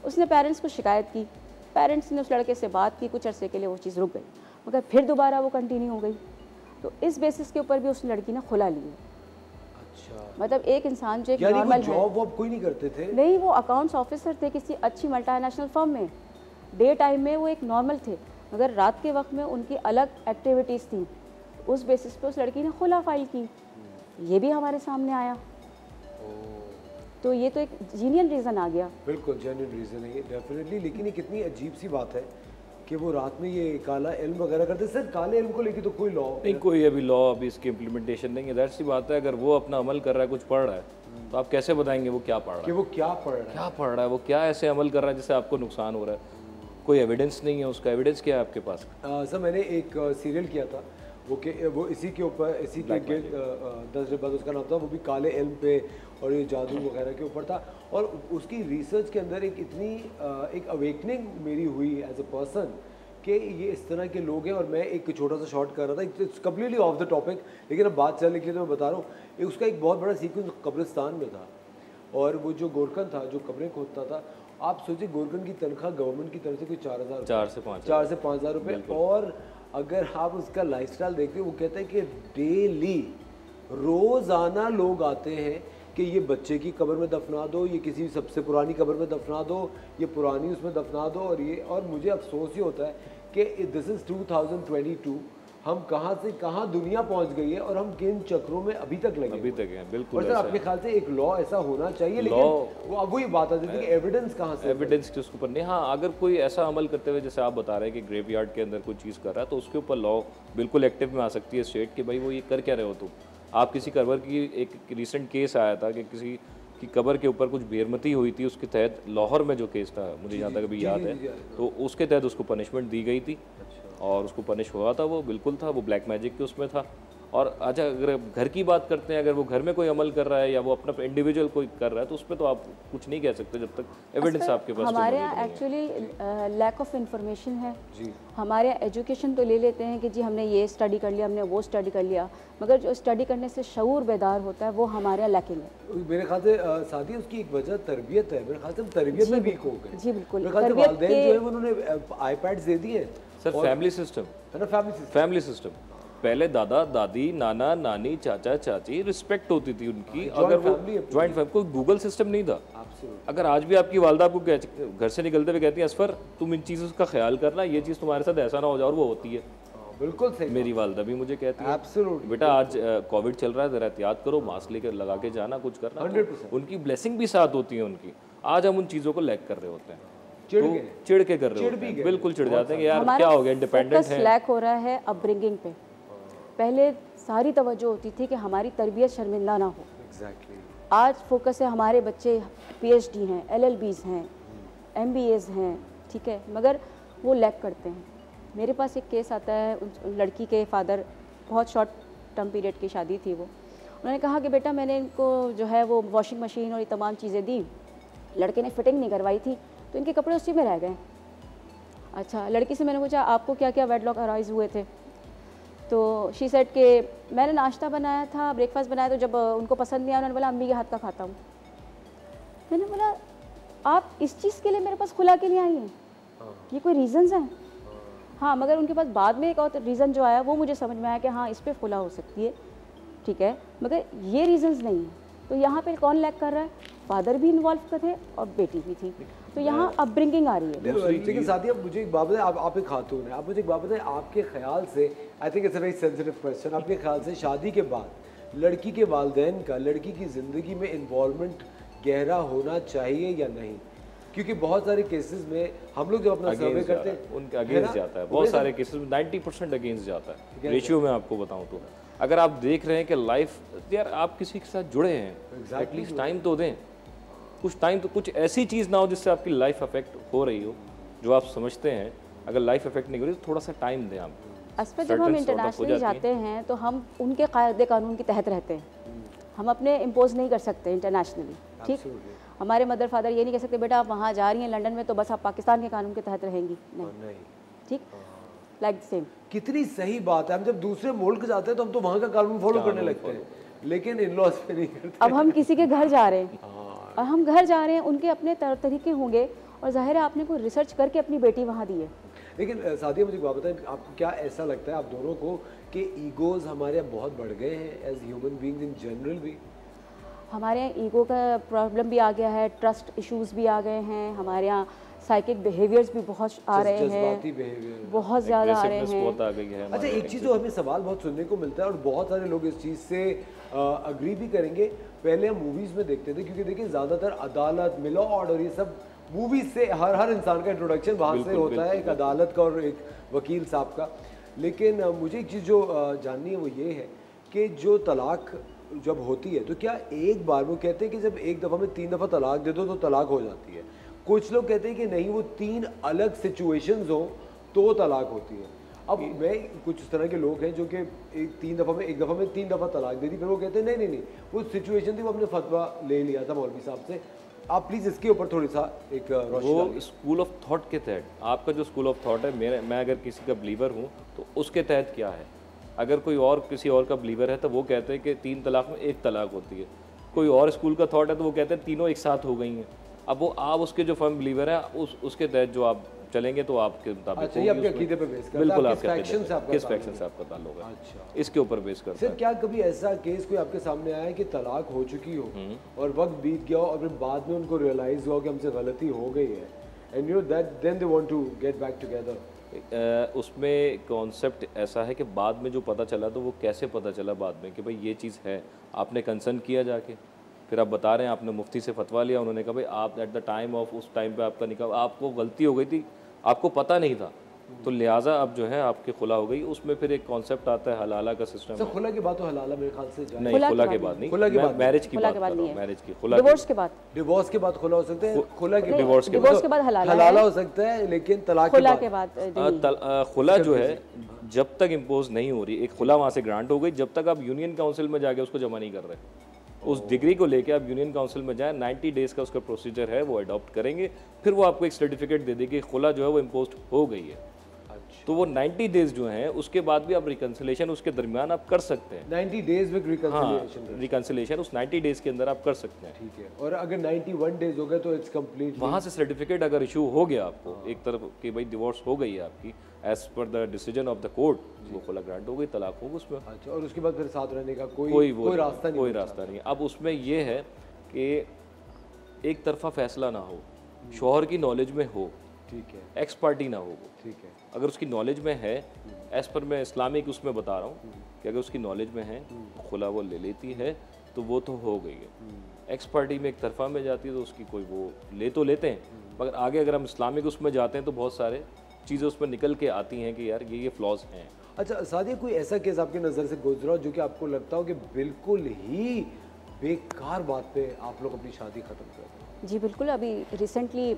उसने पेरेंट्स को शिकायत की, पेरेंट्स ने उस लड़के से बात की, कुछ अरसे के लिए वो चीज़ रुक गई, मगर फिर दोबारा वो कंटिन्यू हो गई। तो इस बेसिस के ऊपर भी उस लड़की ने खुला लिया। अच्छा, मतलब एक इंसान जो एक नॉर्मल है, जॉब वॉब कोई नहीं करते थे? नहीं, वो अकाउंट्स ऑफिसर थे किसी अच्छी मल्टीनेशनल फर्म में। डे टाइम में वो एक नॉर्मल थे, मगर रात के वक्त में उनकी अलग एक्टिविटीज़ थी। उस बेसिस पे उस लड़की ने खुला फाइल की, ये भी हमारे सामने आया। तो ये तो एक जेन्युइन रीज़न आ गया। बिल्कुल जेन्युइन रीज़न है ये, डेफिनेटली। लेकिन ये कितनी अजीब सी बात है कि वो रात में ये काला इल्म वगैरह करते। सर, काले इल्म को लेके तो कोई लॉ नहीं, कोई अभी लॉ अभी इसकी इम्प्लीमेंटेशन नहीं है। दैट सी बात है, अगर वो अपना अमल कर रहा है, कुछ पढ़ रहा है, तो आप कैसे बताएंगे वो क्या पढ़ रहा है? कि वो क्या पढ़ रहा है, क्या पढ़ रहा है, वो क्या ऐसे अमल कर रहा है जिससे आपको नुकसान हो रहा है? कोई एविडेंस नहीं है उसका। एविडेंस क्या है आपके पास? सर, मैंने एक सीरियल किया था, वो इसी के ऊपर, इसी के 10 दिन बाद उसका नाम था, वो भी काले इल्म पे और ये जादू वगैरह के ऊपर था। और उसकी रिसर्च के अंदर एक इतनी एक अवेकनिंग मेरी हुई एज अ पर्सन कि ये इस तरह के लोग हैं। और मैं एक छोटा सा शॉर्ट कर रहा था, it's completely of the topic, लेकिन अब बात चलने के लिए तो मैं बता रहा हूँ। उसका एक बहुत बड़ा सीक्वेंस कब्रिस्तान में था, और वो जो गोरखन था जो कब्रें खोदता था, आप सोचिए गोरखन की तनख्वाह गवर्नमेंट की तरफ से कोई 4,000 4 से 5 4 से 5,000 रुपये, और अगर आप उसका लाइफस्टाइल देखते हैं, वो कहते हैं कि डेली रोज़ाना लोग आते हैं कि ये बच्चे की कब्र में दफना दो, ये किसी सबसे पुरानी कब्र में दफना दो, ये पुरानी उसमें दफना दो, और मुझे अफसोस ही होता है कि दिस इज़ 2022, हम कहाँ से कहाँ दुनिया पहुँच गई है और हम किन चक्रों में अभी तक लगे, अभी तक हैं, बिल्कुल। और सर आपके ख्याल से एक लॉ ऐसा होना चाहिए, लेकिन वो वही बात आ जाती है कि एविडेंस कहाँ से, एविडेंस के उसके ऊपर नहीं। हाँ, अगर कोई ऐसा अमल करते हुए जैसे आप बता रहे हैं कि ग्रेवयार्ड के अंदर कोई चीज़ कर रहा है, तो उसके ऊपर लॉ बिल्कुल एक्टिव में आ सकती है स्टेट कि भाई वो ये कर क्या रहे हो तुम। आप किसी कब्र की, एक रिसेंट केस आया था कि किसी की कब्र के ऊपर कुछ बेरमती हुई थी, उसके तहत लाहौर में जो केस था, मुझे जहाँ तक अभी याद है, तो उसके तहत उसको पनिशमेंट दी गई थी और उसको पनिश हुआ था, वो बिल्कुल था, वो ब्लैक मैजिक के उसमें था। और अच्छा, अगर घर की बात करते हैं, अगर वो घर में कोई अमल कर रहा है या वो अपना इंडिविजुअल कोई कर रहा है, तो उस पर तो आप कुछ नहीं कह सकते जब तक एविडेंस आपके पास। हमारे यहाँ एक्चुअली लैक ऑफ इंफॉर्मेशन है जी। हमारे यहाँ एजुकेशन तो ले लेते हैं कि जी हमने ये स्टडी कर लिया, हमने वो स्टडी कर लिया, मगर जो स्टडी करने से शऊर बेदार होता है वो हमारे यहाँ लैकिंग है। मेरे ख्याल से सादी उसकी एक वजह तरबियत है, मेरे ख्याल से तरबियत में वीक हो गए जी। बिल्कुल, मेरे ख्याल से वालिदैन जो है उन्होंने आईपैड्स दे दिए। सर फैमिली सिस्टम है ना, फैमिली सिस्टम। पहले दादा दादी, नाना नानी, चाचा चाची, रिस्पेक्ट होती थी उनकी। अगर वो ज्वाइंट फैमिली, कोई गूगल सिस्टम नहीं था। अगर आज भी आपकी वालदा आपको घर से निकलते हुए कहती है असफर तुम इन चीज़ों का ख्याल करना, ये चीज़ तुम्हारे साथ ऐसा ना हो जाए, और वो होती है। बिल्कुल सही। मेरी वालदा भी मुझे कहती है बेटा आज कोविड चल रहा है, जरा एहतियात करो, मास्क लेकर लगा के जाना, कुछ करना। 100%। उनकी ब्लेसिंग भी साथ होती है उनकी। आज हम उन चीज़ों को लैक कर रहे होते हैं, चिढ़ के कर रहे होते हैं, बिल्कुल चिढ़ जाते हैं कि यार क्या हो गया, इंडिपेंडेंट है। लैक हो रहा है अपब्रिंगिंग पे। पहले सारी तवज्जो होती थी कि हमारी तरबियत शर्मिंदा ना हो। आज फोकस है हमारे बच्चे PhD हैं, LLBs हैं, MBAs हैं, ठीक है, मगर वो लैक करते हैं। मेरे पास एक केस आता है, उस लड़की के फादर, बहुत शॉर्ट टर्म पीरियड की शादी थी वो, उन्होंने कहा कि बेटा मैंने इनको जो है वो वॉशिंग मशीन और ये तमाम चीज़ें दी, लड़के ने फिटिंग नहीं करवाई थी तो इनके कपड़े उसी में रह गए। अच्छा, लड़की से मैंने पूछा आपको क्या क्या वेडलॉक अराइज हुए थे, तो शी सेड कि मैंने नाश्ता बनाया था, ब्रेकफास्ट बनाया, तो जब उनको पसंद नहीं आया उन्होंने बोला अम्मी के हाथ का खाता हूँ। मैंने बोला आप इस चीज़ के लिए मेरे पास खुला के लिए आई हैं, ये कोई रीज़न्स हैं? हाँ, मगर उनके पास बाद में एक और रीज़न जो आया वो मुझे समझ में आया कि हाँ इस पर खुला हो सकती है, ठीक है, मगर ये रीज़न्स नहीं है। तो यहाँ पे कौन लैक कर रहा है? फादर भी इन्वॉल्व थे और बेटी भी थी, तो यहाँ अपब्रिंगिंग आ रही है। लेकिन साथी अब मुझे एक बात बताएं, आप एक खातून हैं, आप मुझे एक बात बताएं, आपके ख्याल से, आई think it's a very sensitive question, आपके ख्याल से शादी के बाद लड़की के वालिदैन का लड़की की ज़िंदगी में इन्वॉल्वमेंट गहरा होना चाहिए या नहीं? क्योंकि बहुत सारे केसेस में हम लोग जब अपना सर्वे करते हैं उनके अगेंस्ट जाता है, बहुत सारे केसेस में 90% अगेंस्ट जाता है। रेशियो में आपको बताऊं तो अगर आप देख रहे हैं कि लाइफ यार आप किसी के साथ जुड़े हैं, एटलीस्ट टाइम तो दें, कुछ टाइम तो, कुछ ऐसी चीज़ ना हो जिससे आपकी लाइफ अफेक्ट हो रही हो, जो आप समझते हैं अगर लाइफ अफेक्ट नहीं हो रही तो थोड़ा सा टाइम दें आप। अस जब हम इंटरनेशनली जाते हैं तो हम उनके कायदे कानून के तहत रहते हैं, हम अपने इम्पोज नहीं कर सकते इंटरनेशनली, ठीक। हमारे मदर फादर ये नहीं कह सकते बेटा आप वहाँ जा रही हैं लंदन में तो बस आप पाकिस्तान के कानून के तहत रहेंगी, नहीं, ठीक, लाइक सेम। कितनी सही बात है, हम जब दूसरे मुल्क जाते हैं तो हम तो वहाँ का कानून फॉलो करने लगते हैं, लेकिन इन लॉज पे नहीं करते। अब हम किसी के घर जा रहे हैं और हम घर जा रहे हैं, उनके अपने तरीके होंगे और जाहिर है आपने कोई रिसर्च करके अपनी बेटी वहाँ दी है। लेकिन सादिया मुझे बात बताएं, आपको क्या ऐसा लगता है आप दोनों को कि ईगोज़ हमारे यहाँ बहुत बढ़ गए हैं as human beings in general? भी हमारे यहाँ ईगो का प्रॉब्लम भी आ गया है, ट्रस्ट इश्यूज भी आ गए हैं, हमारे यहाँ साइकिक बिहेवियर्स भी बहुत आ रहे हैं, बहुत ज़्यादा आ रहे हैं। अच्छा, एक चीज़ जो हमें सवाल बहुत सुनने को मिलता है और बहुत सारे लोग इस चीज़ से अग्री भी करेंगे, पहले हम मूवीज़ में देखते थे, क्योंकि देखिए ज़्यादातर अदालत, मिलॉर्ड और ये सब मूवीज़ से हर इंसान का इंट्रोडक्शन वहाँ से होता है, एक अदालत का और एक वकील साहब का। लेकिन मुझे एक चीज़ जो जाननी है वो ये है कि जो तलाक जब होती है तो क्या एक बार, वो कहते हैं कि जब एक दफ़ा में 3 दफ़ा तलाक दे दो तो तलाक हो जाती है, कुछ लोग कहते हैं कि नहीं, वो 3 अलग सिचुएशंस हो तो तलाक होती है। अब मैं कुछ इस तरह के लोग हैं जो कि एक दफ़ा में 3 दफ़ा तलाक दे दी, फिर वो कहते हैं नहीं वो सिचुएशन थी, वो अपने फतवा ले लिया था मौलवी साहब से। आप प्लीज़ इसके ऊपर थोड़ी सा एक वो स्कूल ऑफ थॉट के तहत, आपका जो स्कूल ऑफ थॉट है, मैं अगर किसी का बिलीवर हूँ तो उसके तहत क्या है, अगर कोई और किसी और का बिलीवर है तो वो कहते हैं कि 3 तलाक में 1 तलाक होती है। कोई और स्कूल का थॉट है तो वो कहते हैं तीनों एक साथ हो गई हैं। अब वो आप उसके जो फर्म बिलीवर है उसके तहत जो आप चलेंगे तो आपके मुताबिक अच्छा, ये आपके अकीदे पे बेस करता है, बिल्कुल किस आपके फैक्शन से आपका किस ताल्लुक फैक्शन है? से आपका ताल्लुक है, अच्छा, इसके ऊपर बेस करता सर है। क्या कभी ऐसा केस कोई आपके सामने आया है कि तलाक हो चुकी हो और वक्त बीत गया हो और फिर बाद में उनको रियलाइज हुआ कि हमसे गलती हो गई है and you know that then they want to get back together? उसमें कॉन्सेप्ट ऐसा है कि बाद में जो पता चला तो वो कैसे पता चला बाद में कि भाई ये चीज़ है, आपने कंसर्न किया जाके, फिर आप बता रहे हैं आपने मुफ्ती से फतवा लिया, उन्होंने कहा भाई आप एट द टाइम ऑफ उस टाइम पे आपका निकाह, आपको गलती हो गई थी, आपको पता नहीं था, तो लिहाजा अब जो है आपकी खुला हो गई। उसमें फिर एक कॉन्सेप्ट आता है हलाला का सिस्टम। सर खुला के बाद तो हलाला मेरे ख्याल से जाए नहीं, खुला के बाद नहीं, खुला के बाद मैरिज की बात कर रहा हूँ, मैरिज की खुला डिवोर्स के बाद, डिवोर्स के बाद खुला हो सकता है, खुला के डिवोर्स के बाद हलाला हो सकता है, लेकिन तलाक खुला के के बाद बाद खुला जो है जब तक इम्पोज नहीं हो रही, एक खुला वहाँ से ग्रांट हो गई, जब तक आप यूनियन काउंसिल में जाके उसको जमा नहीं कर रहे, उस डिग्री को लेके आप यूनियन काउंसिल में जाएं, 90 डेज का उसका प्रोसीजर है, वो अडॉप्ट करेंगे, फिर वो आपको एक सर्टिफिकेट दे देगी खुला जो है वो इम्पोज हो गई है। तो वो 90 डेज जो हैं उसके बाद भी आप रिकन्सिलेशन उसके दरमियान आप कर सकते हैं। 90 डेज में रिकन्सिलिएशन? हाँ, रिकन्सिलेशन उस 90 डेज के अंदर आप कर सकते हैं। ठीक है, और अगर 91 डेज हो गए तो इट्स कंप्लीट, वहाँ से सर्टिफिकेट अगर इशू हो गया आपको एक तरफ कि भाई डिवोर्स हो गई है आपकी एज पर the decision of the court, वो खुला ग्रांट हो गई, तलाक होगी उसमें। अच्छा, और उसके बाद फिर साथ रहने का कोई रास्ता नहीं, कोई रास्ता नहीं। अब उसमें ये है कि एक तरफा फैसला ना हो, शौहर की नॉलेज में हो, ठीक है, एक्स पार्टी ना हो वो, ठीक है, अगर उसकी नॉलेज में है, एज पर मैं इस्लामिक उसमें बता रहा हूँ कि अगर उसकी नॉलेज में है खुला वो ले लेती है तो वो तो हो गई है। एक्स पार्टी में एक तरफा में जाती है तो उसकी कोई वो ले तो लेते हैं, मगर आगे अगर हम इस्लामिक उसमें जाते हैं तो बहुत सारे चीज़ें उसमें निकल के आती हैं कि यार ये फ्लॉज हैं। अच्छा सादिया, कोई ऐसा केस आपकी नज़र से गुजरा हो जो कि आपको लगता हो कि बिल्कुल ही बेकार बात पे आप लोग अपनी शादी ख़त्म कर दें? जी बिल्कुल, अभी रिसेंटली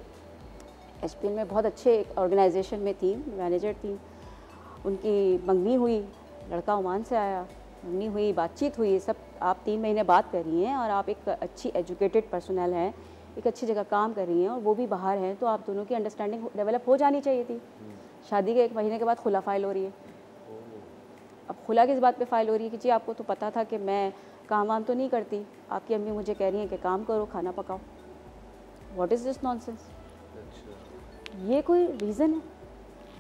एचपीएल में बहुत अच्छे ऑर्गेनाइजेशन में थी, मैनेजर थी, उनकी मंगनी हुई, लड़का ओमान से आया, मंगनी हुई, बातचीत हुई, सब आप 3 महीने बात कर रही हैं और आप एक अच्छी एजुकेटेड पर्सनल हैं, एक अच्छी जगह काम कर रही हैं और वो भी बाहर हैं, तो आप दोनों की अंडरस्टैंडिंग डेवलप हो जानी चाहिए थी। शादी के 1 महीने के बाद खुला फाइल हो रही है। अब खुला किस बात पे फाइल हो रही है कि जी आपको तो पता था कि मैं काम वाम तो नहीं करती, आपकी अम्मी मुझे कह रही हैं कि काम करो, खाना पकाओ। What is this nonsense? ये कोई रीज़न है?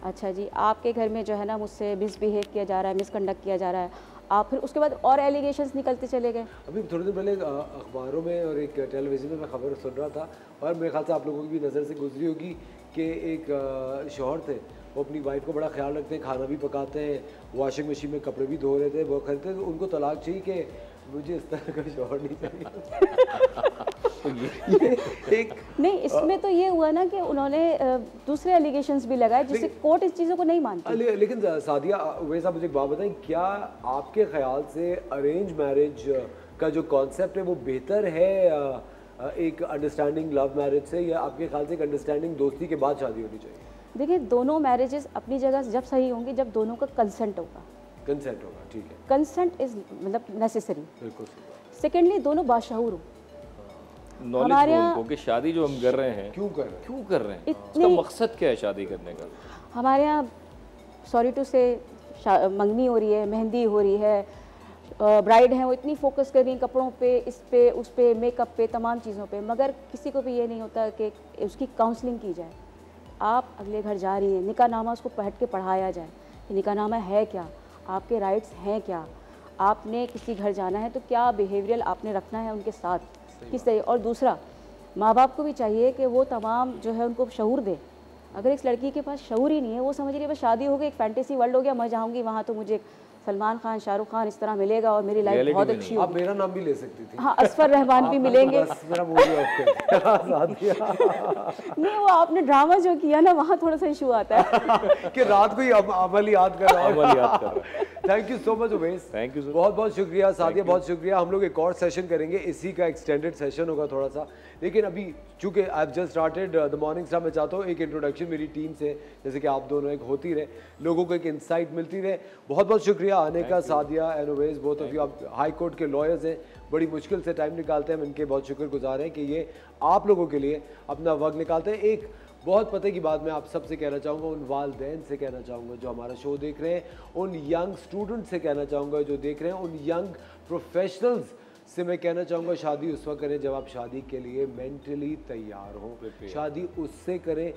अच्छा जी, आपके घर में जो है ना मुझसे मिसबिहेव किया जा रहा है, मिसकंडक्ट किया जा रहा है, आप फिर उसके बाद और एलिगेशंस निकलते चले गए। अभी थोड़ी देर पहले अखबारों में और एक टेलीविज़न में मैं खबर सुन रहा था और मेरे ख्याल से आप लोगों की भी नज़र से गुजरी होगी कि एक शौहर थे, वो अपनी वाइफ को बड़ा ख्याल रखते हैं, खाना भी पकाते हैं, वॉशिंग मशीन में कपड़े भी धो रहे थे, वो खरीदते तो उनको तलाक चाहिए कि मुझे इस तरह का शौहर नहीं चाहिए। तो ये एक नहीं, इसमें तो ये हुआ ना कि उन्होंने दूसरे एलिगेशंस भी लगाए जिससे कोर्ट इस चीज़ों को नहीं मानती। लेकिन सादिया वैसा मुझे एक बात बताएं, क्या आपके ख्याल से अरेंज मैरिज का जो कॉन्सेप्ट है वो बेहतर है एक अंडरस्टैंडिंग लव मैरिज से, या आपके ख्याल से एक अंडरस्टैंडिंग दोस्ती के बाद शादी होनी चाहिए? देखिए, दोनों मैरिजेस अपनी जगह जब सही होंगी जब दोनों का कंसेंट होगा। कंसेंट होगा, ठीक है, कंसेंट इज मतलब नेसेसरी। बिल्कुल। सेकेंडली, दोनों बाशऊर हो। नॉलेज उनको कि शादी जो हम कर रहे हैं क्यों कर रहे हैं, उसका मकसद क्या है शादी करने का। हमारे यहाँ सॉरी टू से मंगनी हो रही है, मेहंदी हो रही है, ब्राइड हैं वो इतनी फोकस कर रही हैं कपड़ों पे, इस पे, उस पे, मेकअप पे, तमाम चीज़ों पे, मगर किसी को भी ये नहीं होता कि उसकी काउंसलिंग की जाए। आप अगले घर जा रही हैं, निकाहनामा उसको बैठ के पढ़ाया जाए कि निकाहनामा है क्या, आपके राइट्स हैं क्या, आपने किसी घर जाना है तो क्या बिहेवियरल आपने रखना है उनके साथ, किस तरह। और दूसरा, माँ बाप को भी चाहिए कि वो तमाम जो है उनको शऊर दे। अगर इस लड़की के पास शऊर ही नहीं है, वो समझ रही है बस शादी हो गई, एक फैंटेसी वर्ल्ड हो गया, मैं जाऊँगी वहाँ तो मुझे सलमान खान, शाहरुख खान इस तरह मिलेगा और मेरी लाइफ बहुत अच्छी होगी। आप मेरा नाम भी ले सकती थी। हाँ, असफर रहमान भी मिलेंगे। मेरा मूवी नहीं, वो आपने ड्रामा जो किया ना वहाँ थोड़ा सा इशू आता है कि रात को ही अमल याद कर रहा हूँ। Thank you so much Uwais, thank you, बहुत बहुत शुक्रिया सादिया, बहुत शुक्रिया। हम लोग एक और सेशन करेंगे, इसी का एक्सटेंडेड सेशन होगा थोड़ा सा, लेकिन अभी चूंकि I have just started the morning Star, मैं चाहता हूँ एक इंट्रोडक्शन मेरी टीम से, जैसे कि आप दोनों एक होती रहे, लोगों को एक इंसाइट मिलती रहे। बहुत बहुत शुक्रिया आने का Sadia and Uwais, both of you. आप हाई कोर्ट के लॉयर्स हैं, बड़ी मुश्किल से टाइम निकालते हैं, हम इनके बहुत शुक्रगुजार हैं कि ये आप लोगों के लिए अपना वक्त निकालते हैं। एक बहुत पते की बात मैं आप सबसे कहना चाहूँगा, उन वालदैन से कहना चाहूँगा जो हमारा शो देख रहे हैं, उन यंग स्टूडेंट से कहना चाहूँगा जो देख रहे हैं, उन यंग प्रोफेशनल्स से मैं कहना चाहूँगा शादी उस वक्त करें जब आप शादी के लिए मेंटली तैयार हो। शादी उससे करें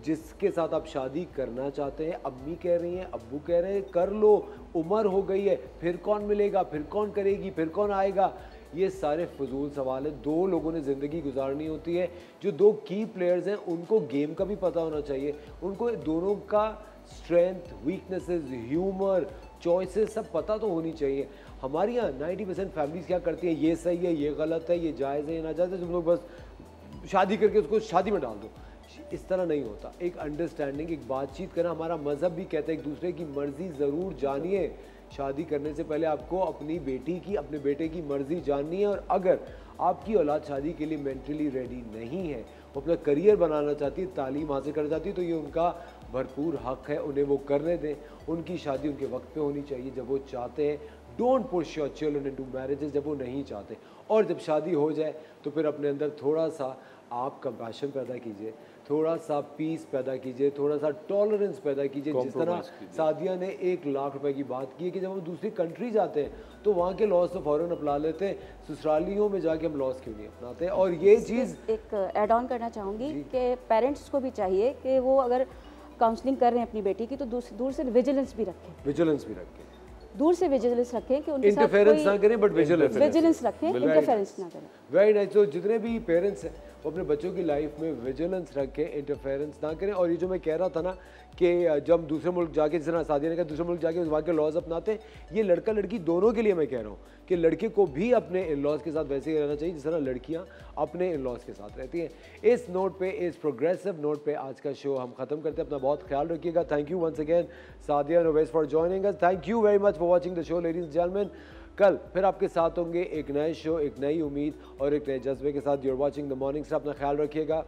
जिसके साथ आप शादी करना चाहते हैं। अम्मी कह रही हैं, अब्बू कह रहे हैं कर लो, उम्र हो गई है, फिर कौन मिलेगा, फिर कौन करेगी, फिर कौन आएगा, ये सारे फजूल सवाल है। दो लोगों ने ज़िंदगी गुजारनी होती है। जो दो की प्लेयर्स हैं उनको गेम का भी पता होना चाहिए, उनको दोनों का स्ट्रेंथ, वीकनेसेस, ह्यूमर, चॉइसेस सब पता तो होनी चाहिए। हमारे यहाँ 90% फैमिलीज क्या करती हैं, ये सही है, ये गलत है, ये जायज़ है, ये नाजायज़ है, तुम लोग बस शादी करके उसको शादी में डाल दो। इस तरह नहीं होता। एक अंडरस्टैंडिंग, एक बातचीत करना, हमारा मज़हब भी कहता है एक दूसरे की मर्ज़ी ज़रूर जानिए। शादी करने से पहले आपको अपनी बेटी की, अपने बेटे की मर्ज़ी जाननी है। और अगर आपकी औलाद शादी के लिए मेंटली रेडी नहीं है, वो अपना करियर बनाना चाहती है, तालीम हासिल करना चाहती है, तो ये उनका भरपूर हक़ है, उन्हें वो करने दें। उनकी शादी उनके वक्त पे होनी चाहिए जब वो चाहते हैं। Don't push your children into marriages जब वो नहीं चाहते। और जब शादी हो जाए तो फिर अपने अंदर थोड़ा सा आप कंपैशन पैदा कीजिए, थोड़ा सा पीस पैदा कीजिए, थोड़ा सा टॉलरेंस पैदा कीजिए। जिस तरह सादिया ने 1 लाख रुपए की बात की है कि जब हम दूसरी कंट्री जाते हैं तो वहाँ के लॉज तो फ़ौरन अपना लेते हैं, ससुरालियों में जाके हम लॉज क्यों नहीं अपनाते। और ये चीज़ एक ऐड ऑन करना चाहूँगी कि पेरेंट्स को भी चाहिए कि वो अगर काउंसलिंग कर रहे हैं अपनी बेटी की तो दूर से विजिलेंस भी रखें, दूर से विजिलेंस रखें कि उनके साथ इंटरफेरेंस ना करें, बट विजिलेंस रखें, इंटरफेरेंस ना करें। Very nice. तो जितने भी पेरेंट्स हैं वो अपने बच्चों की लाइफ में विजिलेंस रखें, इंटरफेरेंस ना करें। और ये जो मैं कह रहा था ना कि जब दूसरे मुल्क जाके, जिस तरह सादिया ने कहा दूसरे मुल्क जाके वहाँ के लॉज अपनाते हैं, ये लड़का लड़की दोनों के लिए मैं कह रहा हूँ कि लड़के को भी अपने इन लॉज के साथ वैसे ही रहना चाहिए जिस तरह लड़कियाँ अपने इन लॉज के साथ रहती हैं। इस नोट पे, इस प्रोग्रेसिव नोट पे आज का शो हम ख़त्म करते हैं। अपना बहुत ख्याल रखिएगा। Thank you once again Sadia and Uwais for joining us. Thank you very much for watching the show ladies and gentleman. कल फिर आपके साथ होंगे एक नए शो, एक नई उम्मीद और एक नए जज्बे के साथ। You are watching the morning Star. अपना ख्याल रखिएगा।